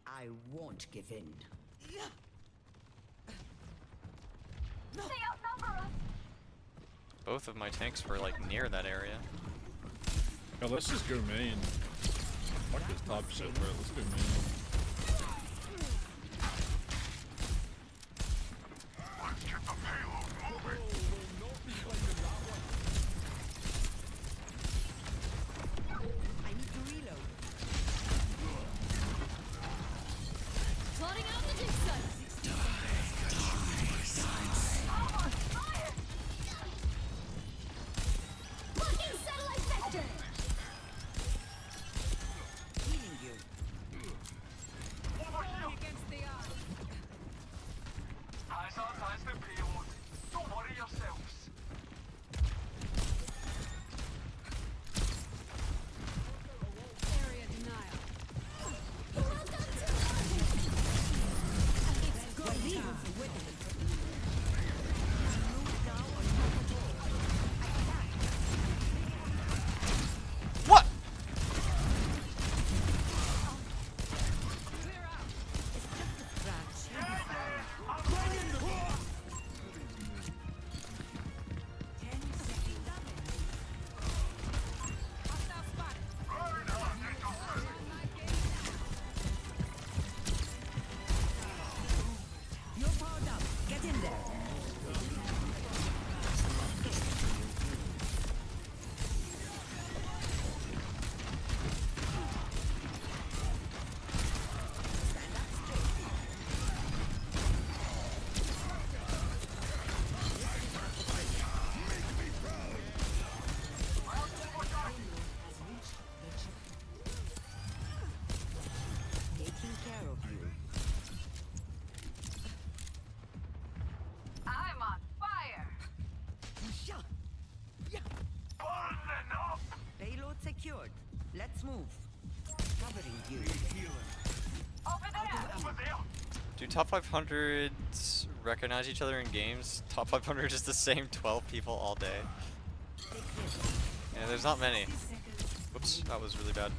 I won't give in. Both of my tanks were like near that area. Yo, let's just go main. Fuck this top shit, bro. Let's go main. Let's get the payload moving. I need to reload. Plotting out the dig site. Fucking satellite vector. Healing you. Against the odds. Hazard has the payload. Don't worry yourselves. Area denial. What? Hostile spotted. You're powered up. Get in there. Taking care of you. I'm on fire. Burning up. Payload secured. Let's move. Covering you. Over there. Over there. Do top 500s recognize each other in games? Top 500 is the same 12 people all day. Yeah, there's not many. Whoops, that was really bad.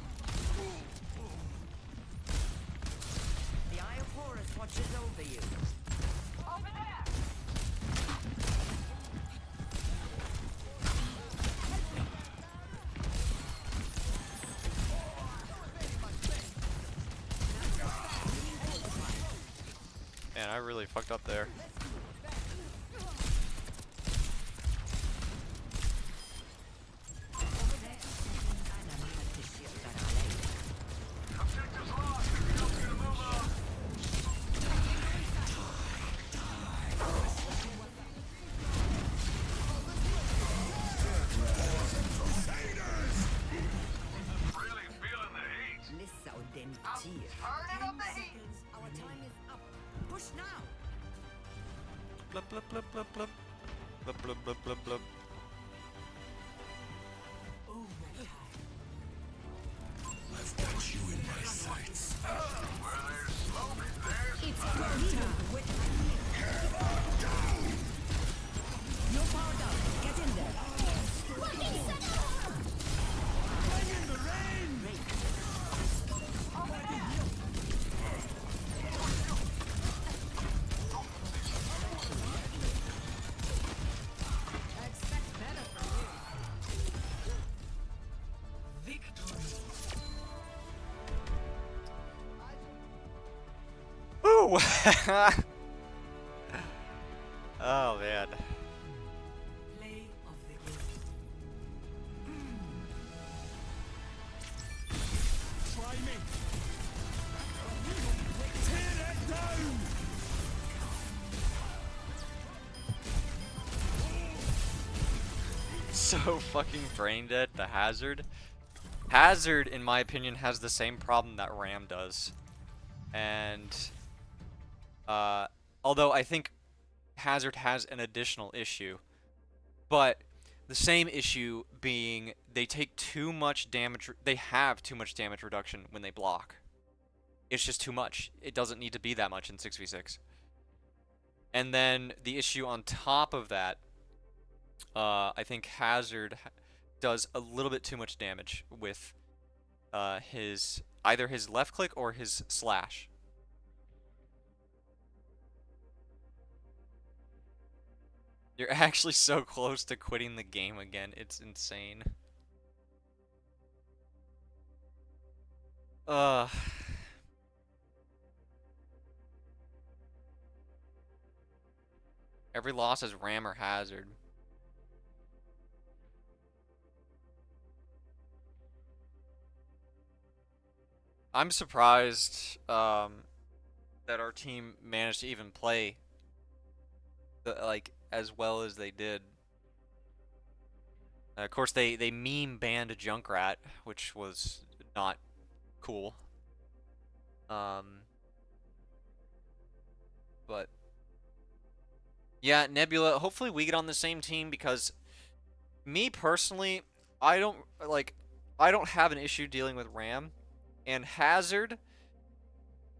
The Eye of Horus watches over you. Over there. Man, I really fucked up there. Objectives lost. Feel free to move on. Really feeling the heat. Lissa och den tier. Turning up the heat. Our time is up. Push now. Blub blub blub blub blub. Blub blub blub blub blub. Where there's smoke, there's It's go time. You're powered up. Get in there. Fucking satellite. I expect better from you. Victory. No! Oh man. Play of the game. Try me. Tear that down. So fucking brain dead, the Hazard. Hazard, in my opinion, has the same problem that Ram does. And, although I think Hazard has an additional issue, but the same issue being they take too much damage, they have too much damage reduction when they block. It's just too much. It doesn't need to be that much in 6v6. And then the issue on top of that, I think Hazard does a little bit too much damage with either his left click or his slash. You're actually so close to quitting the game again. It's insane. Every loss is Ram or Hazard. I'm surprised that our team managed to even play like as well as they did. Of course, they meme banned Junkrat, which was not cool. But yeah, Nebula. Hopefully, we get on the same team because me personally, I don't have an issue dealing with Ram, and Hazard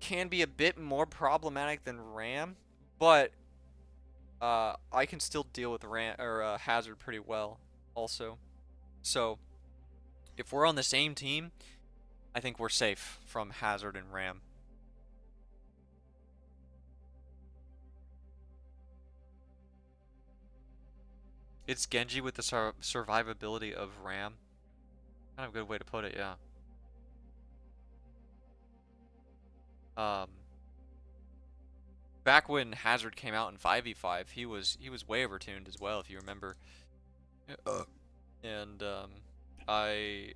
can be a bit more problematic than Ram, but I can still deal with Ram or Hazard pretty well also. So if we're on the same team, I think we're safe from Hazard and Ram. It's Genji with the survivability of Ram. Kind of a good way to put it, yeah. Back when Hazard came out in 5v5, he was way overtuned as well, if you remember. And I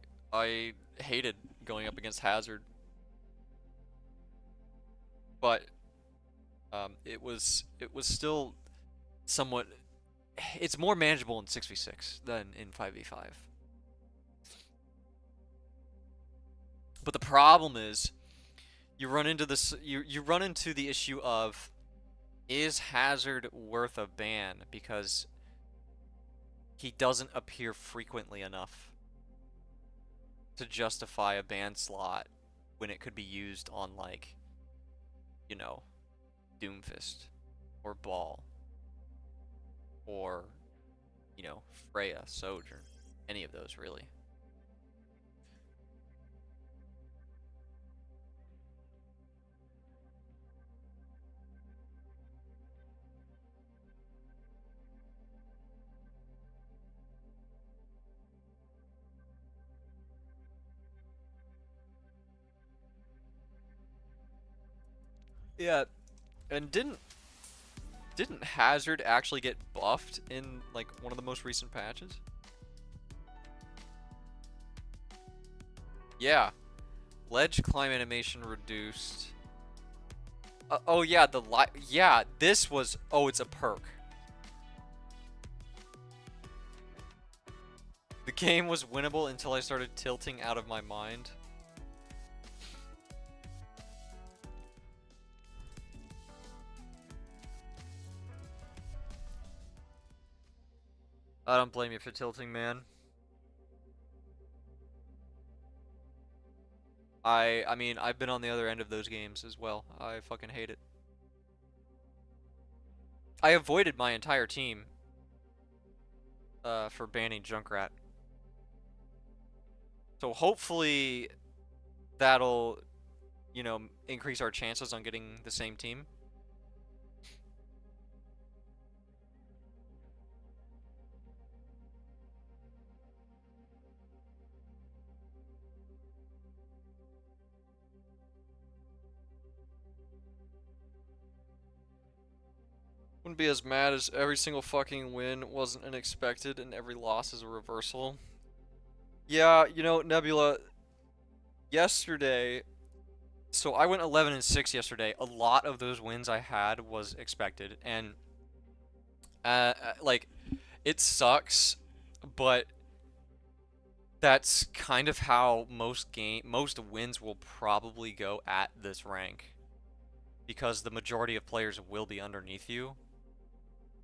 hated going up against Hazard, but it was still somewhat. It's more manageable in 6v6 than in 5v5. But the problem is, you run into this. You run into the issue of, is Hazard worth a ban because he doesn't appear frequently enough to justify a ban slot when it could be used on, like, you know, Doomfist or Ball or, you know, Freya, Sojourn, any of those really. Yeah, and didn't Hazard actually get buffed in like one of the most recent patches? Yeah, ledge climb animation reduced. Oh yeah, yeah, this was, oh, it's a perk. The game was winnable until I started tilting out of my mind. I don't blame you for tilting, man. I mean, I've been on the other end of those games as well. I fucking hate it. I avoided my entire team for banning Junkrat. So hopefully that'll, you know, increase our chances on getting the same team. Wouldn't be as mad as every single fucking win wasn't unexpected and every loss is a reversal. Yeah, you know, Nebula, yesterday, so I went 11-6 yesterday. A lot of those wins I had was expected, and like, it sucks, but that's kind of how most wins will probably go at this rank, because the majority of players will be underneath you.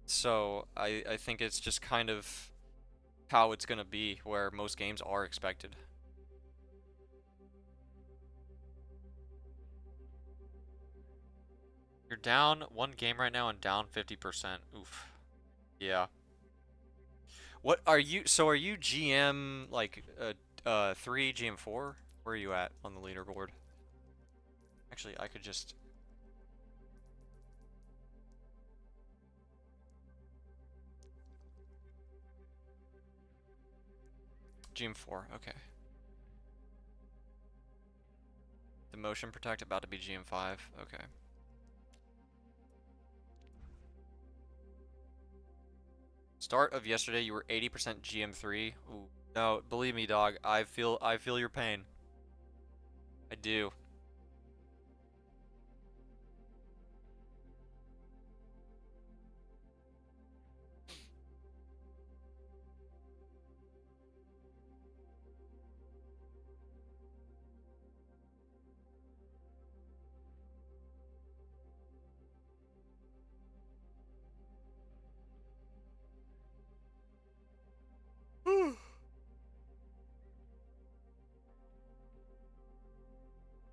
So I think it's just kind of how it's gonna be, where most games are expected. You're down one game right now and down 50%. Oof. Yeah. What are you? So are you GM like 3, GM 4? Where are you at on the leaderboard? Actually, I could just. GM 4. Okay. The motion protect about to be GM 5. Okay. Start of yesterday, you were 80% GM 3. Ooh. No, believe me, dog. I feel your pain. I do.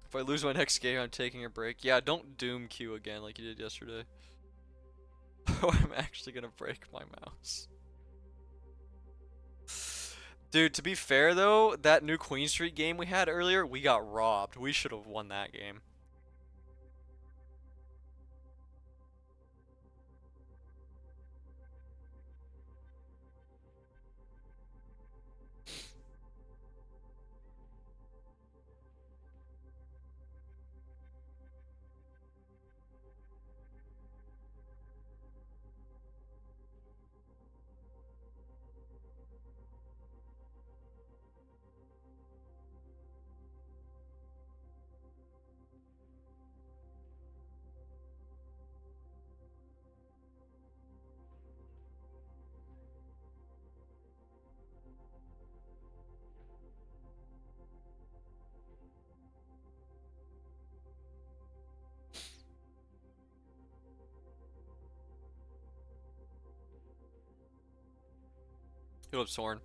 If I lose my next game, I'm taking a break. Yeah, don't doom Q again like you did yesterday. I'm actually gonna break my mouse. Dude, to be fair though, that new Queen Street game we had earlier, we got robbed. We should have won that game. Philip Soren.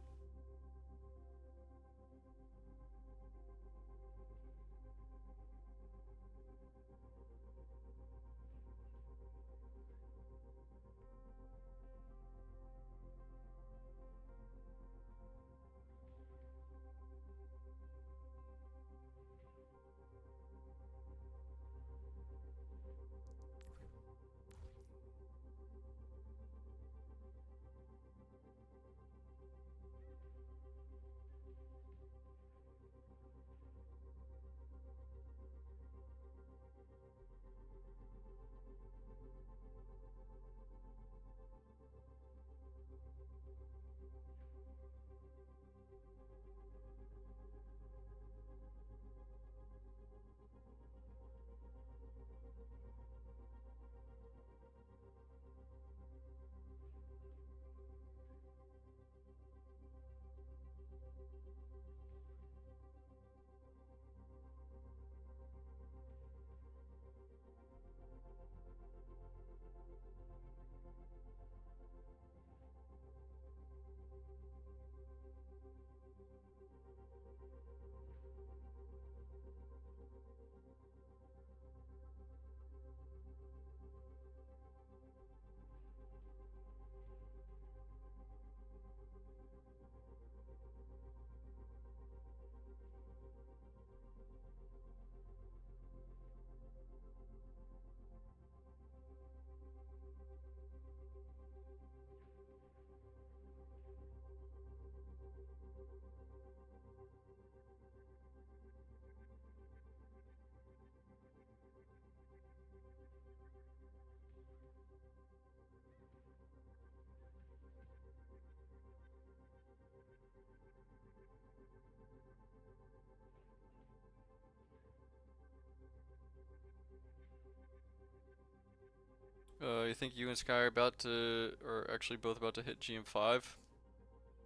You think you and Sky are about to, or actually both about to hit GM5?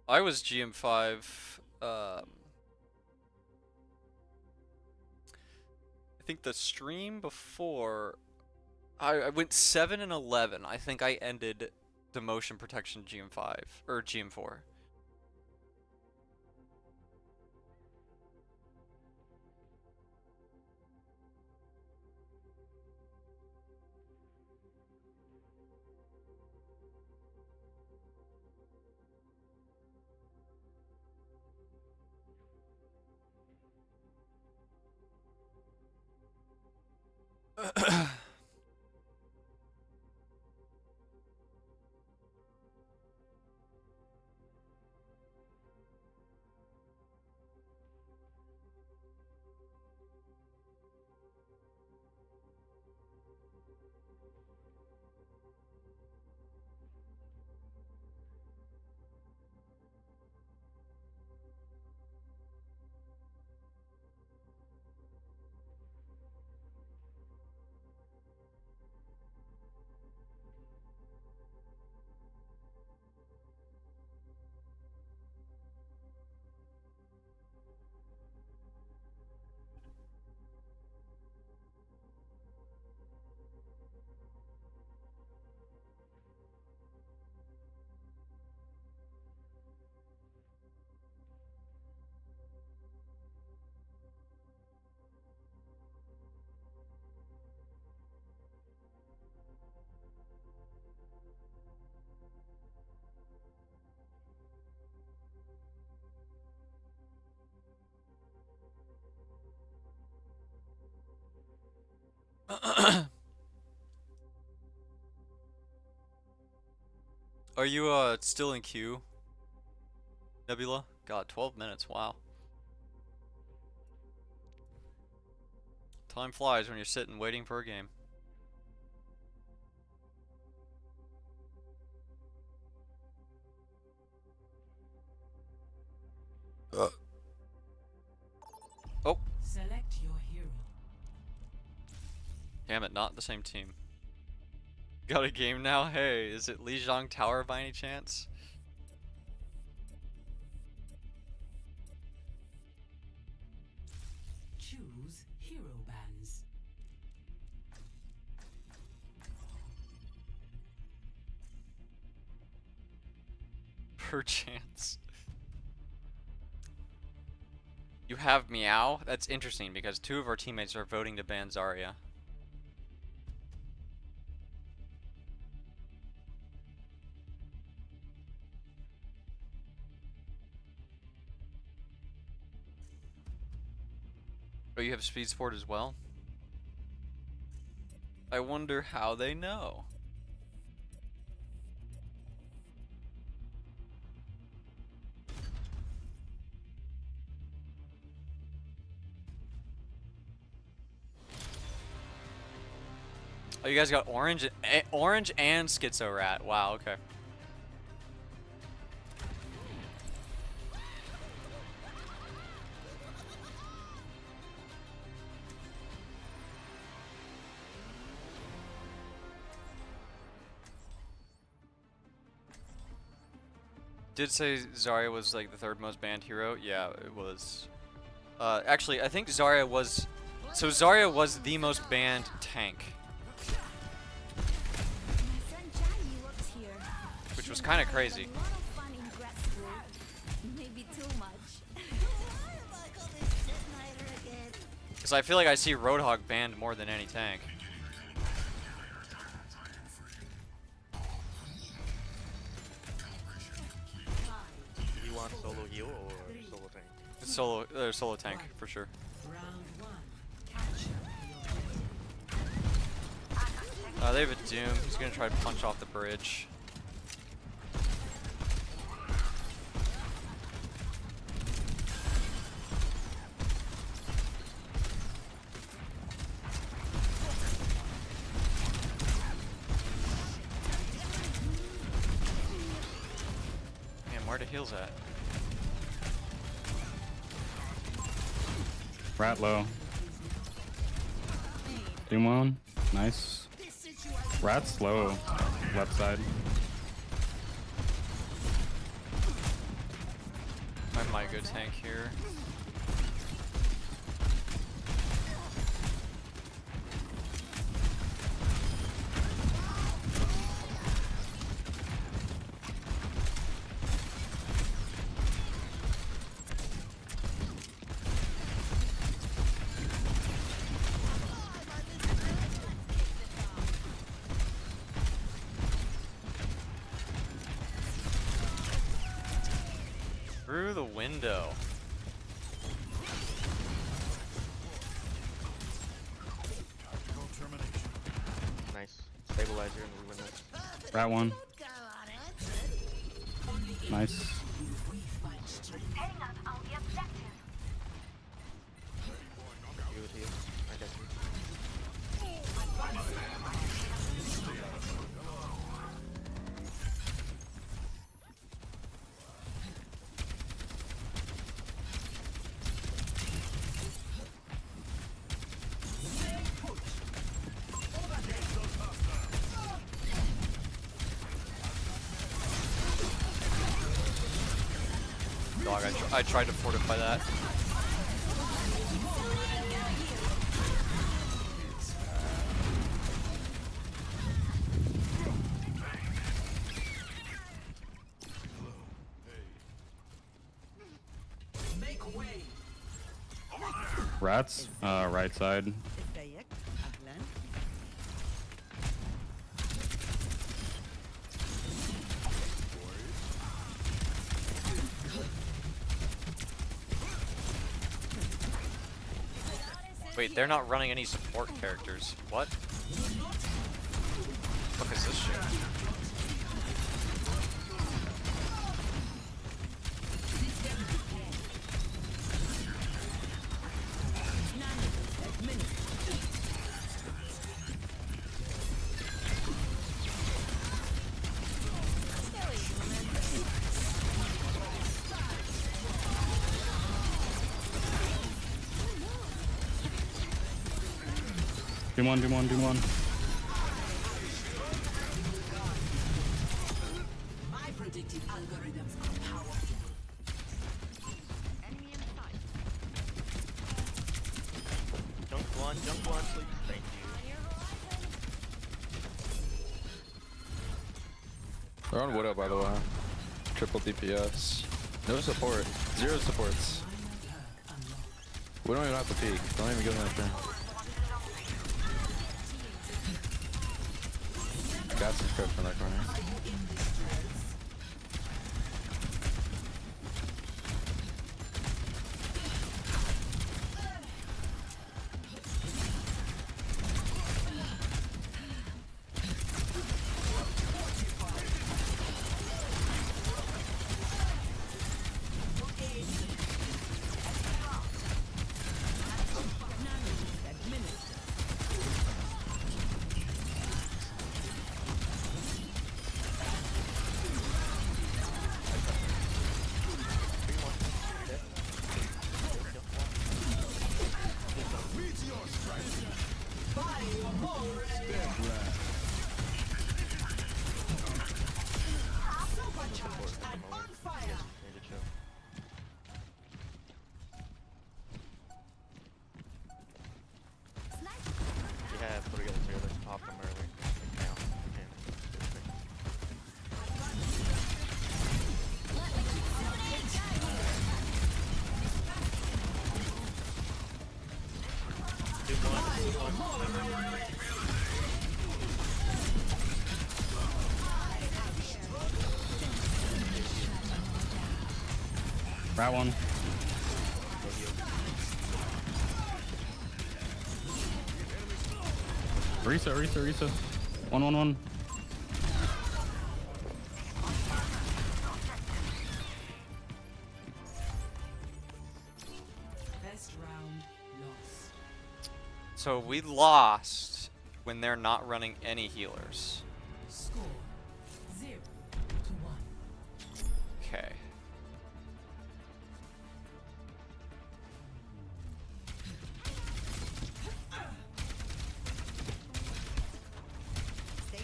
I was GM5. I think the stream before, I went 7 and 11. I think I ended the motion protection GM5 or GM4. Are you still in queue, Nebula? God, 12 minutes. Wow. Time flies when you're sitting waiting for a game. Oh. Select your hero. Damn it, not the same team. Got a game now? Hey, is it Lijiang Tower by any chance? Choose hero bands. Per chance. You have Meow? That's interesting because 2 of our teammates are voting to ban Zarya. Oh, you have speed sport as well? I wonder how they know. Oh, you guys got orange and Schizo Rat. Wow, okay. Did say Zarya was like the 3rd most banned hero? Yeah, it was. Actually, I think Zarya was. So Zarya was the most banned tank, which was kind of crazy. Because I feel like I see Roadhog banned more than any tank. You want solo heal or solo tank? Solo tank for sure. Round 1. Capture your They have a Doom. He's gonna try to punch off the bridge. Man, where the heals at? Rat low. Doom one. Nice. Rat's low. Left side. I might go tank here. Through the window. Nice. Stabilizer in the window. Rat one. Nice. Heading up on the objective. You with you. I got you. Dog, I tried to fortify that. Make way. Rats. Right side. ازيك؟ اهلا. Wait, they're not running any support characters. What? Fuck is this shit? Do one, do one, do one. My predictive algorithms are powerful. Enemy in sight. Jump one, please. Thank you. On your horizon. They're on Widow, by the way. Triple DPS. No support. Zero supports. We don't even have to peek. Don't even give them that thing. Got some script in that corner. Yeah, put together together. Pop them early. Now. Rat one. Risa. 1-1-1. Best round lost. So we lost when they're not running any healers. Score 0-1. Okay. Stay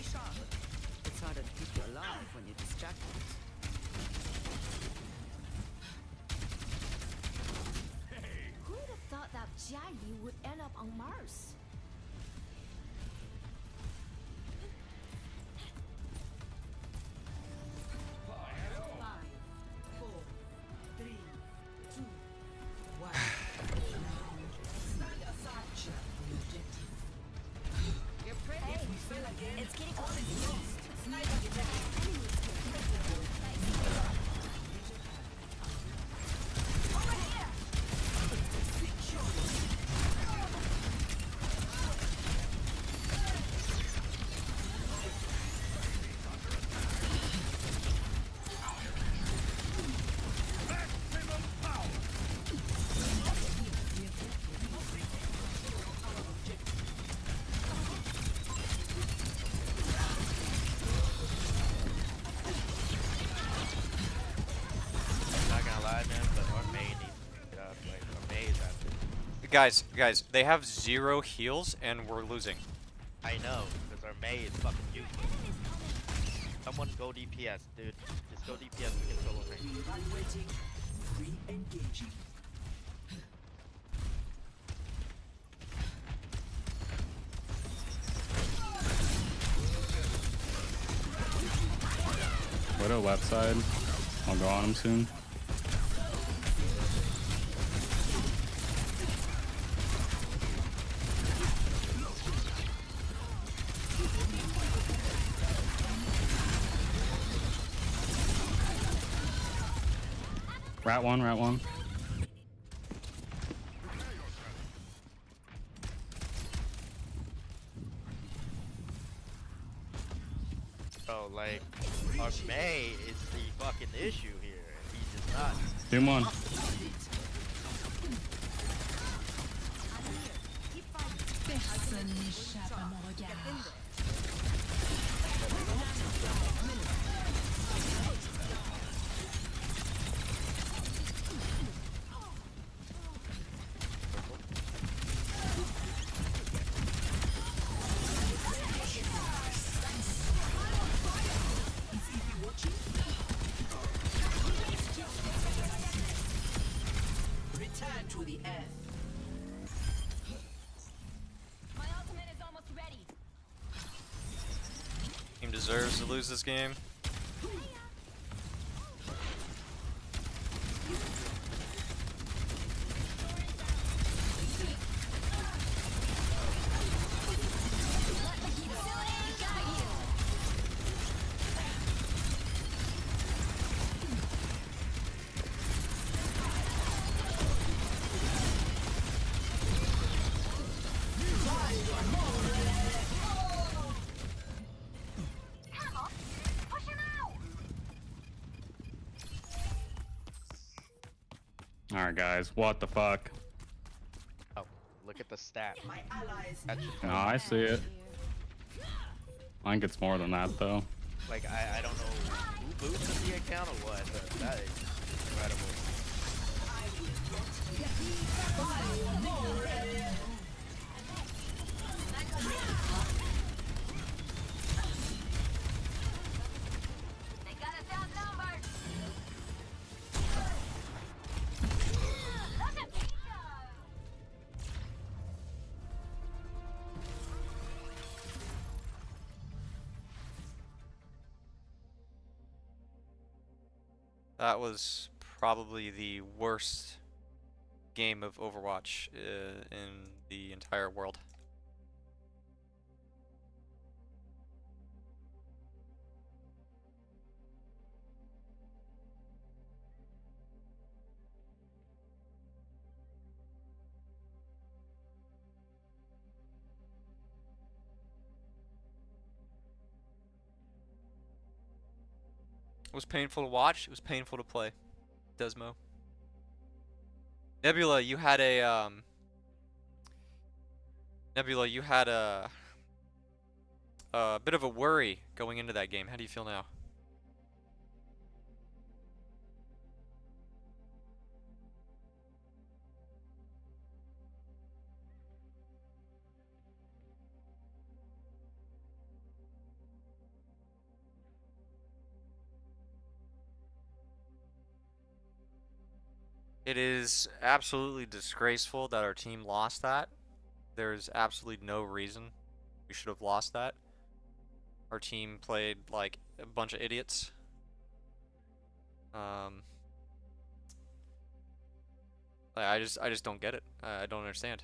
when you distract it. Who would have thought that Jiayi would end up on Mars? You're pretty. It's getting close. Not gonna lie, man, but our main needs to get up. Like, our main is after. Guys, they have 0 heals and we're losing. I know, because our May is fucking useless. Someone go DPS, dude. Just go DPS, we can solo range. Evaluating. Re-engaging. Widow left side. I'll go on him soon. Rat one, rat one. Bro, like, our May is the fucking issue here. He's just not. Doom one. Personne n'échappe à mon regard. Return to the earth. My ultimate is almost ready. Team deserves to lose this game. Alright guys, what the fuck? Oh, look at the stat. My allies. That should No, I see it. I think it's more than that though. Like, I don't know who boosted the account or what, but that is incredible. They got us outnumbered. Look at me go. That was probably the worst game of Overwatch in the entire world. It was painful to watch. It was painful to play. Desmo. Nebula, you had a bit of a worry going into that game. How do you feel now? It is absolutely disgraceful that our team lost that. There's absolutely no reason we should have lost that. Our team played like a bunch of idiots. I just don't get it. I don't understand.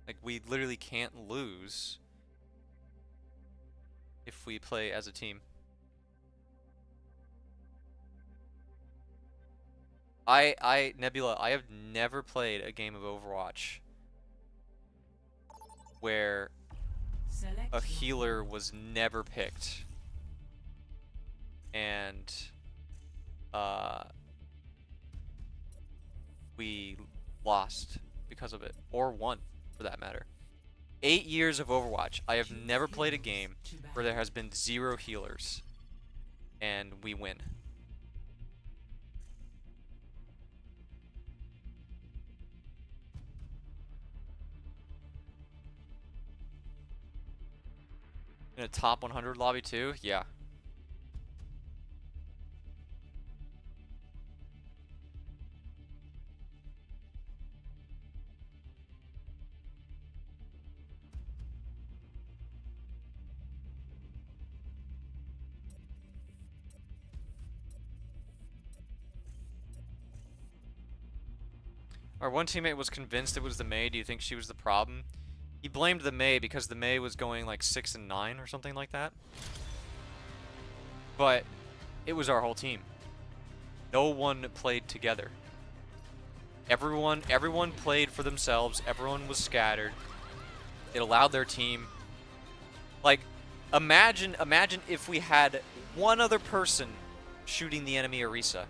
Like, we literally can't lose if we play as a team. Nebula, I have never played a game of Overwatch where a healer was never picked and we lost because of it, or won for that matter. 8 years of Overwatch, I have never played a game where there has been 0 healers and we win. In a top 100 lobby too? Yeah. Our one teammate was convinced it was the Mei. Do you think she was the problem? He blamed the Mei because the Mei was going like 6 and 9 or something like that. But it was our whole team. No one played together. Everyone played for themselves. Everyone was scattered. It allowed their team. Like, imagine if we had one other person shooting the enemy Orisa.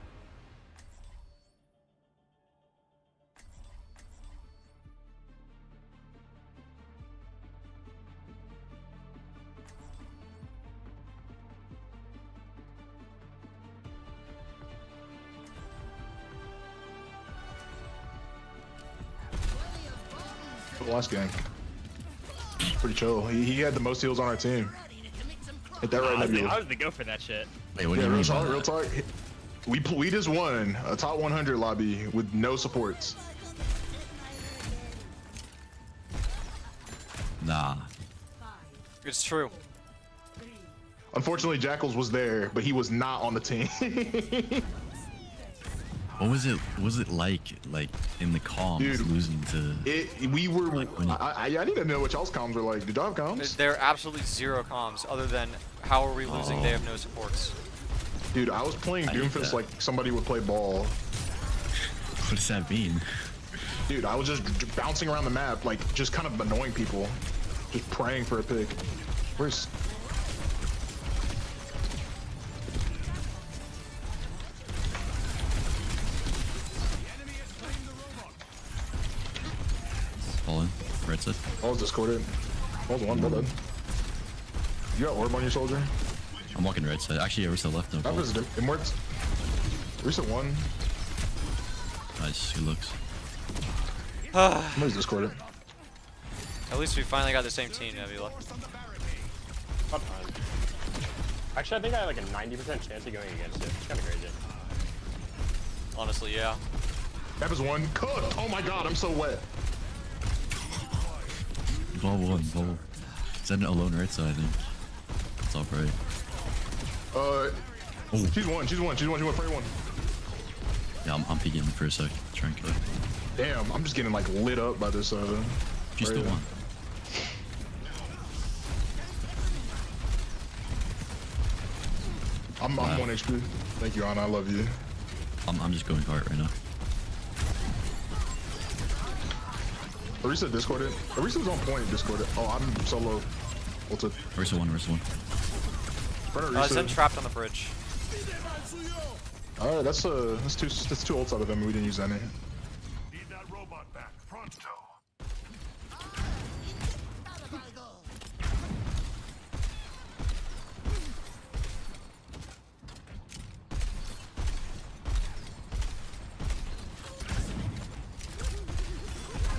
The last game. Pretty chill. He had the most heals on our team. Hit that right, Nebula. I was the go for that shit. Wait, what do you mean? Real talk. We just won a top 100 lobby with no supports. Nah. It's true. Unfortunately, Jacklz was there, but he was not on the team. What was it? Was it like in the comms, Dude, losing to? We were. I need to know what y'all's comms are like. Did y'all have comms? There are absolutely 0 comms, other than how are we losing? Oh. They have no supports. Dude, I was playing Doomfist like somebody would play ball. What does that mean? Dude, I was just bouncing around the map, like just kind of annoying people, just praying for a pick. Where's? Fallen. Red set. I was discorded. I was one button. You got orb on your soldier? I'm walking red side. Actually, Orisa left. No. That was Immorts. Orisa won. Nice. Good looks. Somebody's discorded. At least we finally got the same team, Nebula. Actually, I think I have like a 90% chance of going against it. It's kind of crazy. Honestly, yeah. That was one. Cooked. Oh my god, I'm so wet. Ball one. Ball. Send it alone right side. I think. It's all right. She's one. She went for one. Yeah, I'm peeking for a sec. Try and kill her. Damn, I'm just getting like lit up by this. She still won. I'm 1 HP. Thank you, Anna. I love you. I'm just going hard right now. Orisa discorded. Orisa was on point. Discorded. Oh, I'm solo. Ulted. Orisa one. It's then trapped on the bridge. All right, that's two ults out of them. We didn't use any. Need that robot back. Pronto.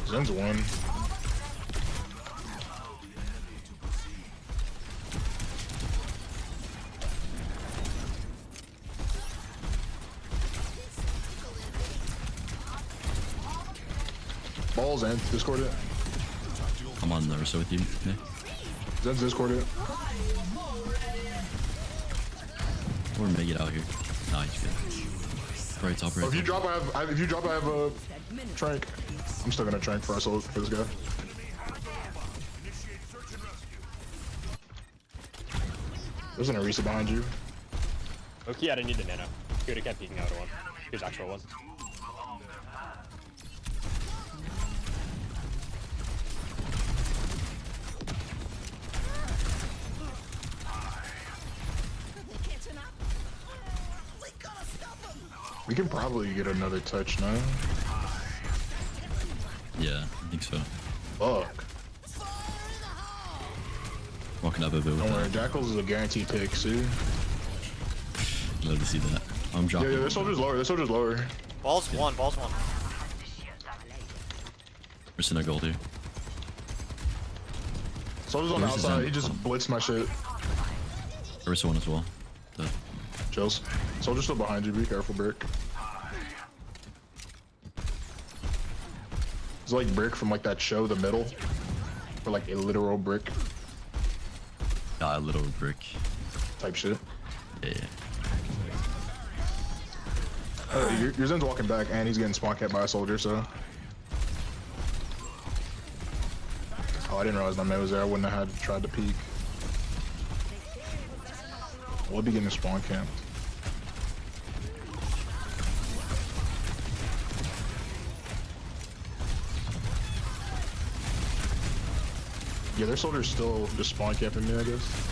Zen's one. Balls and Discord it. I'm on the Ursa with you. Yeah. Zen's Discord it. Or make it out here. Nah, he's good. Right top, right Oh, if you top. drop, I have a trank. I'm still gonna trank for us for this guy. There's an Orisa behind you. Okay, I didn't need the nano. He would have kept peeking out of one. Here's actual one. We can probably get another touch now. Yeah, I think so. Fuck. Walking up a bit with Don't worry, that. Jacklz is a guaranteed pick, see? Love to see that. I'm dropping. Yeah, this soldier's lower, this soldier's lower. Ball's one, ball's one. Ursa no gold here. Soldier's on the Orisa's outside, in. he just blitzed my shit. Ursa one as well. The Chills. Soldier's still behind you, be careful, Brick. It's like Brick from like that show, The Middle. Or like a literal brick a little brick. type shit. Yeah. Your Zen's walking back and he's getting spawn capped by a soldier, so. Oh, I didn't realize my man was there. I wouldn't have tried to peek. We'll be getting spawn camped. Yeah, their soldier's still just spawn camping me, I guess.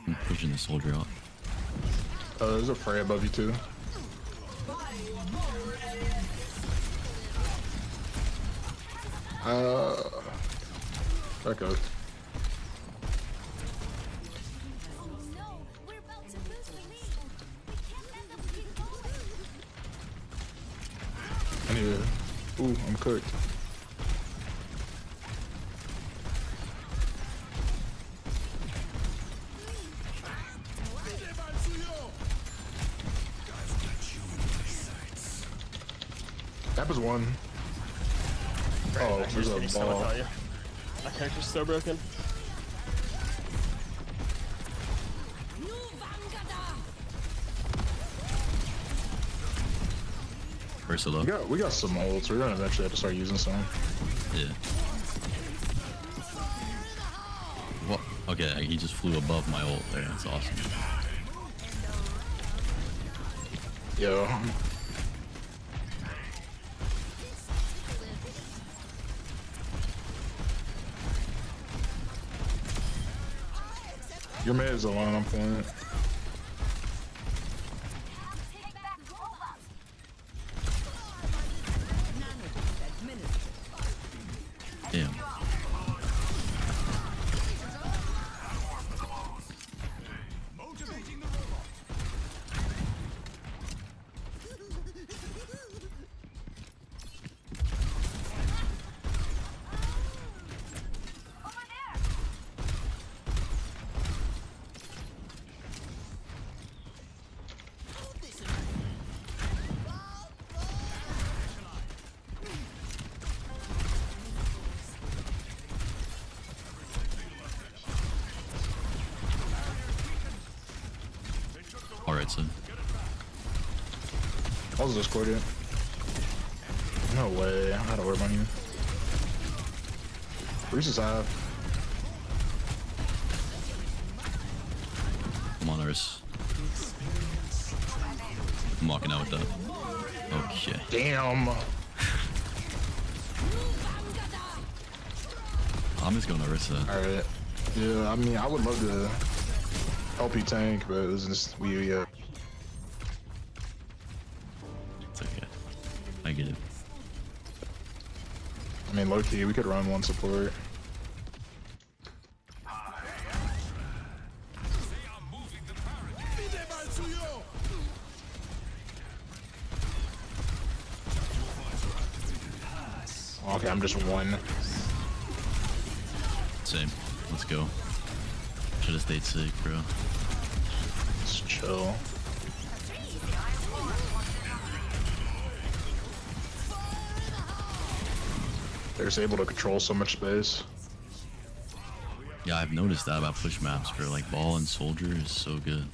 I'm pushing the soldier out. There's a Frey above you too. Back up. I need to. Ooh, I'm cooked. That was one. Oh, there's a ball. My character's so broken. Ursa low. We got some ults. We're gonna eventually have to start using some. Yeah. What? Okay, he just flew above my ult there. That's awesome. Yo. Your man is alone, I'm playing it. Damn. Alright, son. I was discorded. No way, I had to orb on you. Reese's half. Come on, Urs. I'm walking out with that. Okay. Damn. I'm just going to Ursa. Alright. Yeah, I mean, I would love to help you tank, but it was just we. It's okay. I get it. I mean, low key, we could run one support. Okay, I'm just one. Same. Let's go. Should have stayed sick, bro. Just chill. They're just able to control so much space. Yeah, I've noticed that about push maps for like ball and soldier is so good.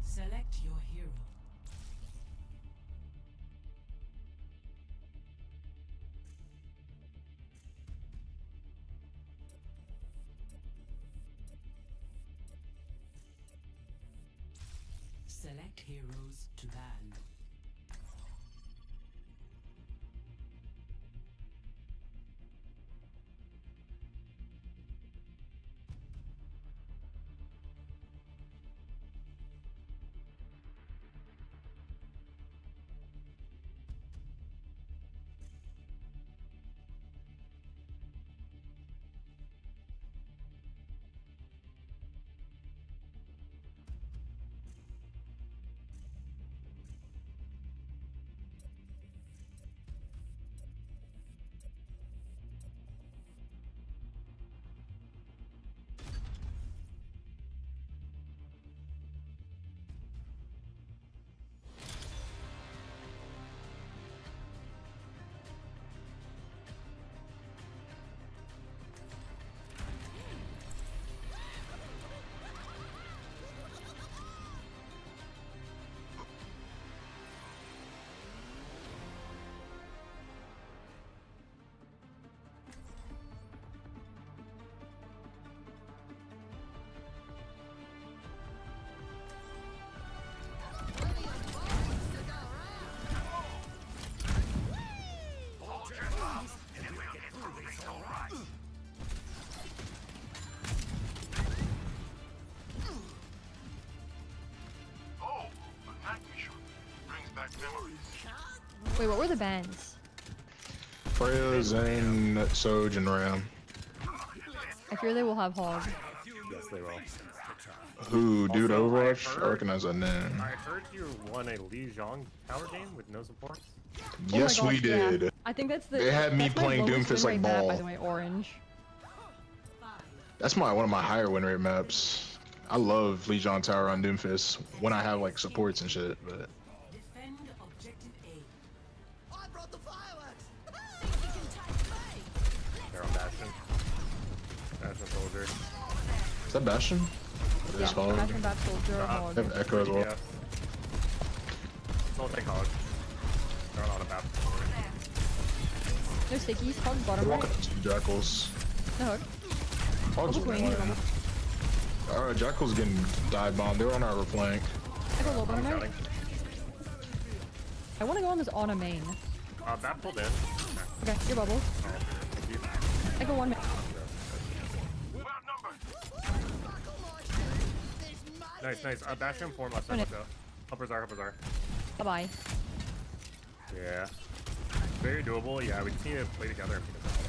Select your hero. Select heroes to ban. Wait, what were the bans? Freya, Zane, Soj, and Ram. I fear they will have Hog. Yes, they will. Who, dude, Also, Overwatch? I recognize that name. I heard you won a Li Zhang tower game with no supports. Yes, Oh my we gosh, yeah. did. I think that's the. They had me that's my playing lowest Doomfist win like rate map, ball. by the way, orange. That's one of my higher win rate maps. I love Legion Tower on Doomfist when I have like supports and shit, but Defend objective A. I brought the fireworks. They're on Bastion. Bastion soldier. is that Bastion? It is Hog. Bastion, Bat Soldier, Hog. I have Echo as well. Yeah. Don't take Hog. They're on a Bastion. No stickies, Hog I'm bottom right. walking up to Jacklz. No Hog. Hog's Hog's winning. winning. Alright, Jacklz getting dive bombed. They were on our flank. Echo low bottom right. I want to go on this Ana main. Bat pulled in. Okay, your bubbles. Oh, thank you. I go one main. Nice, nice. Bash him 4 left side. Let's go. Helpers are. Bye bye. Yeah. Very doable. Yeah, we just need to play together and beat us out.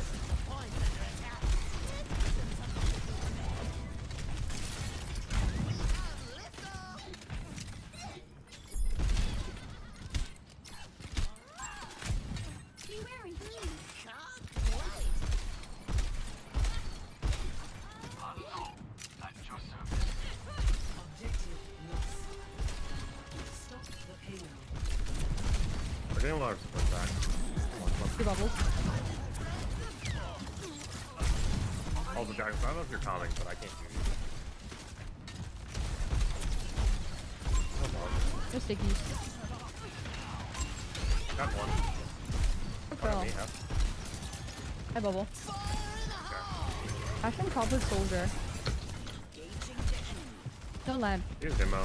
We're getting a lot of support back. Your bubbles. Also, Jacklz, I don't know if you're coming, but I can't hear you. No stickies. Got one. Girl. Me, huh? Hi, bubble. Okay. I can call with soldier. Don't land. Here's demo.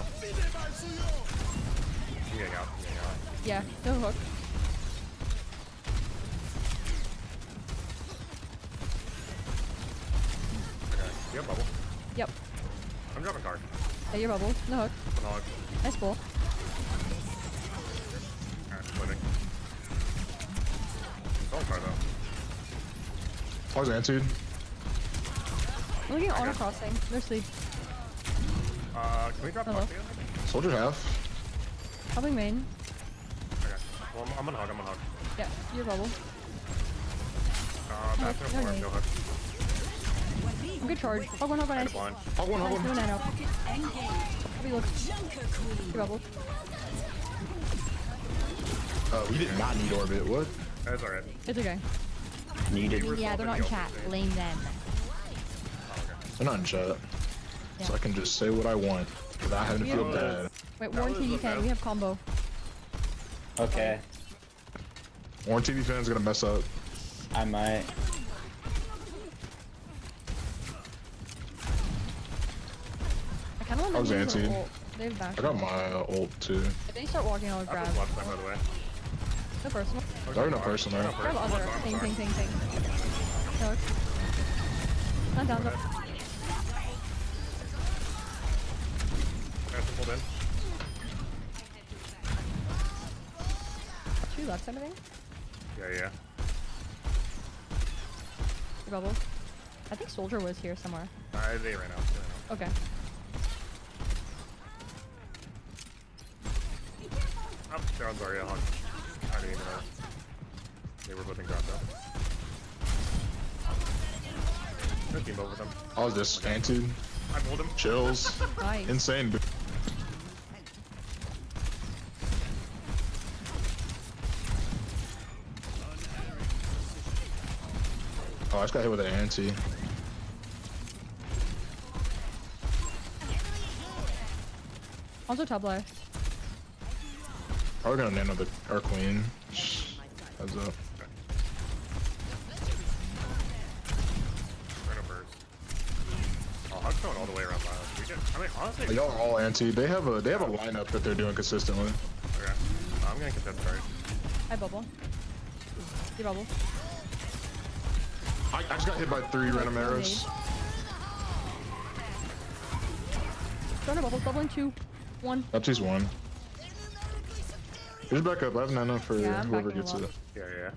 I'm getting out. Yeah, no hook. Okay. You have bubble. Yep. I'm dropping card. Hey, your bubble. No hook. No hook. Nice pull. Alright, splitting. Don't card though. I was anti. I'm looking at Ana crossing. They're asleep. Can we drop Hello. card together? Soldier half. Helping main. Okay. Well, I'm gonna hug. Yeah, your bubble. Back to the floor. okay. No hook. Good charge. Hog one, Kind nice. of blind. Hog one. Nice, no nano. Be look. Your bubble. We did not need orbit. What? That's alright. It's okay. Needed. Yeah, they're not in chat. Blame them. They're not in chat. Yeah. So I can just say what I want without having to feel bad. Wait, Warren TV fan, we have combo. Okay. Warren TV fan's gonna mess up. I might. I kind of I want was to use anti. their ult. They have bash. I got my ult too. If they start walking, I'll I grab. have left side, by the way. No personal. Sorry, no personal. Grab other. Ping. No. Not down. That's pulled in. Two left side, I think. Yeah. Your bubble. I think soldier was here somewhere. They ran out. Okay. Oh, they're on Zarya. Hug. I didn't even know. They were both in ground though. Good team over them. I was just anti. I pulled him. Chills. Nice. Insane. Dude. Oh, I just got hit with an anti. Also top left. Probably gonna nano our queen. Heads up. Right up first. Oh, Hug's going all the way around left. We get, I mean, honestly. Y'all are all anti. They have a lineup that they're doing consistently. Okay. I'm gonna contest card. Hi, bubble. Your bubble. I just got hit by 3 random arrows. Throwing a bubble. Doubling 2. 1. Up 2's 1. Here's back up. I have nano for Yeah, I'm whoever backing gets him it. up. Yeah.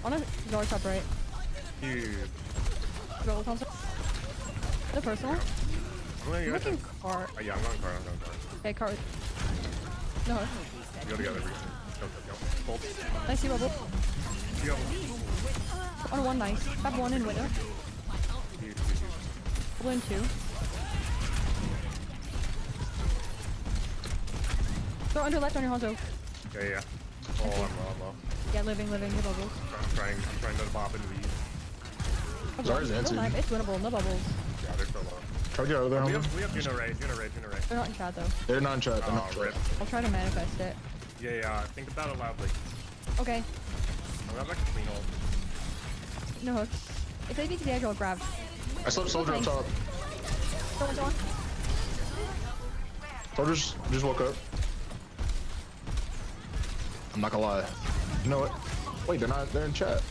On a Zara top right. Huge. Bubble console. No personal. I'm gonna I'm get looking it. car. Yeah, I'm going card. Okay, car. No. Go together. Go. Hold. Nice, your bubble. Go. On a 1, nice. Have 1 in window. Huge. Bubble in 2. Throw under left on your Hanzo. Yeah. Oh, I'm low. Yeah, living, your bubbles. I'm trying to pop into these. Zara's anti. It's winnable, no bubbles. Yeah, they're so low. Try to get out of there, We homie. have Juno Ray. They're not in chat though. They're not in chat. They're not in Rip. chat. I'll try to manifest it. Yeah. Think about it loudly. Okay, I'm gonna have like a clean ult. no hooks. If they beat the edge, I'll grab. I slept soldier up top. Someone's on. Soldiers just woke up. I'm not gonna lie. You know what? Wait, they're not. They're in chat.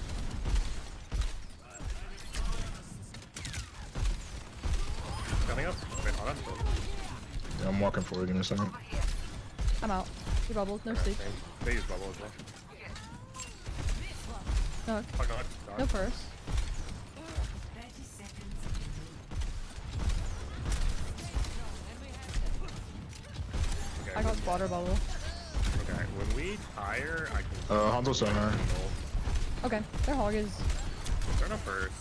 Coming up. Wait, hold on. Yeah, I'm walking forward. Give me a second. I'm out. You bubbled. No sleep. They use bubble as well. No. Fuck no. No first. Okay, I got spotter bubble. okay, when we tire, I can. Hanzo center. Okay, their hog is. Turn up first.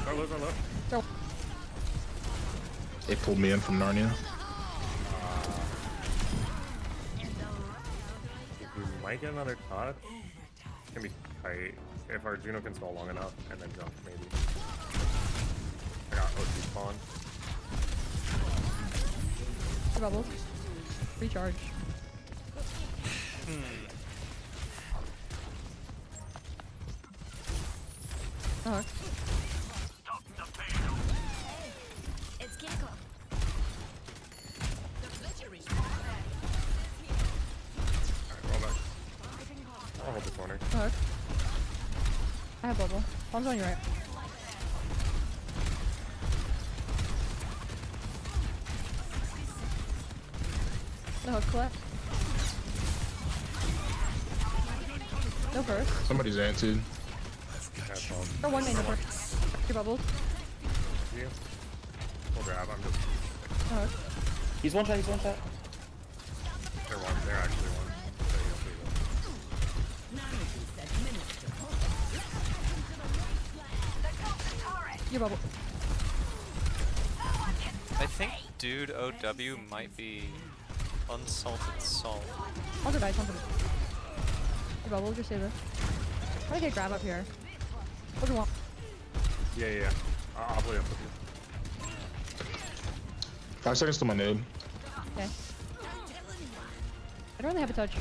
Go low. Throw. They pulled me in from Narnia. We might get another touch. It's gonna be tight if our Juno can stall long enough and then jump maybe. I got OC spawn. Two bubbles. Recharge. Uh-huh. It's Gecko. Alright, roll back. I'll hold the corner. Uh-huh. I have bubble. Bomb's on your right. The hook collect. No first. Somebody's anted. That's all. Or one main no first. Two bubbles. You? We'll grab. I'm just. Uh-huh. He's one shot. They're one. They're actually one. You bubble. I think Dude OW might be unsalted salt. Also dice, something. You bubble, just save it. How do I get grab up here? What do you want? Yeah. I'll play up with you. 5 seconds to my nade. Okay. I don't really have a touch.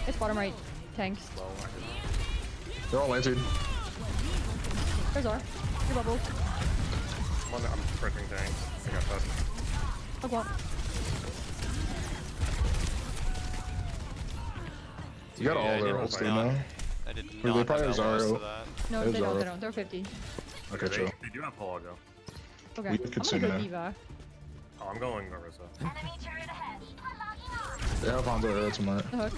It's bottom right. Tanks. They're all anted. There's R. Your bubble. I'm pressing tanks. I got touch. I'll go up. You got all I their did ults, not- now. I did They not probably have have LOS Zaro. to that. No, There's they don't, Zaro. they don't. They're 50. Okay, chill. They do have Polago. Okay. We could I'm sing gonna go that. D.Va. Oh, I'm going Marissa. They have Hanzo arrow tonight. The hook.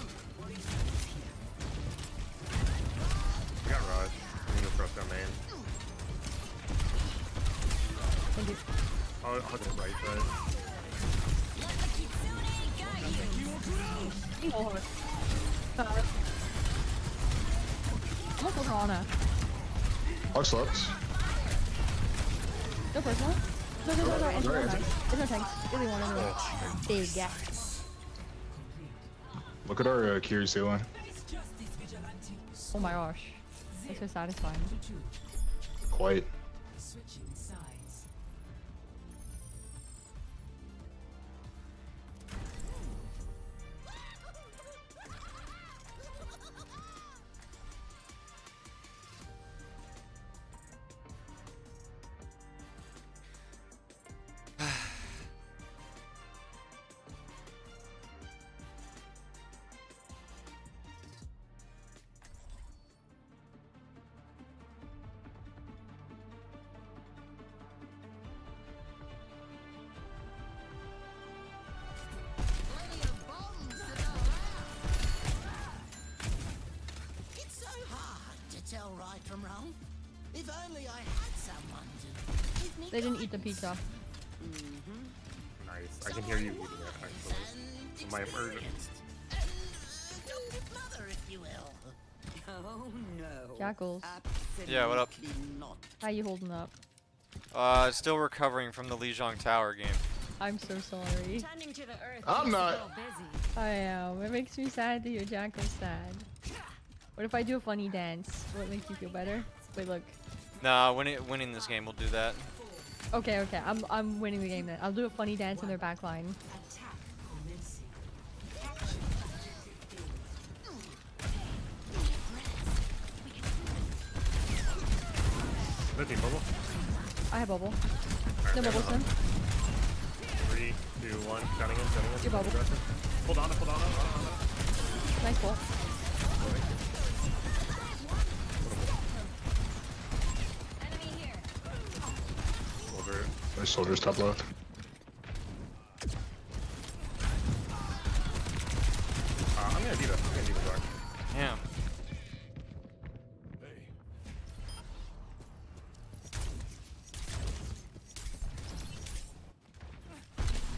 We got Raj. We need to thrust down main. Thank you. I'll hit the right side. Oh, hook. I'm gonna go Ana. Hog slept. No first one. No. There's no tanks. There's no tanks. Really one in the big gap. Look at our Kiri ceiling. Oh my gosh. That's so satisfying. Quite. Tell right from wrong. If only I had someone to give me. They didn't eat the pizza. Nice. I can hear you eating it, actually. My immersion. Mother, if you will. Oh no. Jacklz. Yeah, what up? How you holding up? Still recovering from the Lijiang Tower game. I'm so sorry. Tending to the earth. I'm keeps not. the girl busy. I am. It makes me sad to hear Jacklz sad. What if I do a funny dance? Will it make you feel better? Wait, look. Nah, winning this game will do that. Okay. I'm winning the game then. I'll do a funny dance in their back line. 15 bubble. I have bubble. Alright, No bubble soon. 3, 2, 1. Gunning in. Your bubble. Aggressive. Hold on. Nice ball. Soldier. Nice soldiers top left. I'm gonna D.Va. Dark. Damn.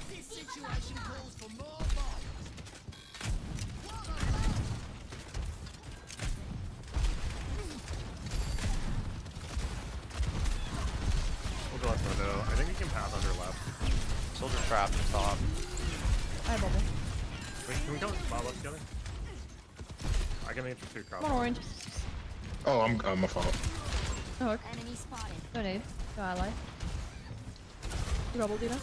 This situation calls for more bombs. We'll go left window. I think we can pass under left. Soldier trapped at top. I have bubble. Wait, can we go spot left together? I can enter 2 cross. One orange. Oh, I'm a fault. No hook. Enemy spotted. No nade. No ally. You bubble, D.Va.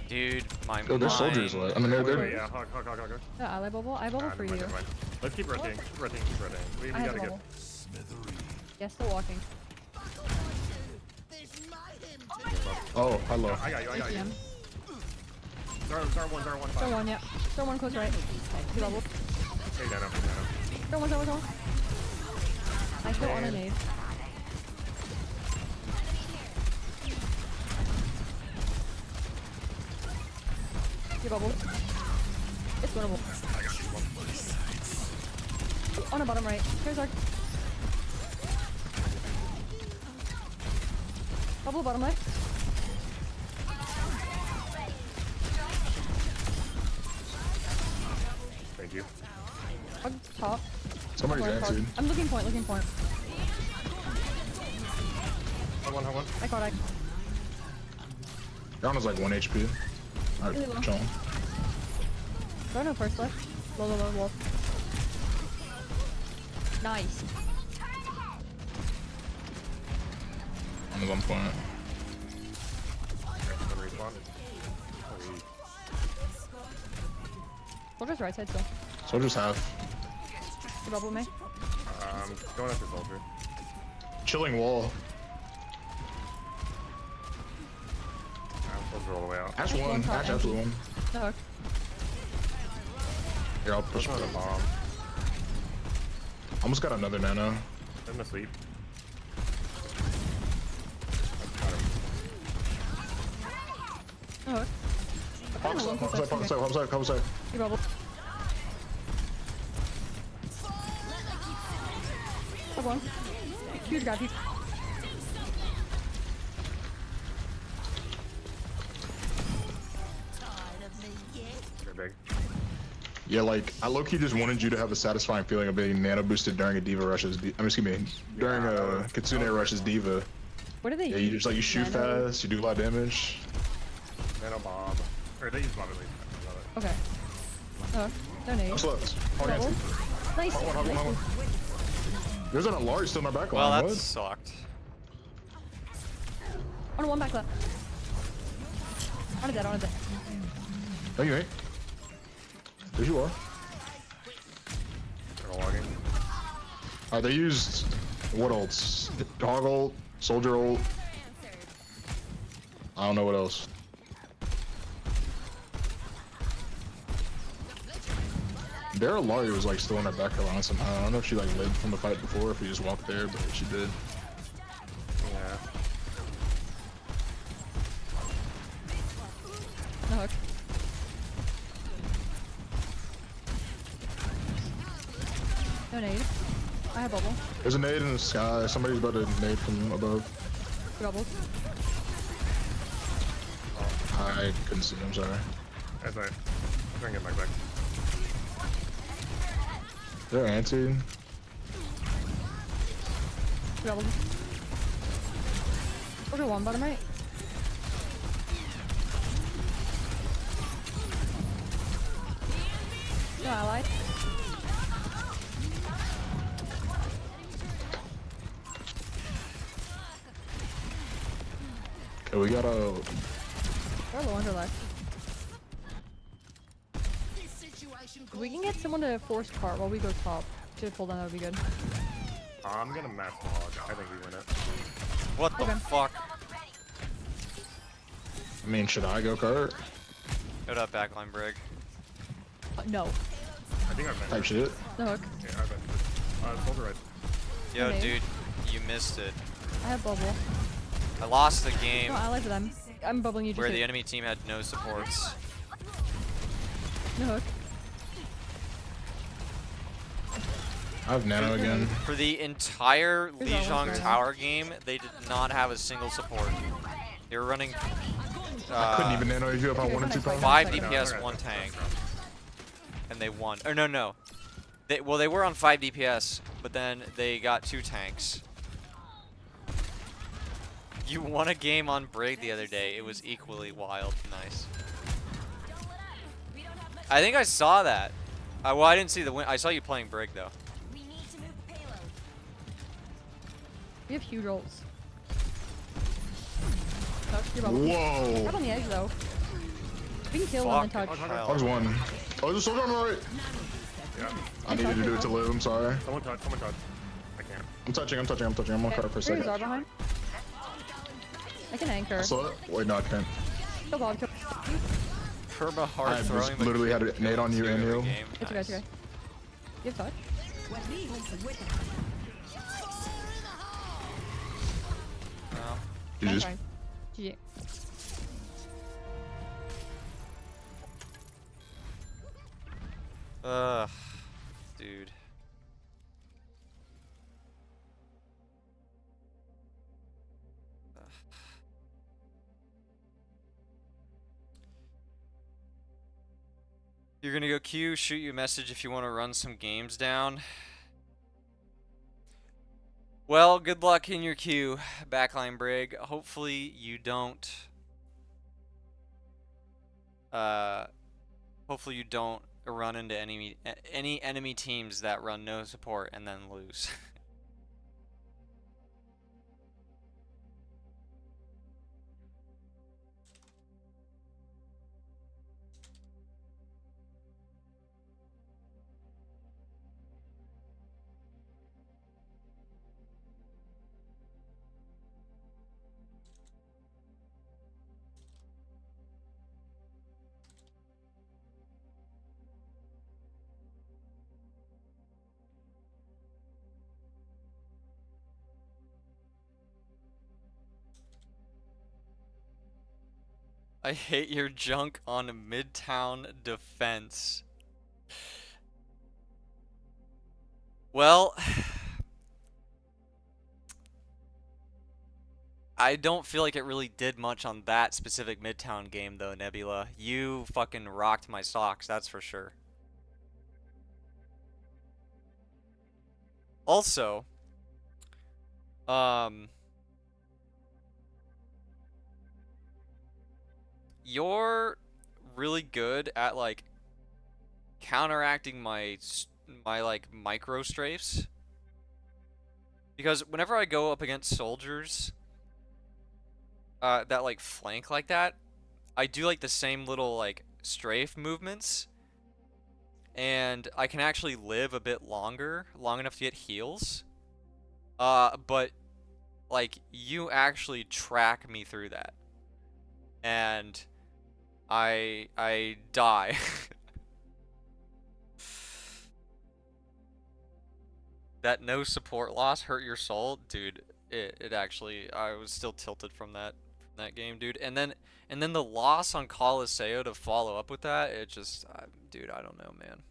Dude, my Oh, there's soldiers left. I mean, they're. Wait, yeah, hug. No ally bubble. I bubble for you. Never mind. Let's keep rotating. We I have gotta bubble. Smithery. Yeah, still walking. Oh, hello. I got you. ATM. Star 1. Star one, yeah. Star one close right. You bubble. Hey, Dano. Star one. I still on a nade. You bubble. It's winnable. On the bottom right. Here's our bubble bottom left. Thank you. Hug top. Somebody's Hug. answered. I'm looking point. Hug one. I caught I. Down is like 1 HP. Really low. Alright, chill. Don't know first left. Low. Nice. On 1 point. Soldier's right side still. Soldiers have. You bubble me. Going after soldier. Chilling wall. Soldier all the way out. Ash one. Ash absolute one. No hook. Here, I'll push Push for the the bomb. Almost got another nano. I'm asleep. No hook. Hop side. You bubble. Hug one. Huge grab. They're big. Yeah, like, I low-key just wanted you to have a satisfying feeling of being nano boosted during a D.Va rushes. Excuse me, during a Kitsune rushes D.Va. What do they Yeah, use? you just like, you shoot Nano? fast, you do a lot of damage. Nano bomb. Or they use bomb at least. I love it. Okay. No hook. No nade. What's left? Hard Bubble. answer. Nice. Hug one. There's an Alari still in our back line. Well, that What? sucked. On one back left. On a dead. No, you ain't. There you are. They're logging. Alright, they used what ults? Dog ult, soldier ult. I don't know what else. Their Alari was like still in her back line somehow. I don't know if she like lived from the fight before, if we just walked there, but she did. Yeah. No hook. No nade. I have bubble. There's a nade in the sky. Somebody's about to nade from above. You bubble. I couldn't see. I'm sorry. That's alright. I'm trying to get my back. They're anti. You bubble. Soldier one bottom right. No ally. Okay, we got a. They're low under left. We can get someone to force cart while we go top. to pull down, that would be good. I'm gonna mass log. I think we win it. What the fuck? I mean, should I go cart? Go up backline Brig. No. I think I've been. Type shit. No hook. Yeah, I've been. Soldier right. Yo, Okay. dude, you missed it. I have bubble. I lost the game No, I like them. I'm bubbling you. where Just the enemy team had no supports. No hook. I have nano again. For the entire Here's that one Lijiang for Tower game, they did not have a single support. They were running I couldn't even nano you if I wanted to. Probably. 5 DPS, 1 tank. And they won. Or no. They were on 5 DPS, but then they got 2 tanks. You won a game on Brig the other day. It was equally wild. Nice. I think I saw that. Well, I didn't see the win. I saw you playing Brig though. We have huge rolls. Touch your bubble. Whoa. Right on the edge though. We can kill one and touch. There's one. Oh, there's a soldier on the right. Yeah. I needed to do it to live. I'm sorry. Someone touch. Someone touch. I can't. I'm touching. I'm on cart for a There's second. Zar behind. I can anchor. I saw it. Wait, no, I can't. Kill Bob. Kill. Perma hard I throwing. just but literally had a nade on you and you. It's okay. It's okay. You have touch. You just. Fine. GG. Dude. You're gonna go queue, shoot you a message if you want to run some games down. Well, good luck in your queue, backline Brig. Hopefully you don't. Hopefully you don't run into any enemy teams that run no support and then lose. I hate your junk on Midtown Defense. Well, I don't feel like it really did much on that specific Midtown game though, Nebula. You fucking rocked my socks, that's for sure. Also, you're really good at like counteracting my like micro strafes, because whenever I go up against soldiers that like flank like that, I do like the same little like strafe movements, and I can actually live a bit long enough to get heals. But like you actually track me through that, and I die. That no support loss hurt your soul, dude. It actually, I was still tilted from that game, dude. And then the loss on Coliseo to follow up with that, it just, dude, I don't know, man.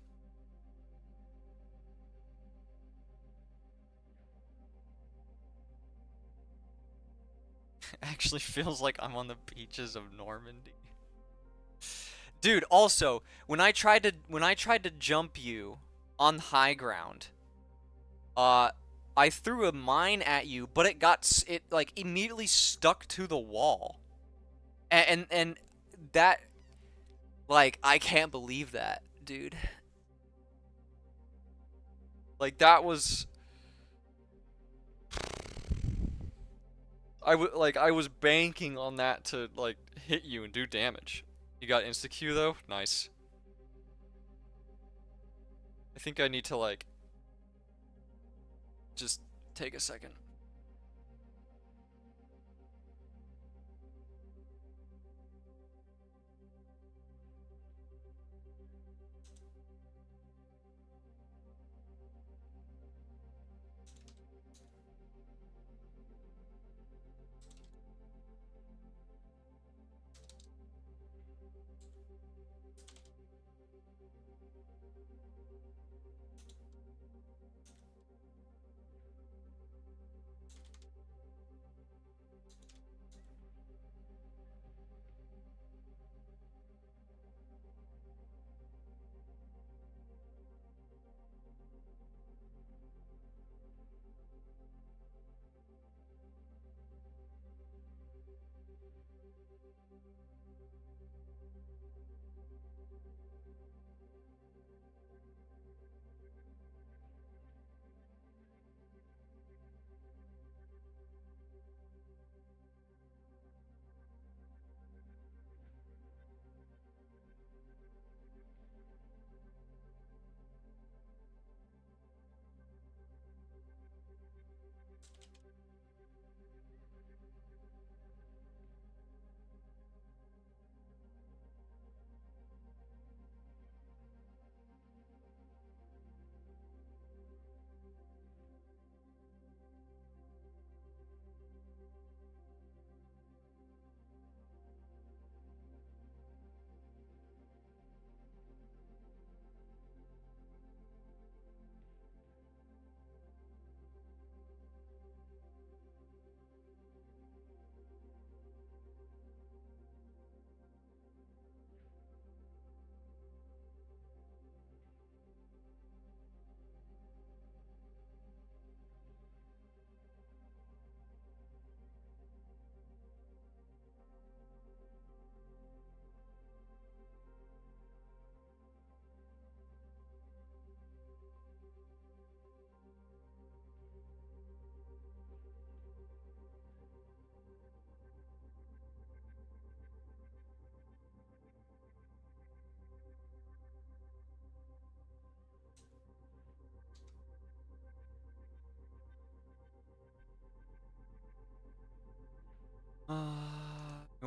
Actually feels like I'm on the beaches of Normandy. Dude, also, when I tried to jump you on high ground, I threw a mine at you, but it like immediately stuck to the wall. And that, like, I can't believe that, dude. Like, that was, I was banking on that to like hit you and do damage. You got insta Q though? Nice. I think I need to like just take a second.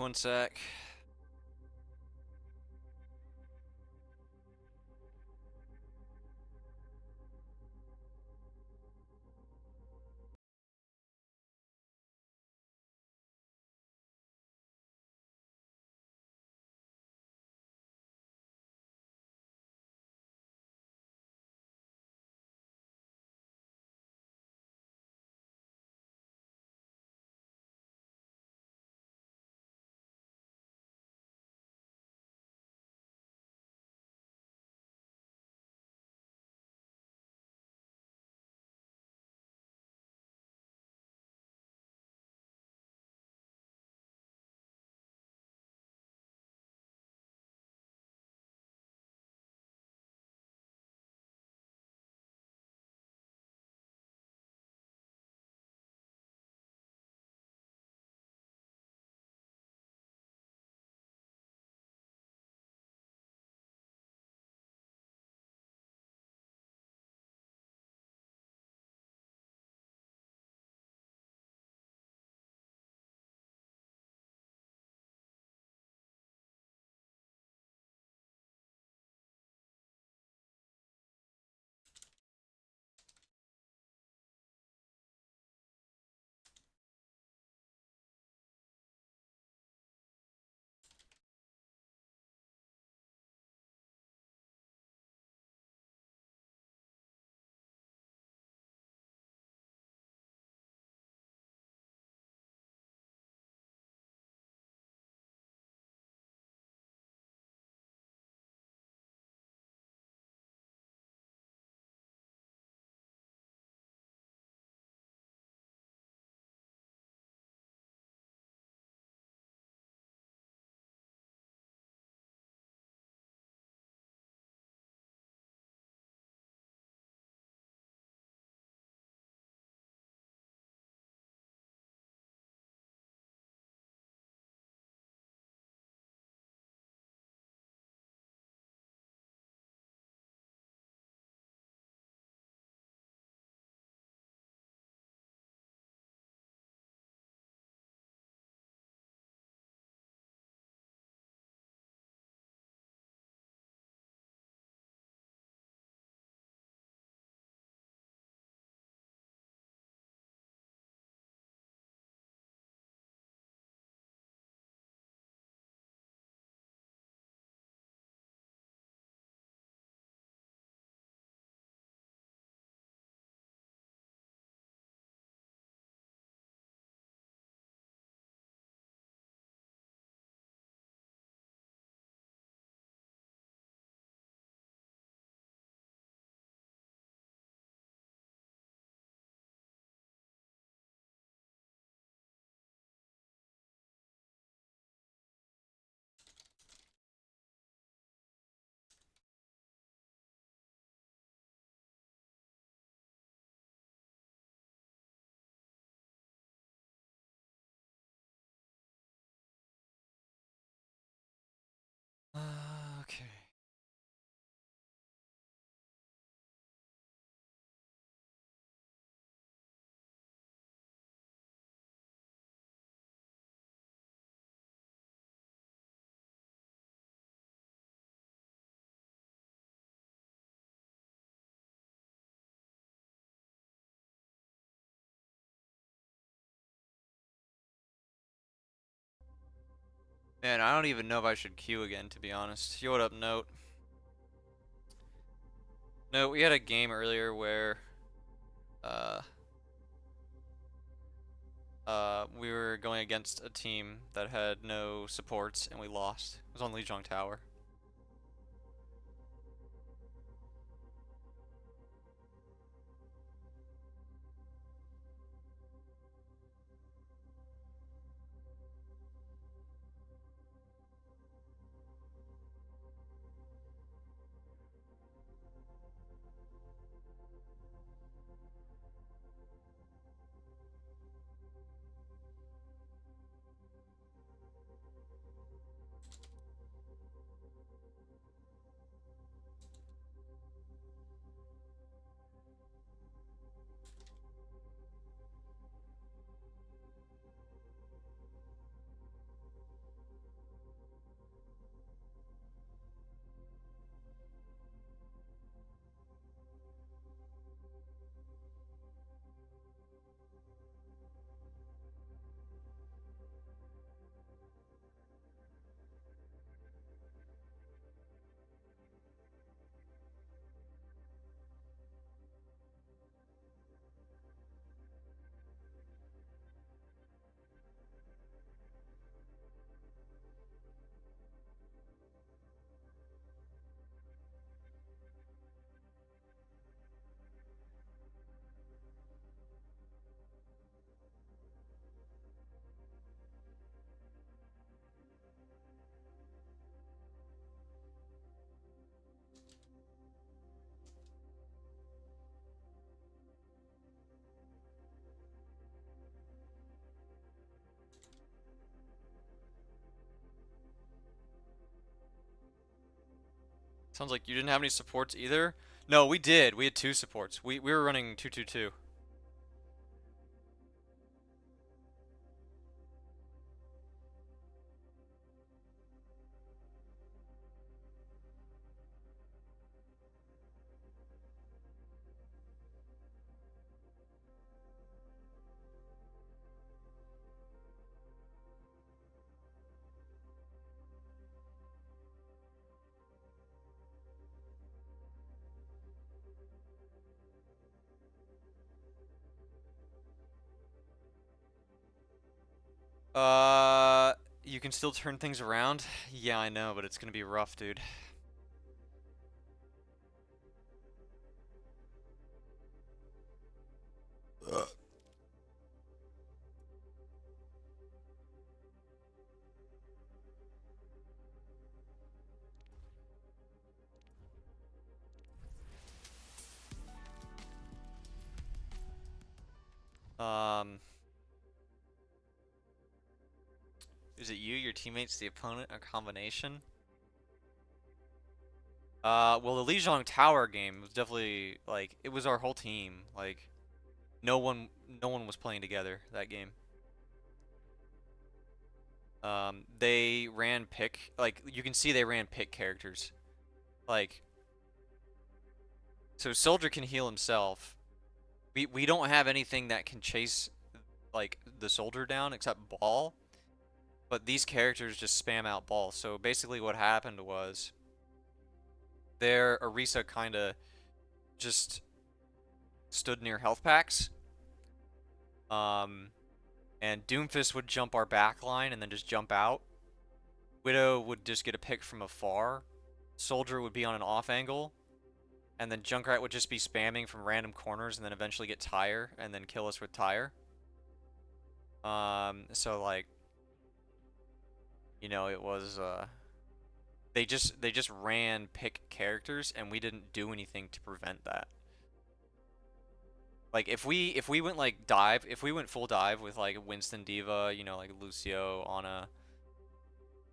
One sec. Man, I don't even know if I should queue again, to be honest. Yo, what up, Note? No, we had a game earlier where we were going against a team that had no supports and we lost. It was on Lijiang Tower. Sounds like you didn't have any supports either. No, we did. We had 2 supports. We were running 2-2-2. You can still turn things around? Yeah, I know, but it's gonna be rough, dude. Um, is it you, your teammates, the opponent, a combination? Well, the Lijiang Tower game was definitely, like, it was our whole team. Like, no one was playing together that game. They ran pick, like, you can see they ran pick characters. Like, so Soldier can heal himself. We don't have anything that can chase, like, the Soldier down except Ball. But these characters just spam out Ball. So basically what happened was their Orisa kind of just stood near health packs. And Doomfist would jump our back line and then just jump out. Widow would just get a pick from afar. Soldier would be on an off angle. And then Junkrat would just be spamming from random corners and then eventually get Tire and then kill us with Tire. So like, you know, it was they just ran pick characters and we didn't do anything to prevent that. Like if we went like dive, if we went full dive with like Winston Diva, you know, like Lucio, Ana,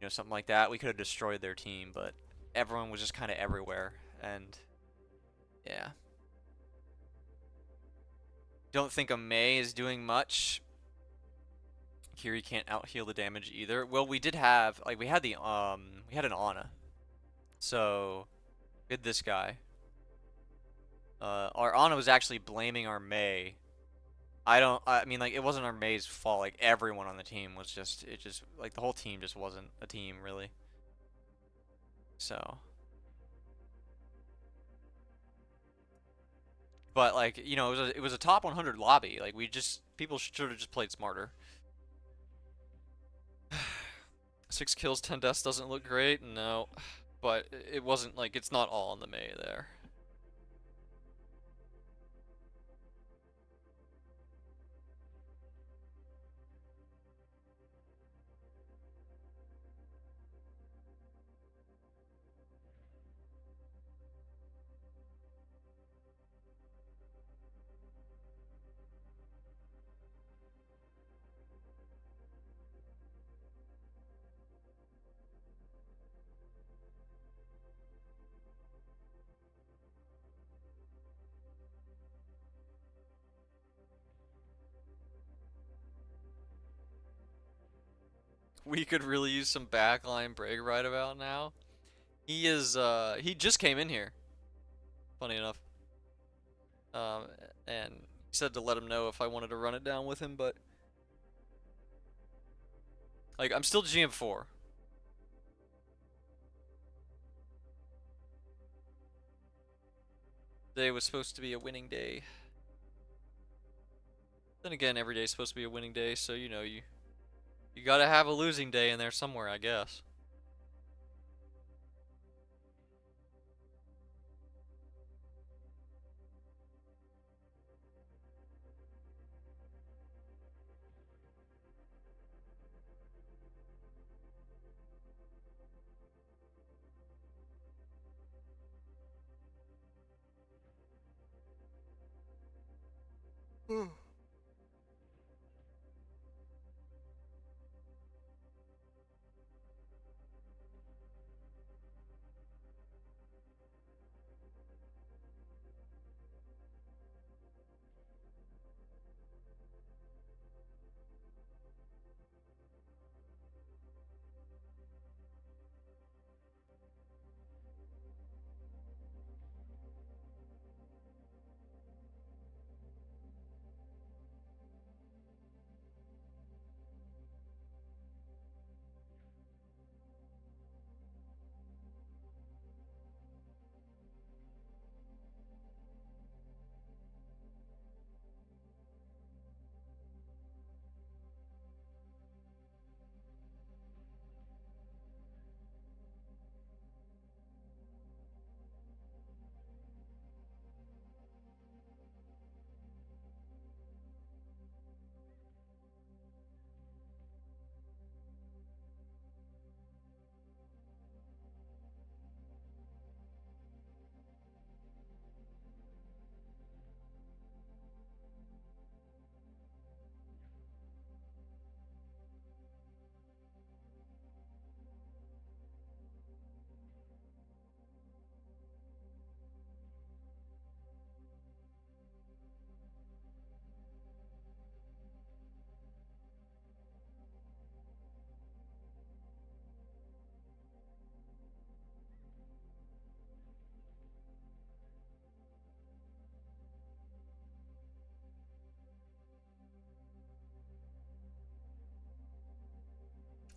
you know, something like that, we could have destroyed their team, but everyone was just kind of everywhere and yeah. Don't think a Mei is doing much. Kiri can't out heal the damage either. Well, we did have, like, we had an Ana. So, we had this guy. Our Ana was actually blaming our Mei I mean, like, it wasn't our May's fault. Like, everyone on the team was just, like, the whole team just wasn't a team, really. So. But, like, you know, it was a top 100 lobby. Like, people should have just played smarter. 6 kills, 10 deaths doesn't look great, no. But it wasn't, like, it's not all on the May there. We could really use some backline break right about now. He just came in here. Funny enough. And he said to let him know if I wanted to run it down with him, but like, I'm still GM4. Today was supposed to be a winning day. Then again, every day is supposed to be a winning day, so you know, you gotta have a losing day in there somewhere, I guess.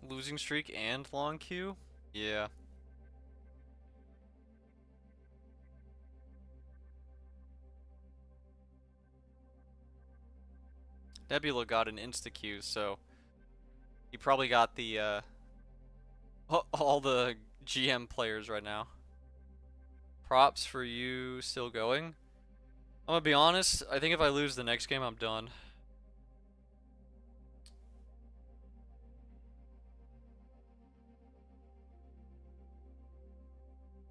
Losing streak and long queue? Yeah. Nebula got an insta queue, so he probably got the all the GM players right now. Props for you still going. I'm gonna be honest, I think if I lose the next game, I'm done.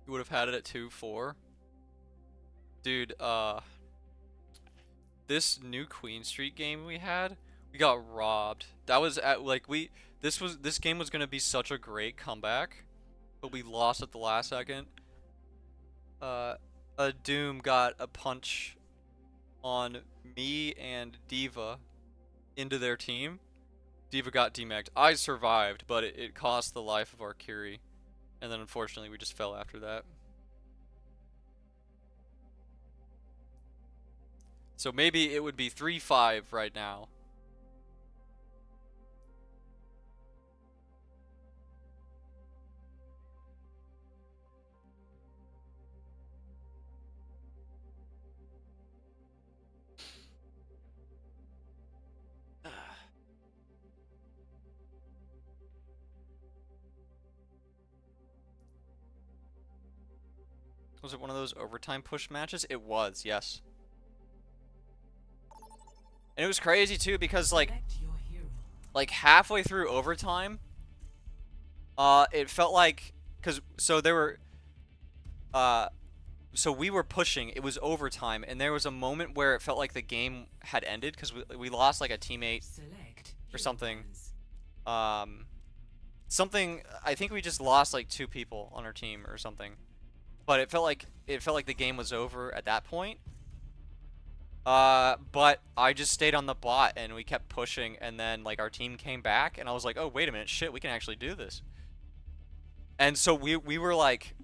You would have had it at 2-4. Dude, this new Queen Street game we had, we got robbed. That was at, like, this game was gonna be such a great comeback, but we lost at the last second. A Doom got a punch on me and Diva into their team. Diva got demagged. I survived, but it cost the life of our Curie. And then unfortunately we just fell after that. So maybe it would be 3-5 right now. Was it one of those overtime push matches? It was, yes. And it was crazy too because like halfway through overtime, it felt like so we were pushing. It was overtime, and there was a moment where it felt like the game had ended because we lost like a teammate or something. Something I think we just lost like 2 people on our team or something. But it felt like the game was over at that point. But I just stayed on the bot and we kept pushing, and then like our team came back and I was like, oh wait a minute, shit, we can actually do this. And so we were like,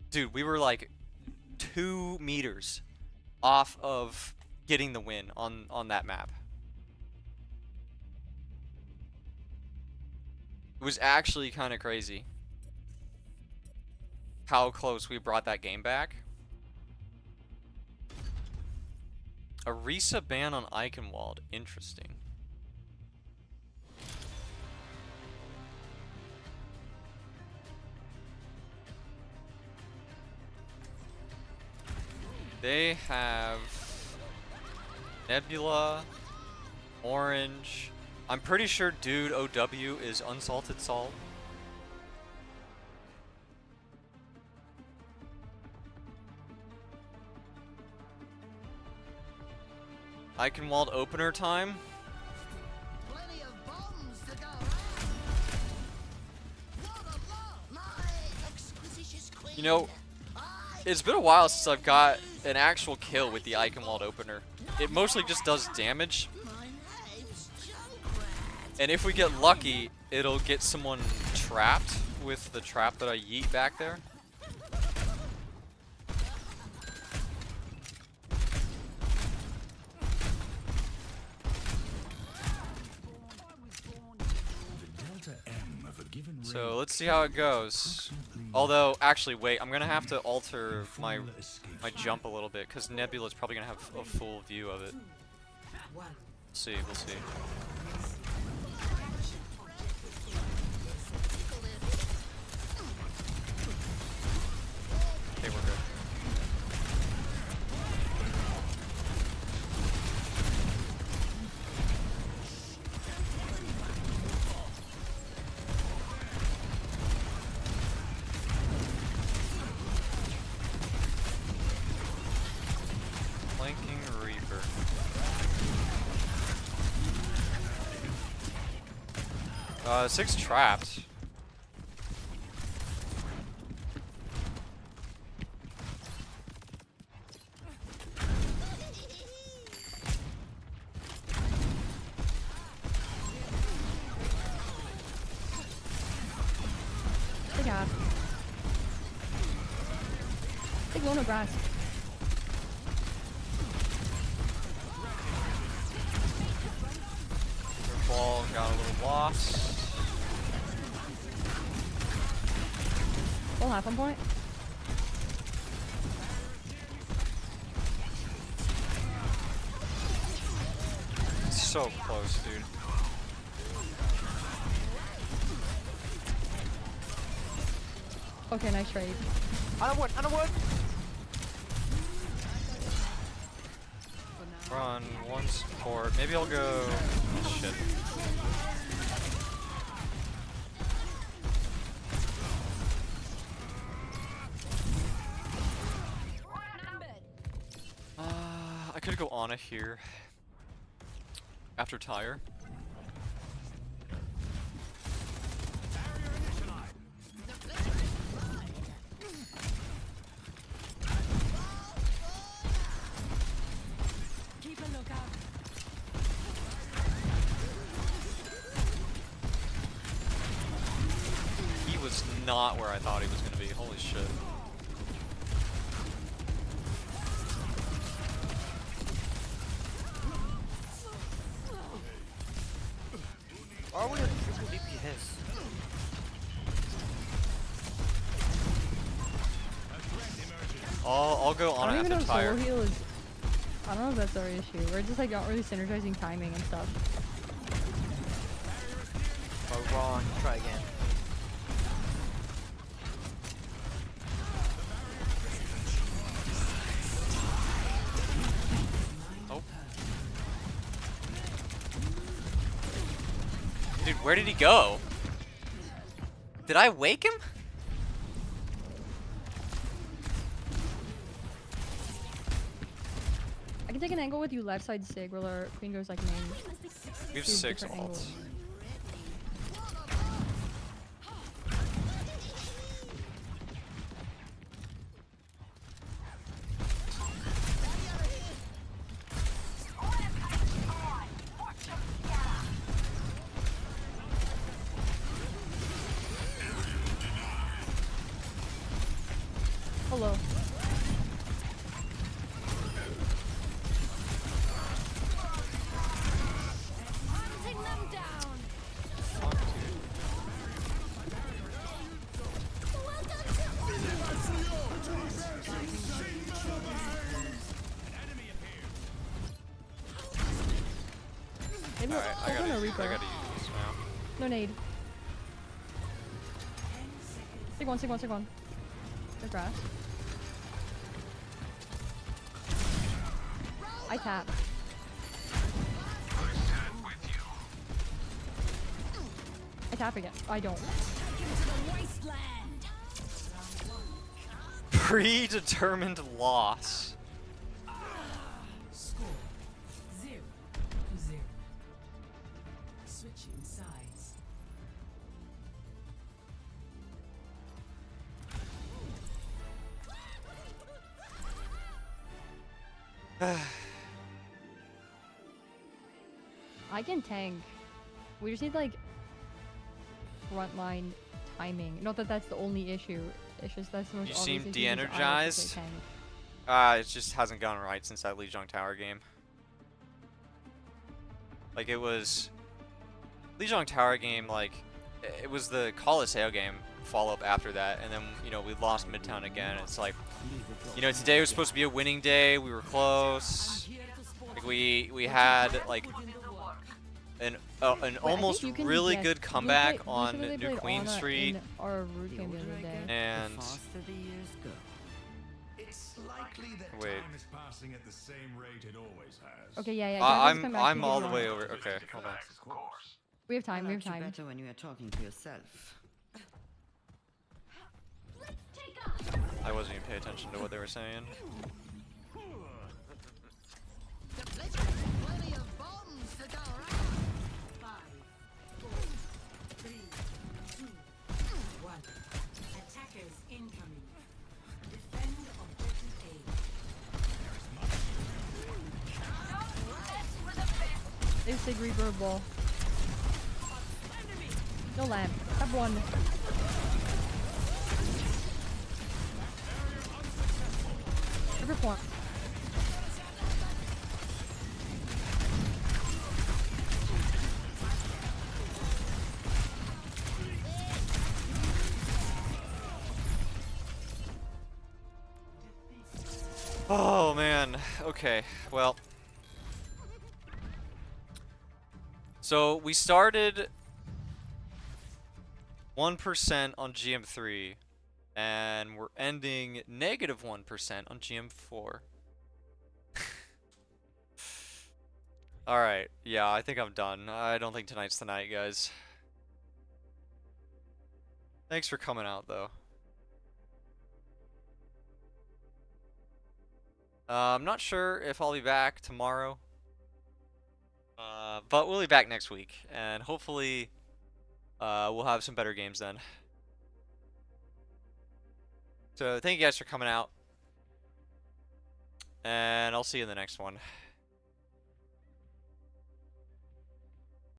dude, we were like 2 meters off of getting the win on that map. It was actually kind of crazy how close we brought that game back. Arisa ban on Eichenwald. Interesting. They have Nebula, Orange. I'm pretty sure Dude OW is Unsalted Salt. Eichenwald opener time. Plenty of bombs to go around. You know, it's been a while since I've got an actual kill with the Eichenwald opener. It mostly just does damage. And if we get lucky, it'll get someone trapped with the trap that I yeet back there. So let's see how it goes. Although, actually, wait, I'm gonna have to alter my jump a little bit because Nebula's probably gonna have a full view of it. We'll see. Okay, we're good. Flanking Reaper. Six trapped. Good job. Big one of grass. Ball got a little lost. Full half on point. So close, dude. Okay, nice trade. On a wood! Run, one support. Maybe I'll go. Shit. I could go Ana here after tire. Keep a lookout. He was not where I thought he was going to be. Holy shit. Why are we at triple DPS? I'll go on I don't even know after if tire. solo heal is. I don't know if that's our issue. We're just like not really synergizing timing and stuff. Oh, wrong. Try again. Oh. Dude, where did he go? Did I wake him? I can take an angle with you left side Sig while our queen goes like main. We have Two 6 different ults. angles. Hello. Hunting them down. Maybe Alright, I hold on a gotta Reaper. use this now. No nade. Sig one, sig one, sig one. Good grass. I tap. I tap again. I don't. Predetermined loss. Score 0-0. Switching sides. I can tank. We just need like frontline timing. Not that that's the only issue. It's just that's the most You obvious seem issue because I like to de-energized. play tank. It just hasn't gone right since that Lijiang Tower game. Like it was Lijiang Tower game, like it was the Colosseo game follow-up after that, and then you know we lost Midtown again. It's like, you know, today was supposed to be a winning day. We were close. Like we had like an Wait, I almost think you can really guess- good we comeback played- we on literally New played Queen Ana Street, in our root game the other day. and faster the years go. It's likely that wait. time is passing at the same rate it always has. Okay, yeah. Jacklz, come back, I'm you all can the way run. over. Okay, hold on. Of course. We have time. I We like have you time. better when you are talking to yourself. I wasn't even paying attention to what they were saying. Plenty of bombs to go around. 5, 4, 3, 2, 1. Attackers incoming. Defend objective A. They Sig Reaper ball. No lamp. Have one. River point. Oh man. Okay. Well. So we started 1% on GM3 and we're ending -1% on GM4. Alright, yeah, I think I'm done. I don't think tonight's the night, guys. Thanks for coming out, though. I'm not sure if I'll be back tomorrow. But we'll be back next week, and hopefully we'll have some better games then. So thank you guys for coming out, and I'll see you in the next one.